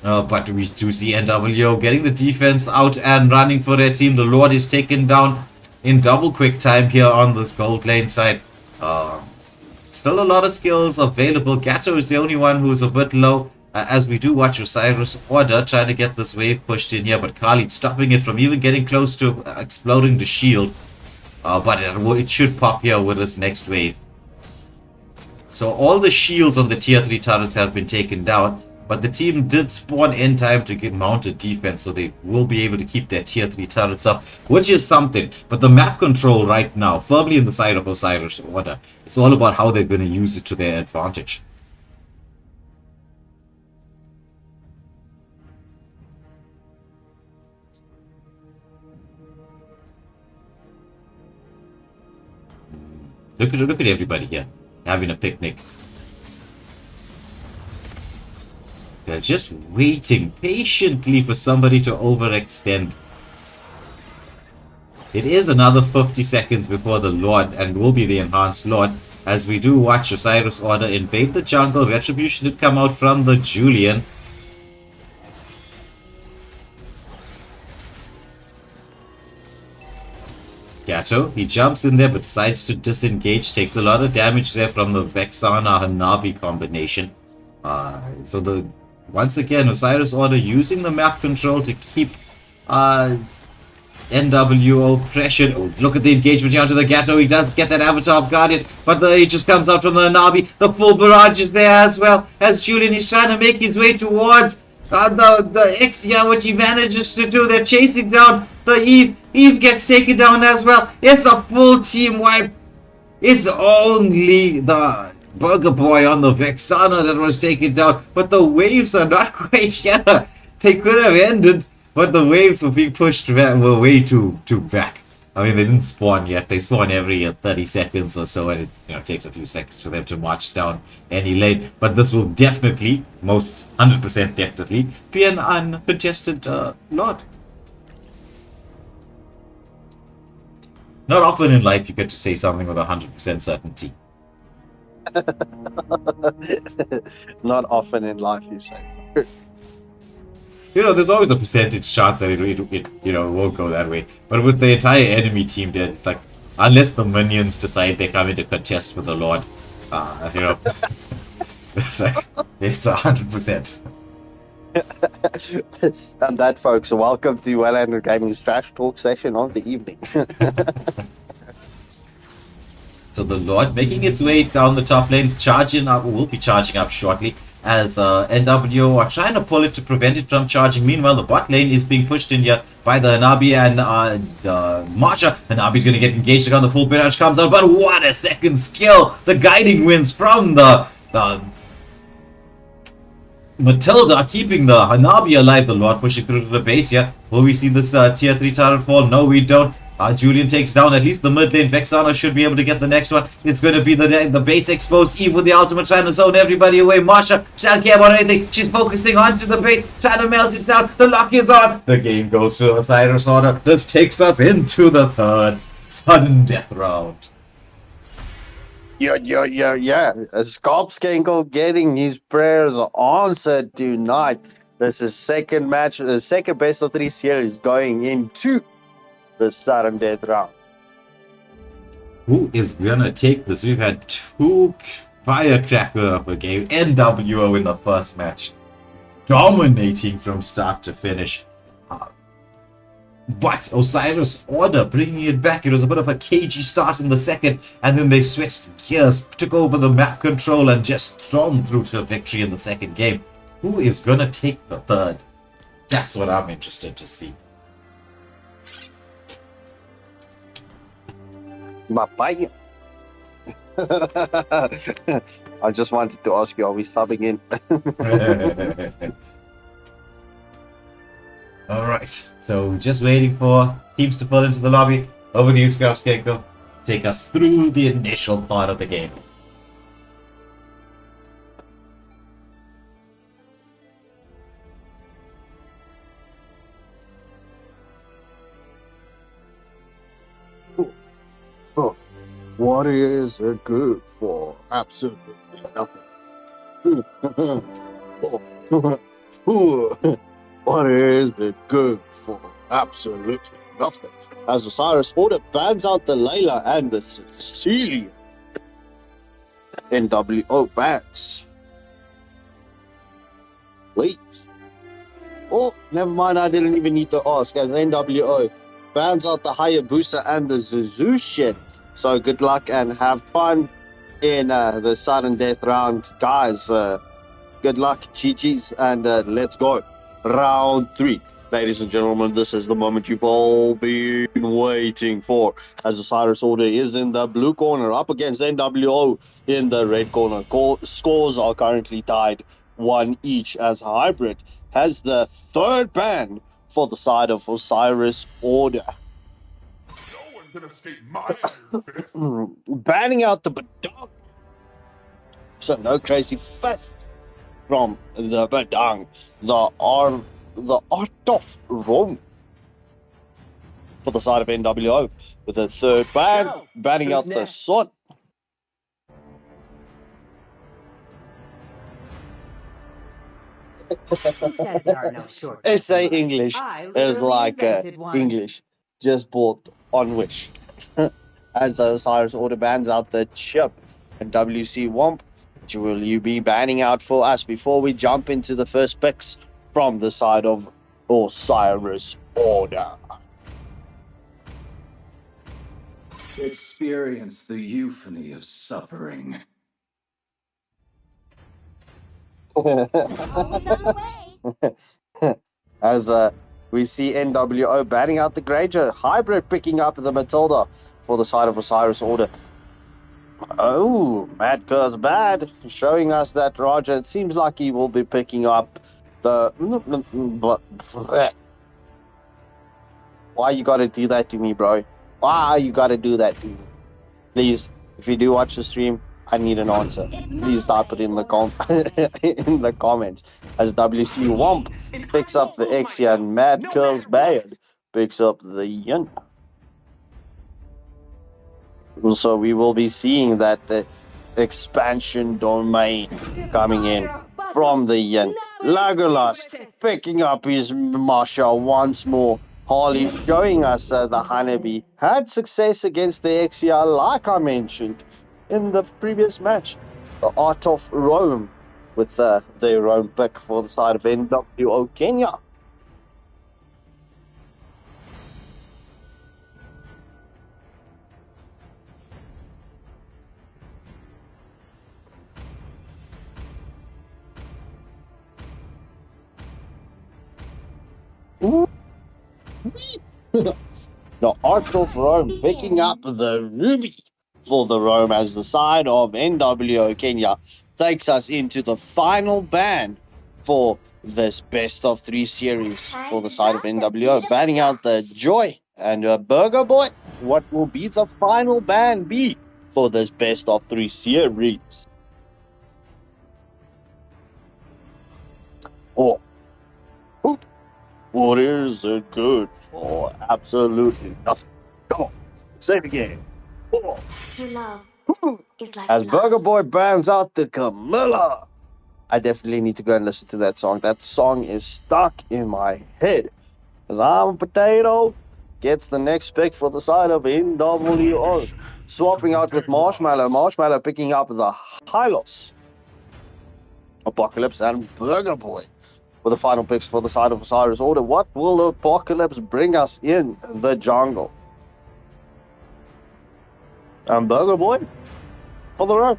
But we do see NWO getting the defense out and running for their team. The Lord is taken down in double quick time here on this gold lane side. Still a lot of skills available. Gatto is the only one who's a bit low. As we do watch Osiris Order trying to get this wave pushed in here, but Khalid stopping it from even getting close to exploding the shield. But it should pop here with this next wave. So all the shields on the tier 3 turrets have been taken down, but the team did spawn in time to get mounted defense, so they will be able to keep their tier 3 turrets up, which is something. But the map control right now, firmly in the side of Osiris Order, it's all about how they're going to use it to their advantage. Look at everybody here having a picnic. They're just waiting patiently for somebody to overextend. It is another 50 seconds before the Lord, and will be the enhanced Lord, as we do watch Osiris Order invade the jungle. Retribution did come out from the Julian. Gatto, he jumps in there but decides to disengage, takes a lot of damage there from the Vexana Hanabi combination. Once again, Osiris Order using the map control to keep NWO pressured. Oh, look at the engagement here onto the Gatto. He does get that Avatar of Guardian, but he just comes out from the Hanabi. The full barrage is there as well, as Julian is trying to make his way towards the Ixia, which he manages to do. They're chasing down the Eve. Eve gets taken down as well. It's a full team wipe. It's only the Burger Boy on the Vexana that was taken down, but the waves are not quite here. They could have ended, but the waves were being pushed back, were way too back. I mean, they didn't spawn yet. They spawn every 30 seconds or so, and it takes a few seconds for them to march down any lane. But this will definitely, most 100% definitely, be an uncontested Lord. Not often in life you get to say something with 100% certainty. Not often in life, you say. There's always a percentage chance that it won't go that way. But with the entire enemy team dead, it's like, unless the minions decide they come into contest for the Lord, it's like, it's 100%. And that, folks, welcome to Well Gaming's Trash Talk session of the evening. So the Lord making its way down the top lanes, charging up, will be charging up shortly, as NWO are trying to pull it to prevent it from charging. Meanwhile, the bot lane is being pushed in here by the Hanabi and Marsha. Hanabi's going to get engaged on the full barrage comes out, but what a second skill! The guiding wins from the Matilda, keeping the Hanabi alive. The Lord pushing through to the base here. Will we see this tier 3 turret fall? No, we don't. Julian takes down at least the mid lane. Vexana should be able to get the next one. It's going to be the base exposed. Eve with the ultimate trying to zone everybody away. Marsha, she don't care about anything. She's focusing onto the base, trying to melt it down. The lock is on. The game goes to Osiris Order. This takes us into the third sudden death round. Yeah. Scarpskangle getting his prayers answered tonight. This is second match, the second best of 3 series going into the sudden death round. Who is gonna take this? We've had 2 firecracker of a game. NWO in the first match, dominating from start to finish. But Osiris Order bringing it back. It was a bit of a cagey start in the second, and then they switched gears, took over the map control, and just stormed through to victory in the second game. Who is gonna take the third? That's what I'm interested to see. Bye. I just wanted to ask you, are we subbing in? Alright, so just waiting for teams to pull into the lobby. Over to you, Scarpskangle. Take us through the initial part of the game. What is it good for? Absolutely nothing. What is it good for? Absolutely nothing. As Osiris Order bans out the Layla and the Cecilia. NWO bans. Wait. Oh, never mind, I didn't even need to ask. As NWO bans out the Hayabusa and the Zuzushin. So good luck and have fun in the sudden death round. Guys, good luck, GG's, and let's go. Round 3. Ladies and gentlemen, this is the moment you've all been waiting for. As Osiris Order is in the blue corner, up against NWO in the red corner. Scores are currently tied 1 each, as Hybrid has the third ban for the side of Osiris Order. Banning out the Badang. So no crazy fest from the Badang. The Art of Rome for the side of NWO with a third ban, banning out the Son. SA English is like English just bought on Wish. As Osiris Order bans out the chip and WC Womp, which will you be banning out for us before we jump into the first picks from the side of Osiris Order? Experience the euphony of suffering. As we see NWO banning out the Granger, Hybrid picking up the Matilda for the side of Osiris Order. Oh, Mad Curse Bad, showing us that Roger, it seems like he will be picking up the... Why you gotta do that to me, bro? You gotta do that. Please, if you do watch the stream, I need an answer. Please type it in the in the comments. As WC Womp picks up the Exia and Mad Curls Bayard picks up the Yin. So we will be seeing that the expansion domain coming in from the Yin. Legolas picking up his Masha once more. Harley showing us the Honeybee had success against the Exia, like I mentioned in the previous match. The Art of Rome with their own pick for the side of NWO Kenya. The Art of Rome picking up the ruby for the Rome as the side of NWO Kenya takes us into the final ban for this best of 3 series for the side of NWO, banning out the Joy and Burger Boy. What will be the final ban be for this best of 3 series? Oh, what is it good for? Absolutely nothing. Come on, say it again. Oh. True love is like As love. Burger Boy bans out the Camilla. I definitely need to go and listen to that song. That song is stuck in my head. As I'm a Potato gets the next pick for the side of NWO. Swapping out with Marshmallow. Marshmallow picking up the Hylos. Apocalypse and Burger Boy with the final picks for the side of Osiris Order. What will Apocalypse bring us in the jungle? And Burger Boy for the road.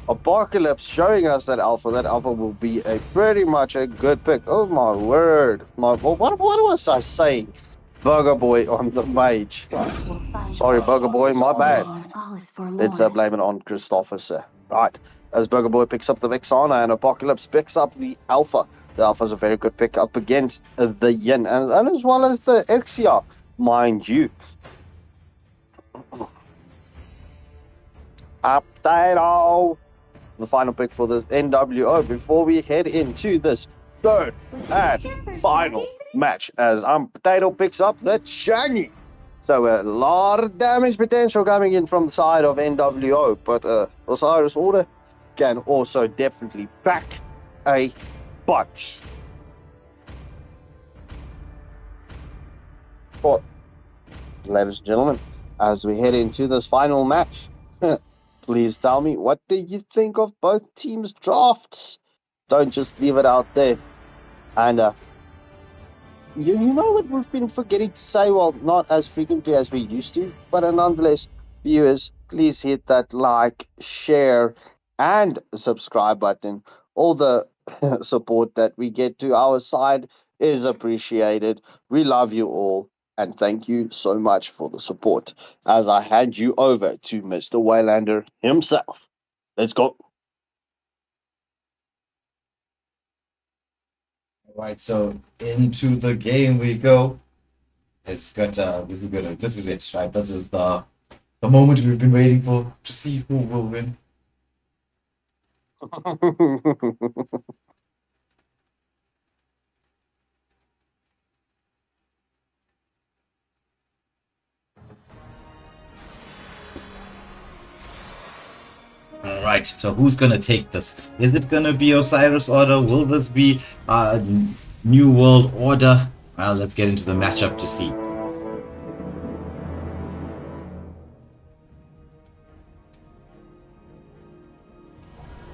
Apocalypse showing us that Alpha. That Alpha will be pretty much a good pick. Oh my word. What was I saying? Burger Boy on the mage. Sorry, Burger Boy, my bad. Let's blame it on Christopher. Right. As Burger Boy picks up the Vexana and Apocalypse picks up the Alpha. The Alpha is a very good pick up against the Yin and as well as the Exia, mind you. Update the final pick for this NWO before we head into this third and final match as Potato picks up the Changi. So a lot of damage potential coming in from the side of NWO, but Osiris Order can also definitely pack a punch. But, ladies and gentlemen, as we head into this final match, please tell me, what do you think of both teams' drafts? Don't just leave it out there. And you know what we've been forgetting to say? Well, not as frequently as we used to, but nonetheless, viewers, please hit that like, share, and subscribe button. All the support that we get to our side is appreciated. We love you all, and thank you so much for the support as I hand you over to Mr. Waylander himself. Let's go. Alright, so into the game we go. It's got this is it, right? This is the moment we've been waiting for to see who will win. Alright, so who's gonna take this? Is it gonna be Osiris Order? Will this be New World Order? Well, let's get into the matchup to see.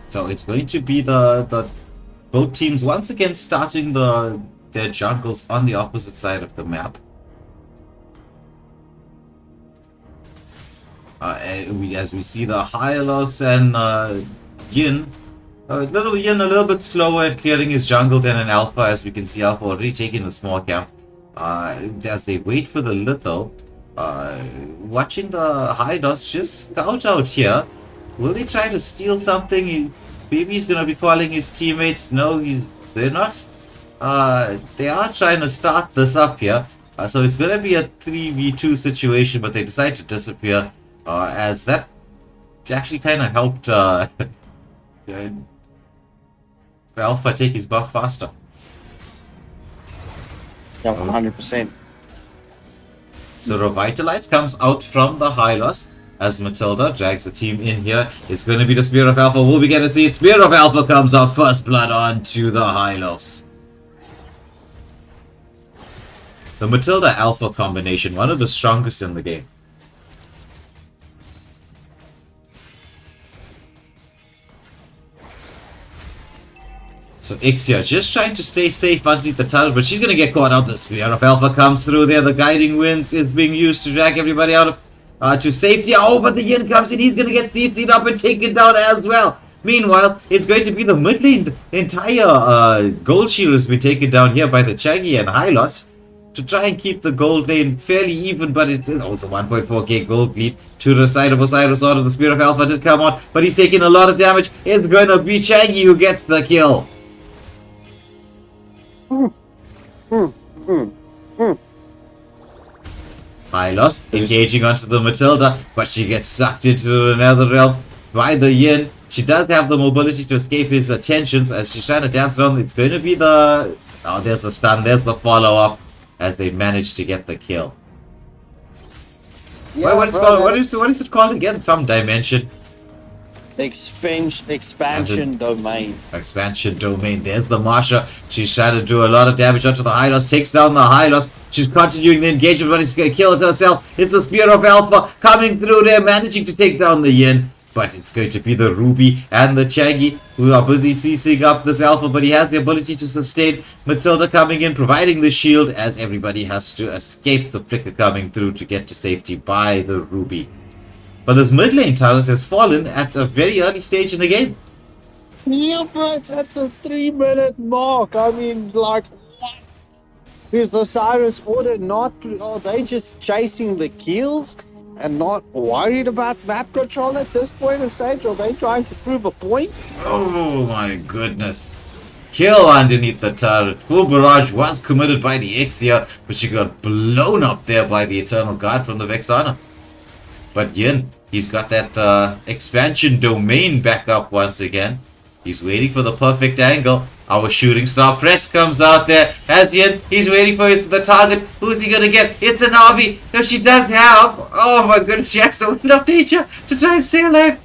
So it's going to be the both teams once again starting their jungles on the opposite side of the map. As we see the Hylos and Yin. Yin a little bit slower at clearing his jungle than an Alpha, as we can see Alpha already taking a small camp. As they wait for the Litho, watching the Hylos just scout out here. Will they try to steal something? Maybe he's gonna be calling his teammates. No, they're not. they are trying to start this up here. So it's going to be a 3v2 situation, but they decide to disappear as that actually kind of helped Alpha take his buff faster. Yeah, 100%. So Revitalize comes out from the Hylos as Matilda drags the team in here. It's going to be the Spear of Alpha. Will we get to see it? Spear of Alpha comes out, first blood onto the Hylos. The Matilda Alpha combination, one of the strongest in the game. So Ixia just trying to stay safe underneath the turret, but she's going to get caught out. The Spear of Alpha comes through there. The Guiding Winds is being used to drag everybody out of to safety. Oh, but the Yin comes in. He's going to get CC'd up and taken down as well. Meanwhile, it's going to be the mid lane. The entire gold shield has been taken down here by the Chaggy and Hylos to try and keep the gold lane fairly even, but it's also 1.4k gold lead to the side of Osiris Order. The Spear of Alpha did come on, but he's taking a lot of damage. It's going to be Chaggy who gets the kill. Hylos engaging onto the Matilda, but she gets sucked into another realm by the Yin. She does have the mobility to escape his attentions as she's trying to dance around. It's going to be the... Oh, there's the stun, there's the follow-up as they manage to get the kill. Yeah, what is it called again? Some dimension. Expansion domain. Expansion domain. There's the Marsha. She's trying to do a lot of damage onto the Hylos. Takes down the Hylos. She's continuing the engagement, but she's going to kill it herself. It's the Spear of Alpha coming through there, managing to take down the Yin. But it's going to be the Ruby and the Chaggy who are busy CCing up this Alpha, but he has the ability to sustain. Matilda coming in, providing the shield as everybody has to escape the flicker coming through to get to safety by the Ruby. But this mid lane turret has fallen at a very early stage in the game. Yeah, but it's at the 3-minute mark. I mean, like, what? Is the Osiris Order not... Are they just chasing the kills and not worried about map control at this point in stage? Are they trying to prove a point? Oh my goodness. Kill underneath the turret. Full barrage was committed by the Ixia, but she got blown up there by the Eternal Guard from the Vexana. But Yin, he's got that expansion domain back up once again. He's waiting for the perfect angle. Our shooting star press comes out there. As Yin, he's waiting for the target. Who's he gonna get? It's a Navi. If she does have... Oh my goodness, she has the Wind of Nature to try and stay alive.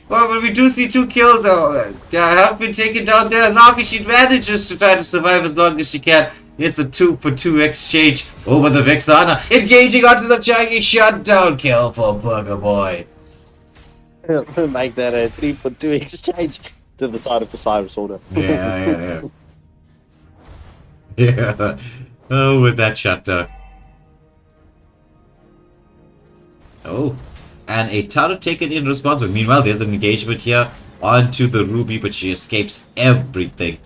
Well, but we do see 2 kills have been taken down there. Navi, she manages to try to survive as long as she can. It's a 2-for-2 exchange over the Vexana. Engaging onto the Chaggy. Shutdown kill for Burger Boy. Make that a 3-for-2 exchange to the side of the Osiris Order. Yeah. Yeah. Oh, with that shutdown. Oh. And a turret taken in response. But meanwhile, there's an engagement here onto the Ruby, but she escapes everything.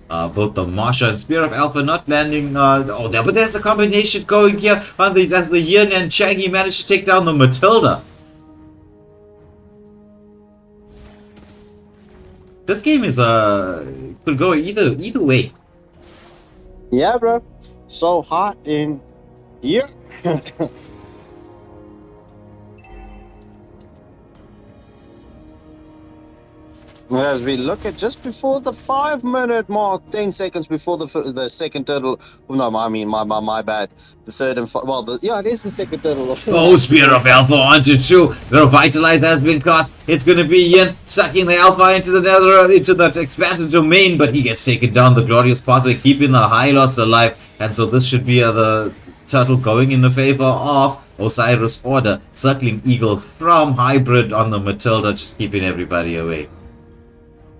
Both the Marsha and Spear of Alpha not landing. But there's a combination going here on these as the Yin and Chaggy manage to take down the Matilda. This game is could go either way. Yeah, bro. So hot in here. As we look at just before the 5-minute mark, 10 seconds before the second turtle. No, I mean my bad. The third and it is the second turtle. Oh, Spear of Alpha onto 2. The Revitalize has been cast. It's going to be Yin sucking the Alpha into the nether, into that expanded domain, but he gets taken down. The Glorious Pathway keeping the Hylos alive, and so this should be the turtle going in the favor of Osiris Order, circling Eagle from Hybrid on the Matilda, just keeping everybody away.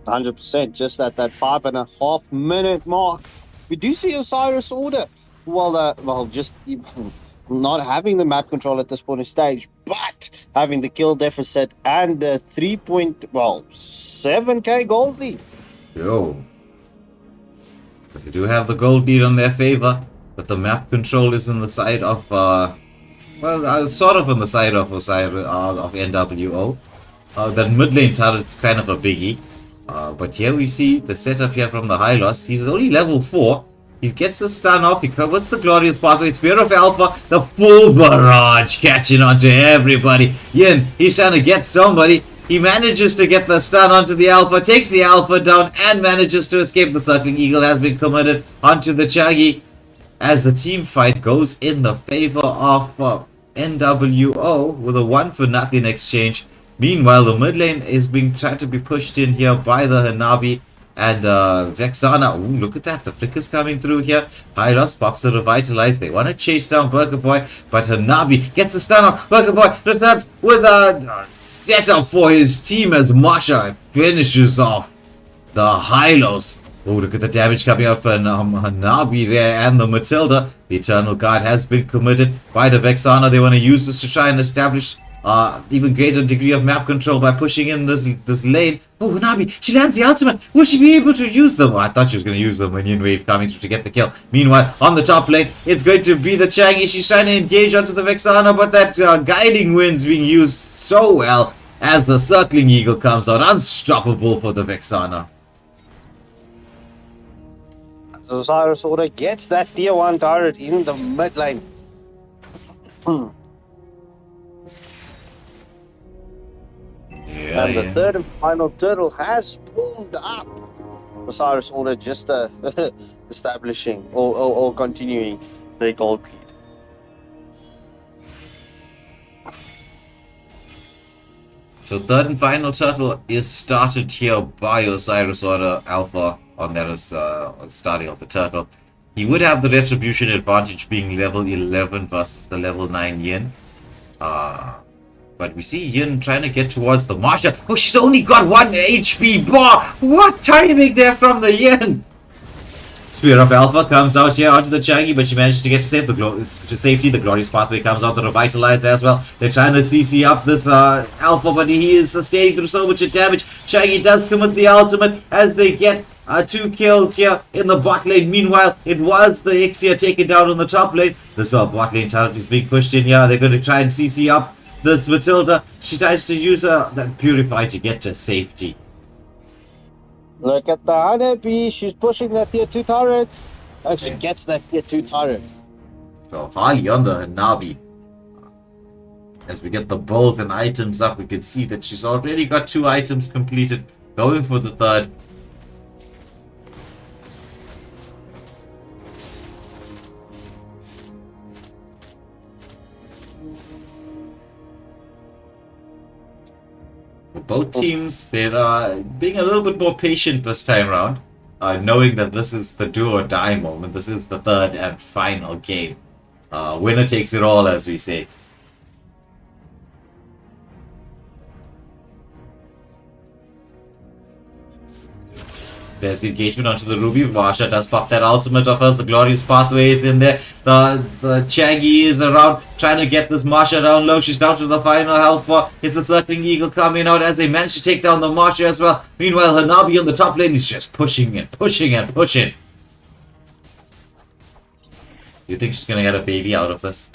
100%, just at that 5.5 minute mark, we do see Osiris Order. Just not having the map control at this point in stage, but having the kill deficit and the 7k gold lead. Yo, but they do have the gold lead on their favor, but the map control is on the side of sort of on the side of Osiris of NWO. That mid lane turret's kind of a biggie. But here we see the setup here from the Hylos. He's only level 4, He gets the stun off, he covers the glorious pathway, Spear of Alpha, the full barrage catching onto everybody. Yin, he's trying to get somebody. He manages to get the stun onto the Alpha, takes the Alpha down, and manages to escape. The Circling Eagle has been committed onto the Chagi as the team fight goes in the favor of NWO with a 1-for-nothing exchange. Meanwhile, the mid lane is being tried to be pushed in here by the Hanabi and Vexana. Ooh, look at that. The flicker's coming through here. Hylos pops to revitalize. They want to chase down Burger Boy, but Hanabi gets the stun on. Burger Boy returns with a setup for his team as Masha finishes off the Hylos. Oh, look at the damage coming out for Hanabi there and the Matilda. The Eternal Guard has been committed by the Vexana. They want to use this to try and establish even greater degree of map control by pushing in this lane. Oh, Hanabi, she lands the ultimate. Will she be able to use them? Oh, I thought she was going to use the minion wave coming through to get the kill. Meanwhile, on the top lane, it's going to be the Changi. She's trying to engage onto the Vexana, but that guiding wind's being used so well as the Circling Eagle comes out. Unstoppable for the Vexana. So Osiris Order gets that tier 1 turret in the mid lane. And the third and final turtle has pulled up. Osiris Order just establishing or continuing their gold lead. So third and final turtle is started here by Osiris Order Alpha on that starting of the turtle. He would have the retribution advantage being level 11 versus the level 9 Yin. But we see Yin trying to get towards the Marsha. Oh, she's only got 1 HP bar. What timing there from the Yin. Spear of Alpha comes out here onto the Changi, but she manages to get to safety. The Glorious Pathway comes out, the Revitalize as well. They're trying to CC up this Alpha, but he is sustaining through so much damage. Changi does commit the ultimate as they get 2 kills here in the bot lane. Meanwhile, it was the Ixia taken down on the top lane. This bot lane turret is being pushed in here. They're going to try and CC up this Matilda. She tries to use that Purify to get to safety. Look at the Honeybee, she's pushing that tier 2 turret. And she gets that tier 2 turret. So Harley on the Hanabi. As we get the bowls and items up, we can see that she's already got 2 items completed. Going for the third. Both teams, they're being a little bit more patient this time around, knowing that this is the do or die moment. This is the third and final game. Winner takes it all, as we say. There's the engagement onto the Ruby. Varsha does pop that ultimate of hers. The Glorious Pathway is in there. The Chagi is around trying to get this Marsha down low. She's down to the final health bar. It's the Circling Eagle coming out as they manage to take down the Marsha as well. Meanwhile, Hanabi on the top lane is just pushing and pushing and pushing. You think she's going to get a baby out of this?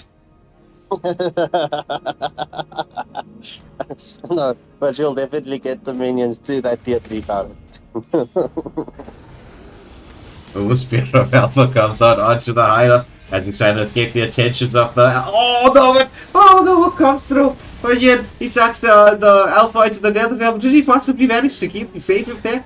No, but she'll definitely get the minions to that tier 3 turret. Spear of Alpha comes out onto the Hylos as he's trying to escape the attentions of the... Oh no, what comes through? But yet, he sucks the Alpha into the Nether Realm. Did he possibly manage to keep him safe if there?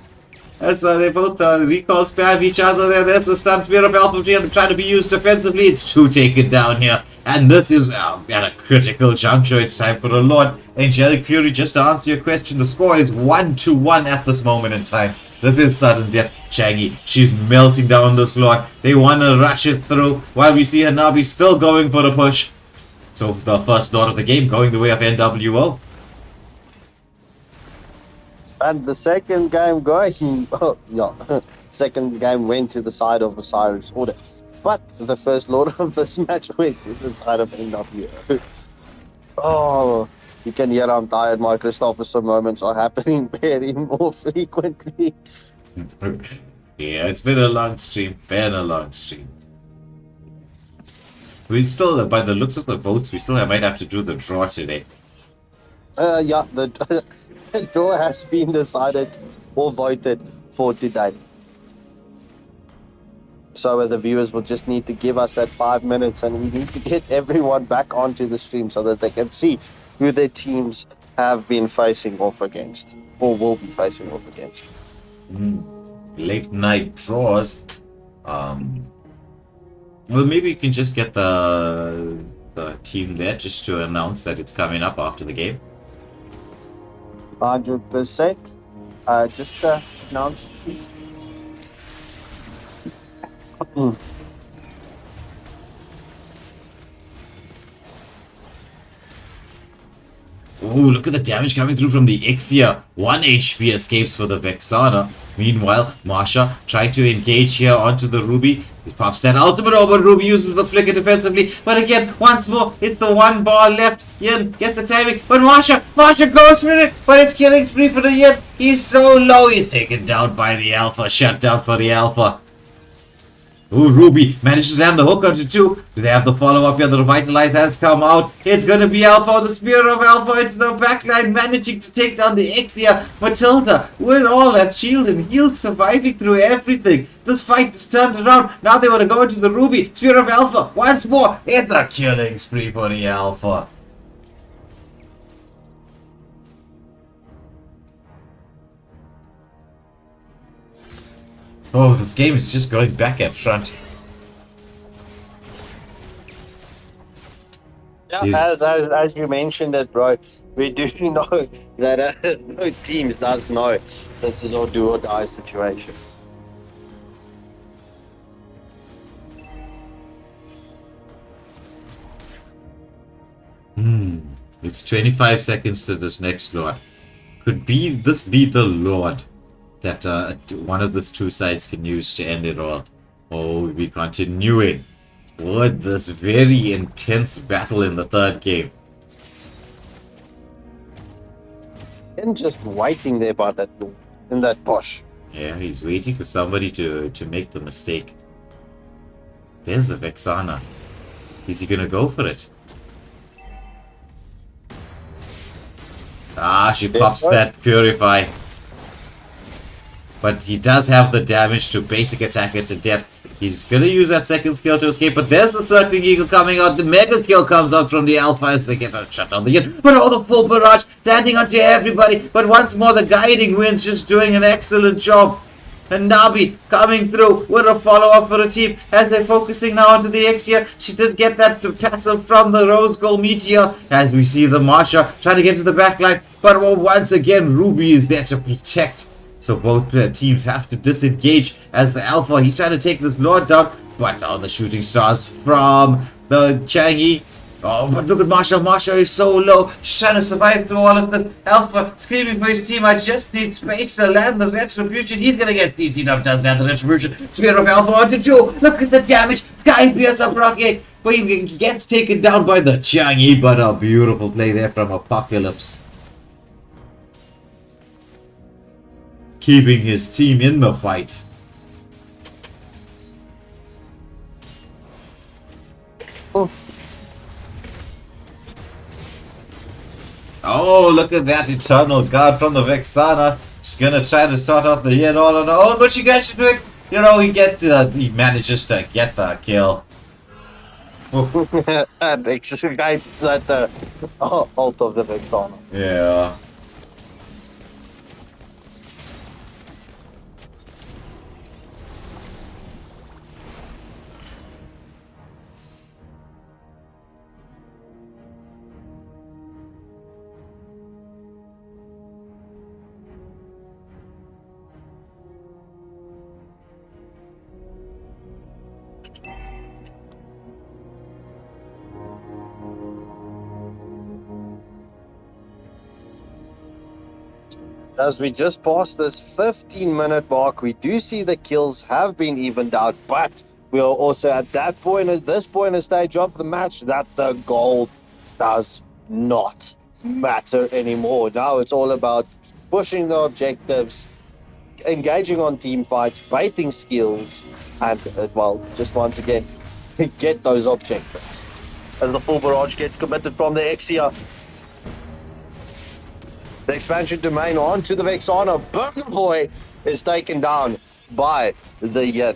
As they both recall spam each other there. There's the stun. Spear of Alpha trying to be used defensively. It's 2 taken down here. And this is at a critical juncture. It's time for the Lord. Angelic Fury, just to answer your question, the score is 1-1 at this moment in time. This is sudden death. Changi, she's melting down this Lord. They want to rush it through while we see Hanabi still going for the push. So the first Lord of the game going the way of NWO. And the second game going... Oh, yeah. Second game went to the side of Osiris Order. But the first Lord of this match went to the side of NWO. Oh, you can hear I'm tired. My Christopherson moments are happening very more frequently. Yeah, it's been a long stream. We still, by the looks of the votes, we still might have to do the draw today. Yeah, the draw has been decided or voted for today. So the viewers will just need to give us that 5 minutes, and we need to get everyone back onto the stream so that they can see who their teams have been facing off against, or will be facing off against. Late night draws. Well, maybe you can just get the team there just to announce that it's coming up after the game. 100%. Just announce. Ooh, look at the damage coming through from the Ixia. 1 HP escapes for the Vexana. Meanwhile, Marsha trying to engage here onto the Ruby. He pops that ultimate over. Ruby uses the flicker defensively. But again, once more, it's the 1 bar left. Yin gets the timing. But Marsha goes for it. But it's killing spree for the Yin. He's so low. He's taken down by the Alpha. Shut down for the Alpha. Ooh, Ruby manages to land the hook onto 2. Do they have the follow-up here? The Revitalize has come out. It's going to be Alpha on the Spear of Alpha. It's no backline managing to take down the Ixia. Matilda with all that shield and heal surviving through everything. This fight is turned around. Now they want to go into the Ruby. Spear of Alpha once more. It's a killing spree for the Alpha. Oh, this game is just going back at front. Yeah, as you mentioned it, bro, we do know that no teams does know this is a do or die situation. It's 25 seconds to this next Lord. Could this be the Lord that one of these two sides can use to end it all? Oh, we continuing with this very intense battle in the third game. And just waiting there by that door, in that bush. Yeah, he's waiting for somebody to make the mistake. There's the Vexana. Is he gonna go for it? Ah, she pops that Purify. But he does have the damage to basic attack it to death. He's gonna use that second skill to escape, but there's the Circling Eagle coming out. The Mega Kill comes out from the Alpha as they get a shut down the Yin. But oh, the full barrage landing onto everybody. But once more, the Guiding Wind's just doing an excellent job. And Nabi coming through with a follow-up for the team as they're focusing now onto the Ixia. She did get that passive from the Rose Gold Meteor as we see the Marsha trying to get to the backline. But once again, Ruby is there to protect. So both teams have to disengage as the Alpha, he's trying to take this Lord down. But the shooting stars from the Changi. Oh, but look at Marsha. Marsha is so low. She's trying to survive through all of this. Alpha screaming for his team. I just need space to land the Retribution. He's going to get CC'd up. Does land the Retribution. Spear of Alpha onto 2. Look at the damage. Sky Pierce up Rocky. But he gets taken down by the Changi. But a beautiful play there from Apocalypse. Keeping his team in the fight. Oh, look at that Eternal Guard from the Vexana. She's gonna try to sort out the hit all on her own, but she gets to it. You know, he manages to get the kill. And the guy that the ult of the Vexana. Yeah. As we just passed this 15-minute mark, we do see the kills have been evened out, but we are also at that point, at this point in stage of the match, that the gold does not matter anymore. Now it's all about pushing the objectives, engaging on team fights, baiting skills, and, well, just once again, get those objectives. As the full barrage gets committed from the Ixia. The expansion domain onto the Vexana. Burner Boy is taken down by the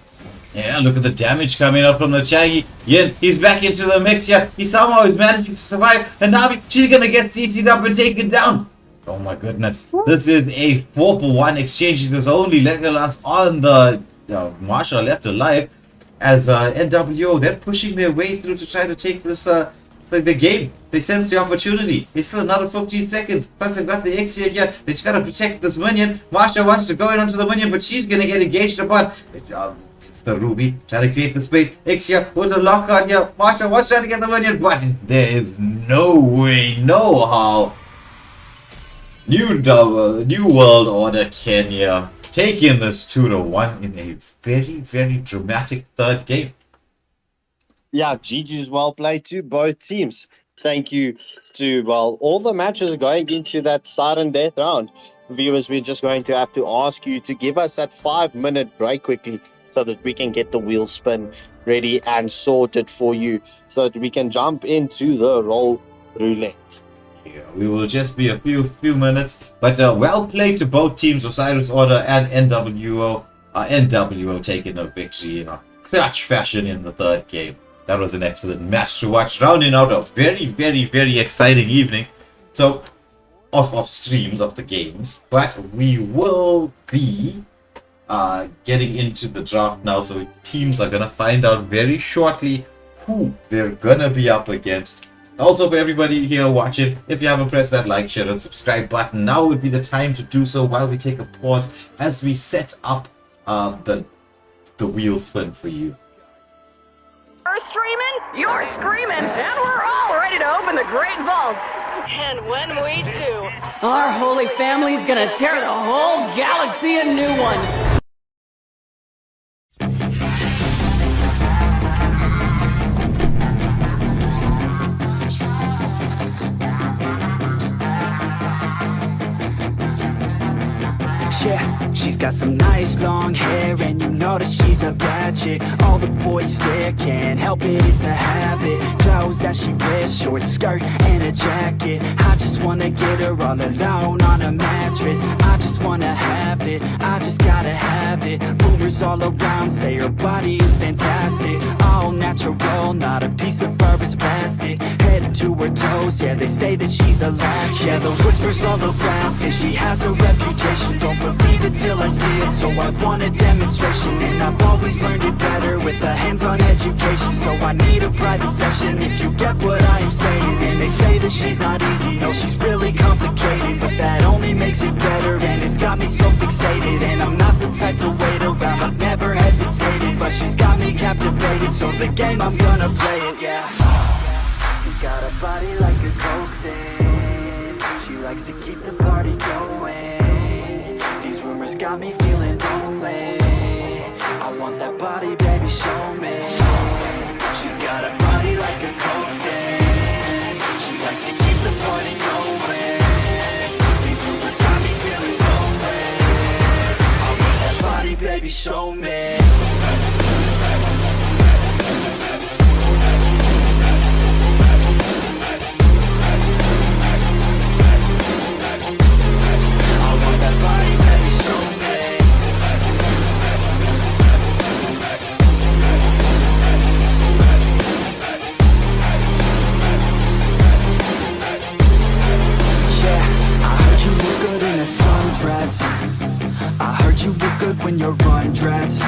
Yeah, look at the damage coming up from the Shaggy. Yin, he's back into the mix here. He somehow is managing to survive. And Navi, she's gonna get CC'd up and taken down. Oh my goodness. This is a 4-for-1 exchange. It was only Legolas on the Marsha left alive. As NWO, they're pushing their way through to try to take this the game. They sense the opportunity. It's still another 15 seconds. Plus they've got the X here. They just gotta protect this minion. Marsha wants to go in onto the minion, but she's gonna get engaged upon. It's the Ruby trying to create the space. Ixia with a lockout here. Marsha wants trying to get the minion, but there is no way, no how. New World Order Kenya taking this 2-1 in a very, very dramatic third game. Yeah, GG's well played to both teams. Thank you to, well, all the matches going into that sudden death round. Viewers, we're just going to have to ask you to give us that 5-minute break quickly so that we can get the wheel spin ready and sorted for you so that we can jump into the roll roulette. Yeah, we will just be a few minutes, but well played to both teams, Osiris Order and NWO. NWO taking a victory in a clutch fashion in the third game. That was an excellent match to watch, rounding out a very, very, very exciting evening. So, of streams of the games, but we will be getting into the draft now, so teams are gonna find out very shortly who they're gonna be up against. Also, for everybody here watching, if you haven't pressed that like, share, and subscribe button, now would be the time to do so while we take a pause as we set up the wheel spin for you. We're streaming, you're screaming, and we're all ready to open the great vaults. And when we do, our holy family's gonna tear the whole galaxy a new one. Yeah, she's got some nice long hair, and you know that she's a bad chick. All the boys stare, can't help it, it's a habit. Clothes that she wears, short skirt and a jacket. I just wanna get her all alone on a mattress. I just wanna have it, I just gotta have it. Rumors all around say her body is fantastic. All natural, not a piece of fur is plastic. Head to her toes, yeah, they say that she's a latch. Yeah, the whispers all around say she has a reputation. Don't believe it till I see it, so I want a demonstration. And I've always learned it better with a hands-on education. So I need a private session, if you get what I am saying. And they say that she's not easy, no, she's really complicated, but that only makes it better, and it's got me so fixated. And I'm not the type to wait around, I've never hesitated, but she's got me captivated, so the game, I'm gonna play it, yeah. She's got a body like a coke thing, she likes to keep the party going. Rumors got me feeling lonely, I want that body, baby, show me. She's got a body like a coke thing, she likes to keep the party going. These rumors got me feeling lonely, I want that body, baby, show me. I heard you look good when you're undressed.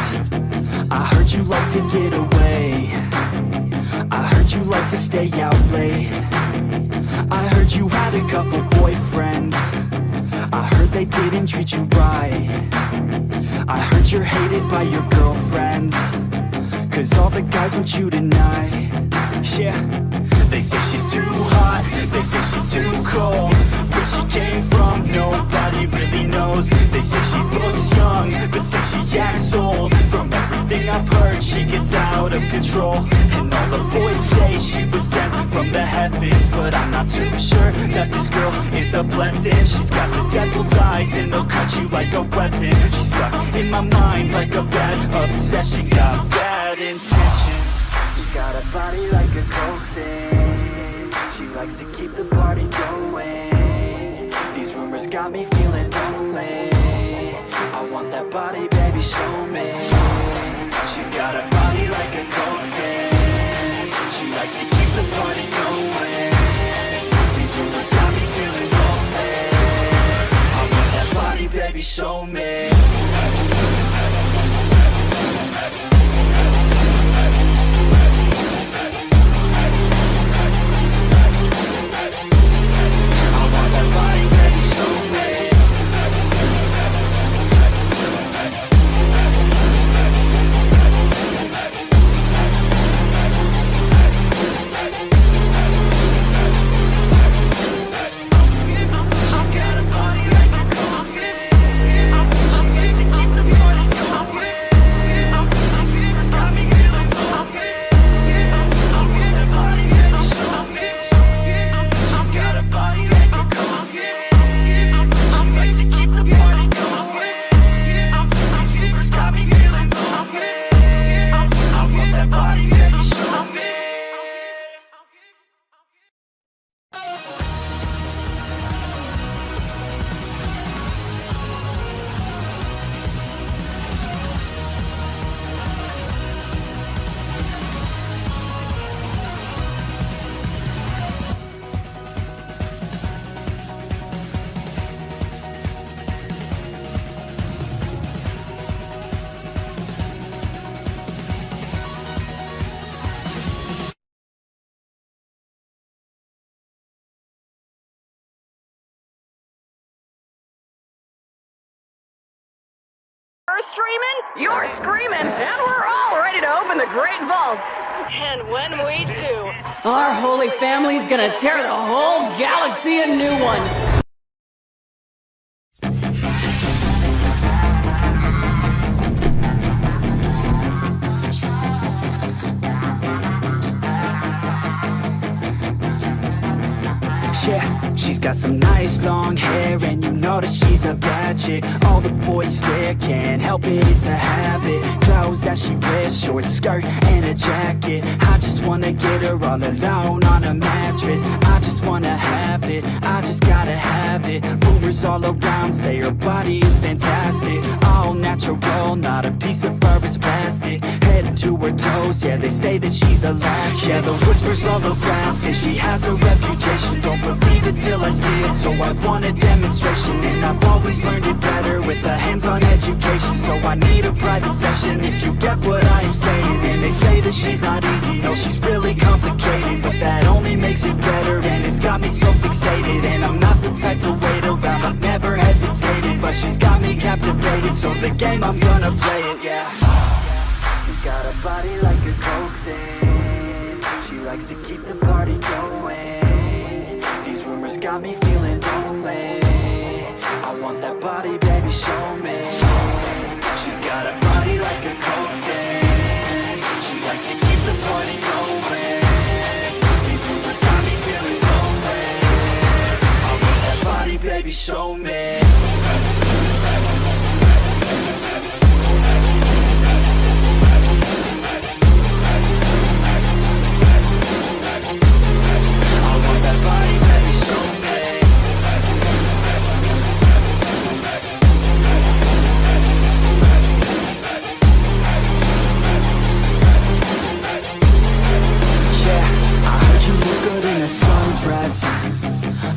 I heard you like to get away. I heard you like to stay out late. I heard you had a couple boyfriends. I heard they didn't treat you right. I heard you're hated by your girlfriends, 'cause all the guys want you tonight. Yeah, they say she's too hot, they say she's too cold. Where she came from, nobody really knows. They say she looks young, but say she acts old. From everything I've heard, she gets out of control. And all the boys say she was sent from the heavens, but I'm not too sure that this girl is a blessing. She's got the devil's eyes and they'll cut you like a weapon. She's stuck in my mind like a bad obsession. Got bad intentions. She's got a body like a coke thing, she likes to keep the party going. These rumors got me feeling lonely, I want that body, baby, show me. She's got a body like a coke fan. She likes to keep the party going. These rumors got me feeling lonely. I want that body, baby, show me. We're streaming, you're screaming, and we're all ready to open the great vaults. And when we do, our holy family's gonna tear the whole galaxy a new one. Yeah, she's got some nice long hair, and you know that she's a bad chick. All the boys stare, can't help it, it's a habit. Clothes that she wears, short skirt and a jacket. I just wanna get her all alone on a mattress. I just wanna have it, I just gotta have it. Rumors all around say her body is fantastic. All natural, not a piece of fur is plastic. Head to her toes, yeah, they say that she's a latch. Yeah, the whispers all around say she has a reputation. Don't believe it till I see it, so I want a demonstration. And I've always learned it better with a hands-on education. So I need a private session, if you get what I am saying. And they say that she's not easy, no, she's really complicated. But that only makes it better, and it's got me so fixated. And I'm not the type to wait around, I've never hesitated. But she's got me captivated, so the game, I'm gonna play it, yeah. She's got a body like a coke thing. She likes to keep the party going. Rumors got me feeling lonely. I want that body, baby, show me. She's got a body like a coke fan. She likes to keep the party going. These rumors got me feeling lonely. I want that body, baby, show me.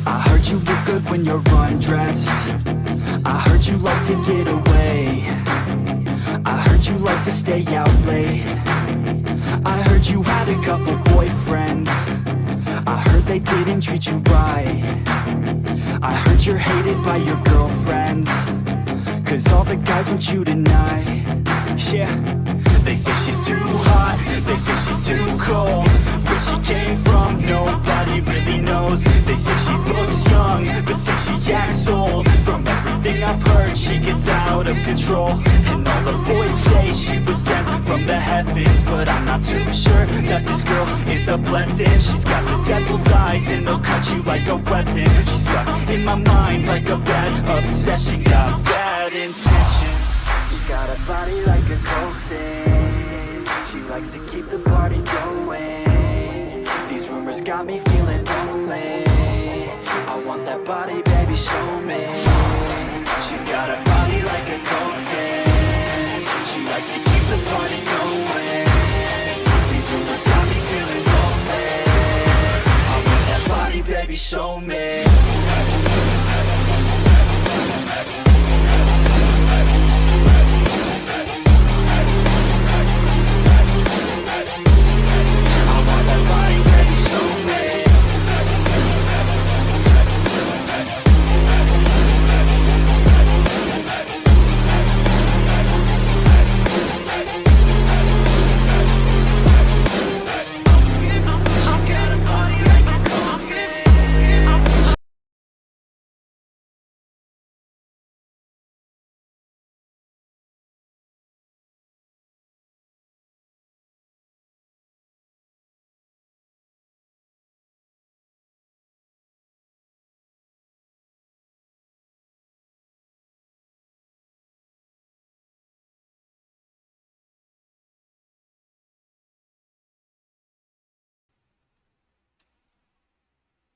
I heard you look good when you're undressed. I heard you like to get away. I heard you like to stay out late. I heard you had a couple boyfriends. I heard they didn't treat you right. I heard you're hated by your girlfriends, 'cause all the guys want you tonight. Yeah, they say she's too hot, they say she's too cold. Where she came from, nobody really knows. They say she looks young, but say she acts old. From everything I've heard, she gets out of control. And all the boys say she was sent from the heavens, but I'm not too sure that this girl is a blessing. She's got the devil's eyes, and they'll cut you like a weapon. She's stuck in my mind like a bad obsession. Got bad intentions. She's got a body like a coke thing. She likes to keep the party going. These rumors got me feeling lonely. I want that body, baby, show me. She's got a body like a coke thing. She likes to keep the party going. show me.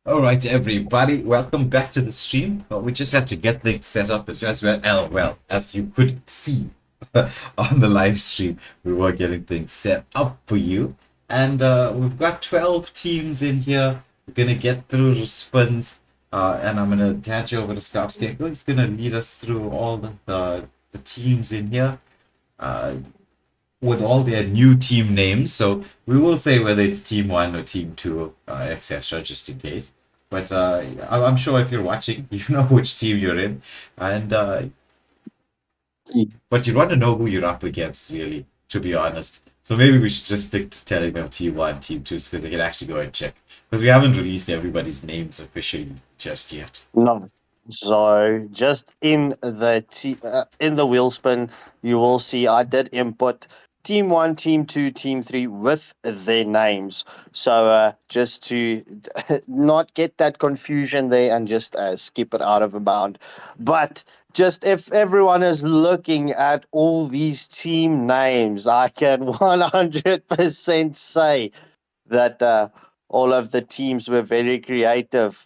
Alright, everybody, welcome back to the stream. We just had to get things set up well, as you could see on the live stream. We were getting things set up for you. And we've got 12 teams in here. We're going to get through the spins. And I'm going to hand you over to Scarpscape. He's going to lead us through all the teams in here. With all their new team names, so we will say whether it's team 1 or team 2, etc., just in case. But I'm sure if you're watching, you know which team you're in, and but you want to know who you're up against, really, to be honest. So maybe we should just stick to telling them team 1, team 2, because they can actually go and check. Because we haven't released everybody's names officially just yet. No. So just in the wheel spin, you will see I did input team 1, team 2, team 3 with their names. So just to not get that confusion there and just skip it out of a bound. But just if everyone is looking at all these team names, I can 100% say that all of the teams were very creative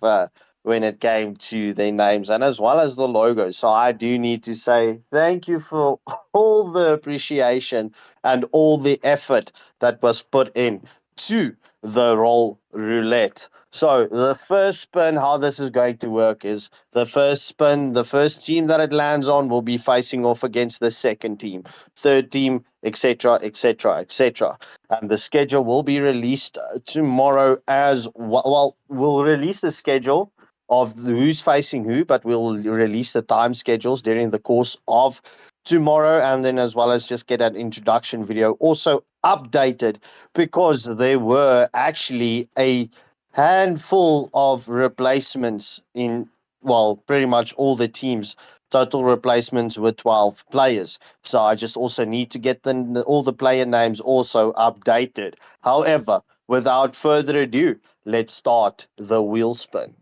when it came to their names and as well as the logos. So I do need to say thank you for all the appreciation and all the effort that was put in to the roll roulette. So the first spin, how this is going to work is the first spin, the first team that it lands on will be facing off against the second team, third team, etc., etc., etc. And the schedule will be released tomorrow as well. Well, we'll release the schedule of who's facing who, but we'll release the time schedules during the course of tomorrow, and then as well as just get an introduction video also updated, because there were actually a handful of replacements in, well, pretty much all the teams. Total replacements were 12 players. So I just also need to get all the player names also updated. However, without further ado, let's start the wheel spin.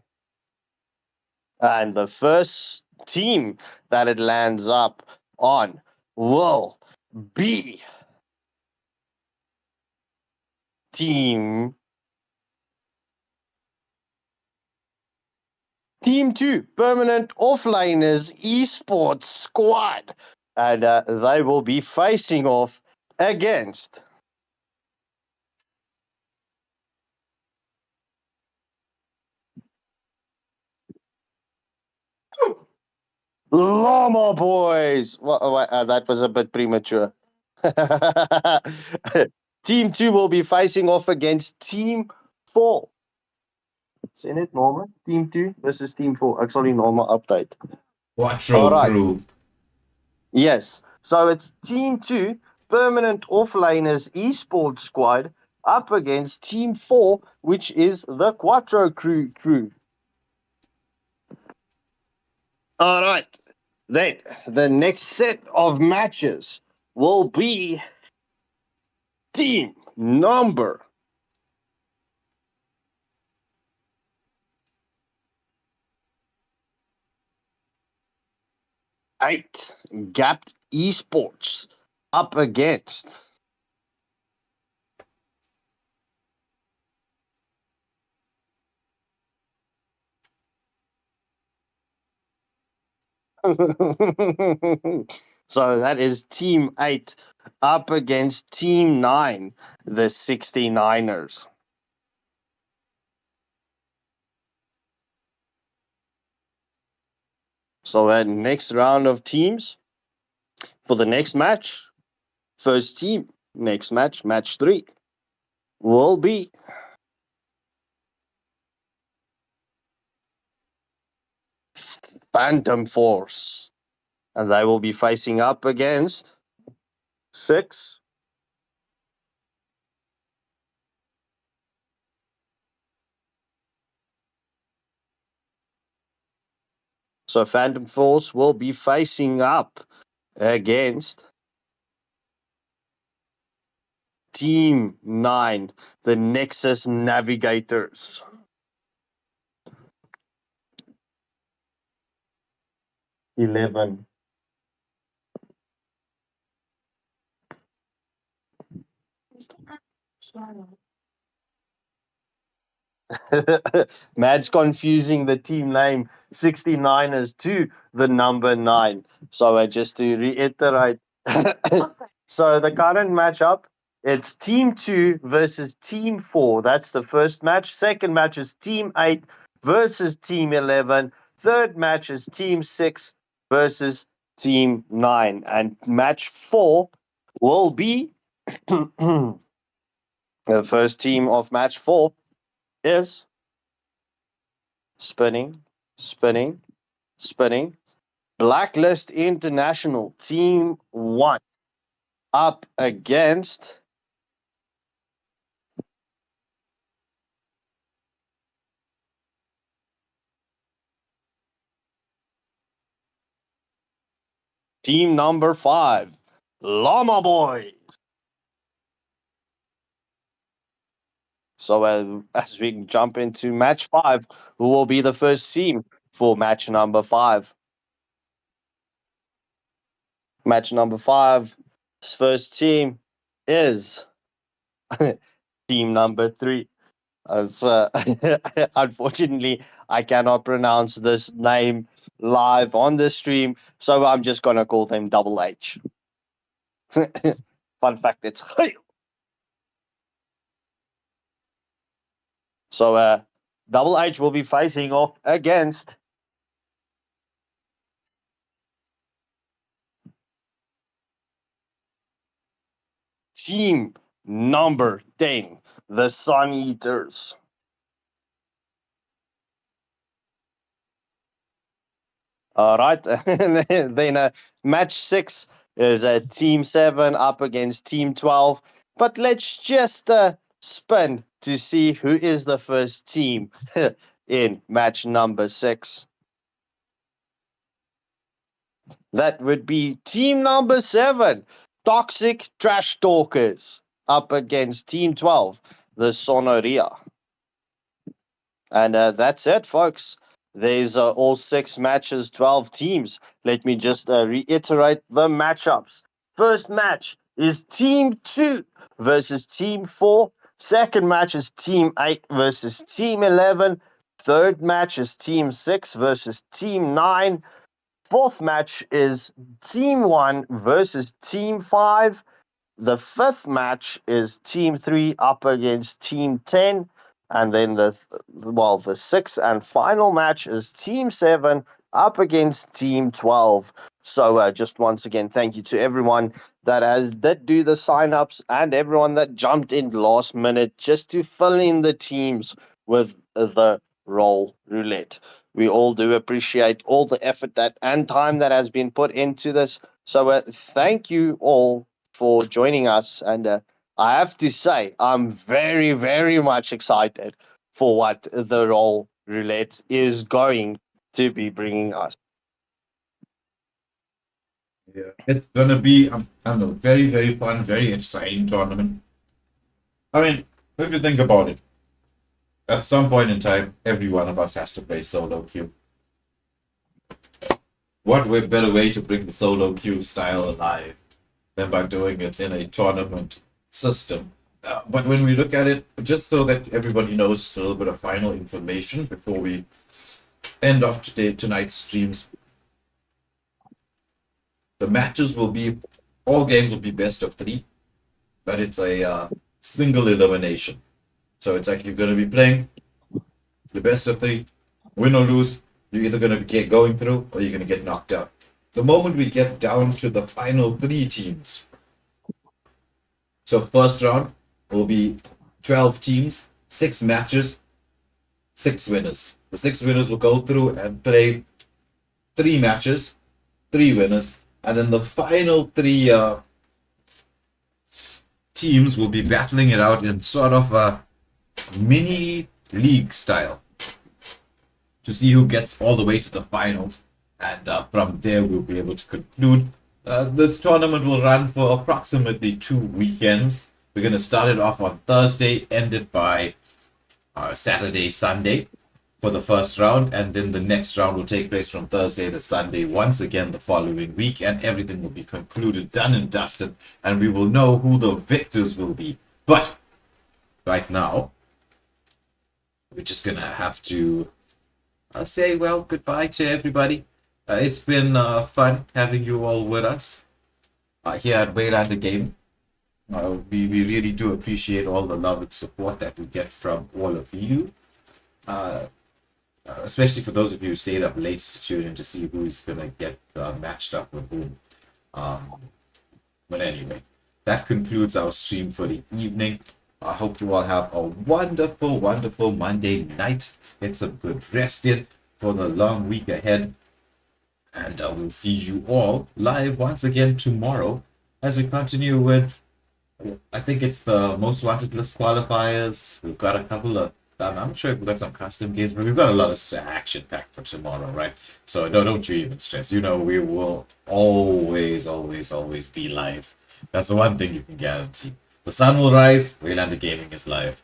And the first team that it lands up on will be Team 2, Permanent Offliners Esports Squad. And they will be facing off against Llama Boys. That was a bit premature. Team 2 will be facing off against Team 4. Sien dit, Norma? Team 2 versus Team 4. Ek sal die Norma update. Quattro Alright. Crew. Yes. So it's Team 2, Permanent Offliners Esports Squad, up against Team 4, which is the Quattro Crew. Alright. Then the next set of matches will be team number 8, Gapped Esports, up against so that is Team 8 up against Team 9, the 69ers. So next round of teams for the next match, first team, next match, match 3, will be Phantom Force. And they will be facing up against 6. So Phantom Force will be facing up against Team 9, the Nexus Navigators. Eleven. Mad's confusing the team name 69ers to the number 9. So just to reiterate, so the current matchup, it's Team 2 versus Team 4. That's the first match. Second match is Team 8 versus Team 11. Third match is Team 6 versus Team 9. And match 4 will be the first team of match 4 is spinning, spinning, spinning. Blacklist International Team 1 up against team number 5, Llama Boys. So as we jump into match 5, who will be the first team for match number 5? Match number 5, first team is team number 3. Unfortunately, I cannot pronounce this name live on the stream, so I'm just going to call them Double H. Fun fact, it's so Double H will be facing off against team number 10, the Sun Eaters. All right, then match 6 is team 7 up against team 12. But let's just spin to see who is the first team in match number 6. That would be team number 7, Toxic Trash Talkers, up against team 12, the Sonoria. And that's it, folks. There's all 6 matches, 12 teams. Let me just reiterate the matchups. First match is Team 2 versus Team 4. Second match is Team 8 versus Team 11. Third match is Team 6 versus Team 9. Fourth match is Team 1 versus Team 5. The fifth match is Team 3 up against Team 10. And then the sixth and final match is Team 7 up against Team 12. So just once again, thank you to everyone that did do the sign-ups and everyone that jumped in last minute just to fill in the teams with the roll roulette. We all do appreciate all the effort and time that has been put into this. So thank you all for joining us. And I have to say, I'm very, very much excited for what the roll roulette is going to be bringing us. Yeah, it's gonna be a very, very fun, very exciting tournament. I mean, if you think about it, at some point in time, every one of us has to play solo queue. What better way to bring the solo queue style alive than by doing it in a tournament system? But when we look at it, just so that everybody knows a little bit of final information before we end off tonight's streams, the matches will be, all games will be best of 3, but it's a single elimination. So it's like you're going to be playing the best of 3, win or lose, You're either going to get going through or you're going to get knocked out. The moment we get down to the final 3 teams, so first round will be 12 teams, 6 matches, 6 winners. The 6 winners will go through and play 3 matches, 3 winners, and then the final 3 teams will be battling it out in sort of a mini league style to see who gets all the way to the finals, and from there we'll be able to conclude. This tournament will run for approximately 2 weekends. We're going to start it off on Thursday, end it by Saturday, Sunday for the first round, and then the next round will take place from Thursday to Sunday once again the following week, and everything will be concluded, done and dusted, and we will know who the victors will be. But right now, we're just going to have to say, well, goodbye to everybody. It's been fun having you all with us here at Waylander Gaming. We really do appreciate all the love and support that we get from all of you, especially for those of you who stayed up late to tune in to see who's going to get matched up with whom. But anyway, that concludes our stream for the evening. I hope you all have a wonderful, wonderful Monday night. Get some good rest in for the long week ahead. And we'll see you all live once again tomorrow as we continue with, I think it's the most wanted list qualifiers. We've got a couple of, I'm sure we've got some custom games, but we've got a lot of action packed for tomorrow, right? So don't you even stress. You know, we will always, always, always be live. That's the one thing you can guarantee. The sun will rise, Waylander Gaming is live.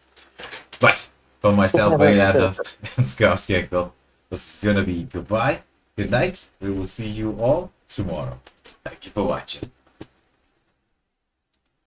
But for myself, Waylander, and Scarfscankle, this is going to be goodbye, good night. We will see you all tomorrow. Thank you for watching.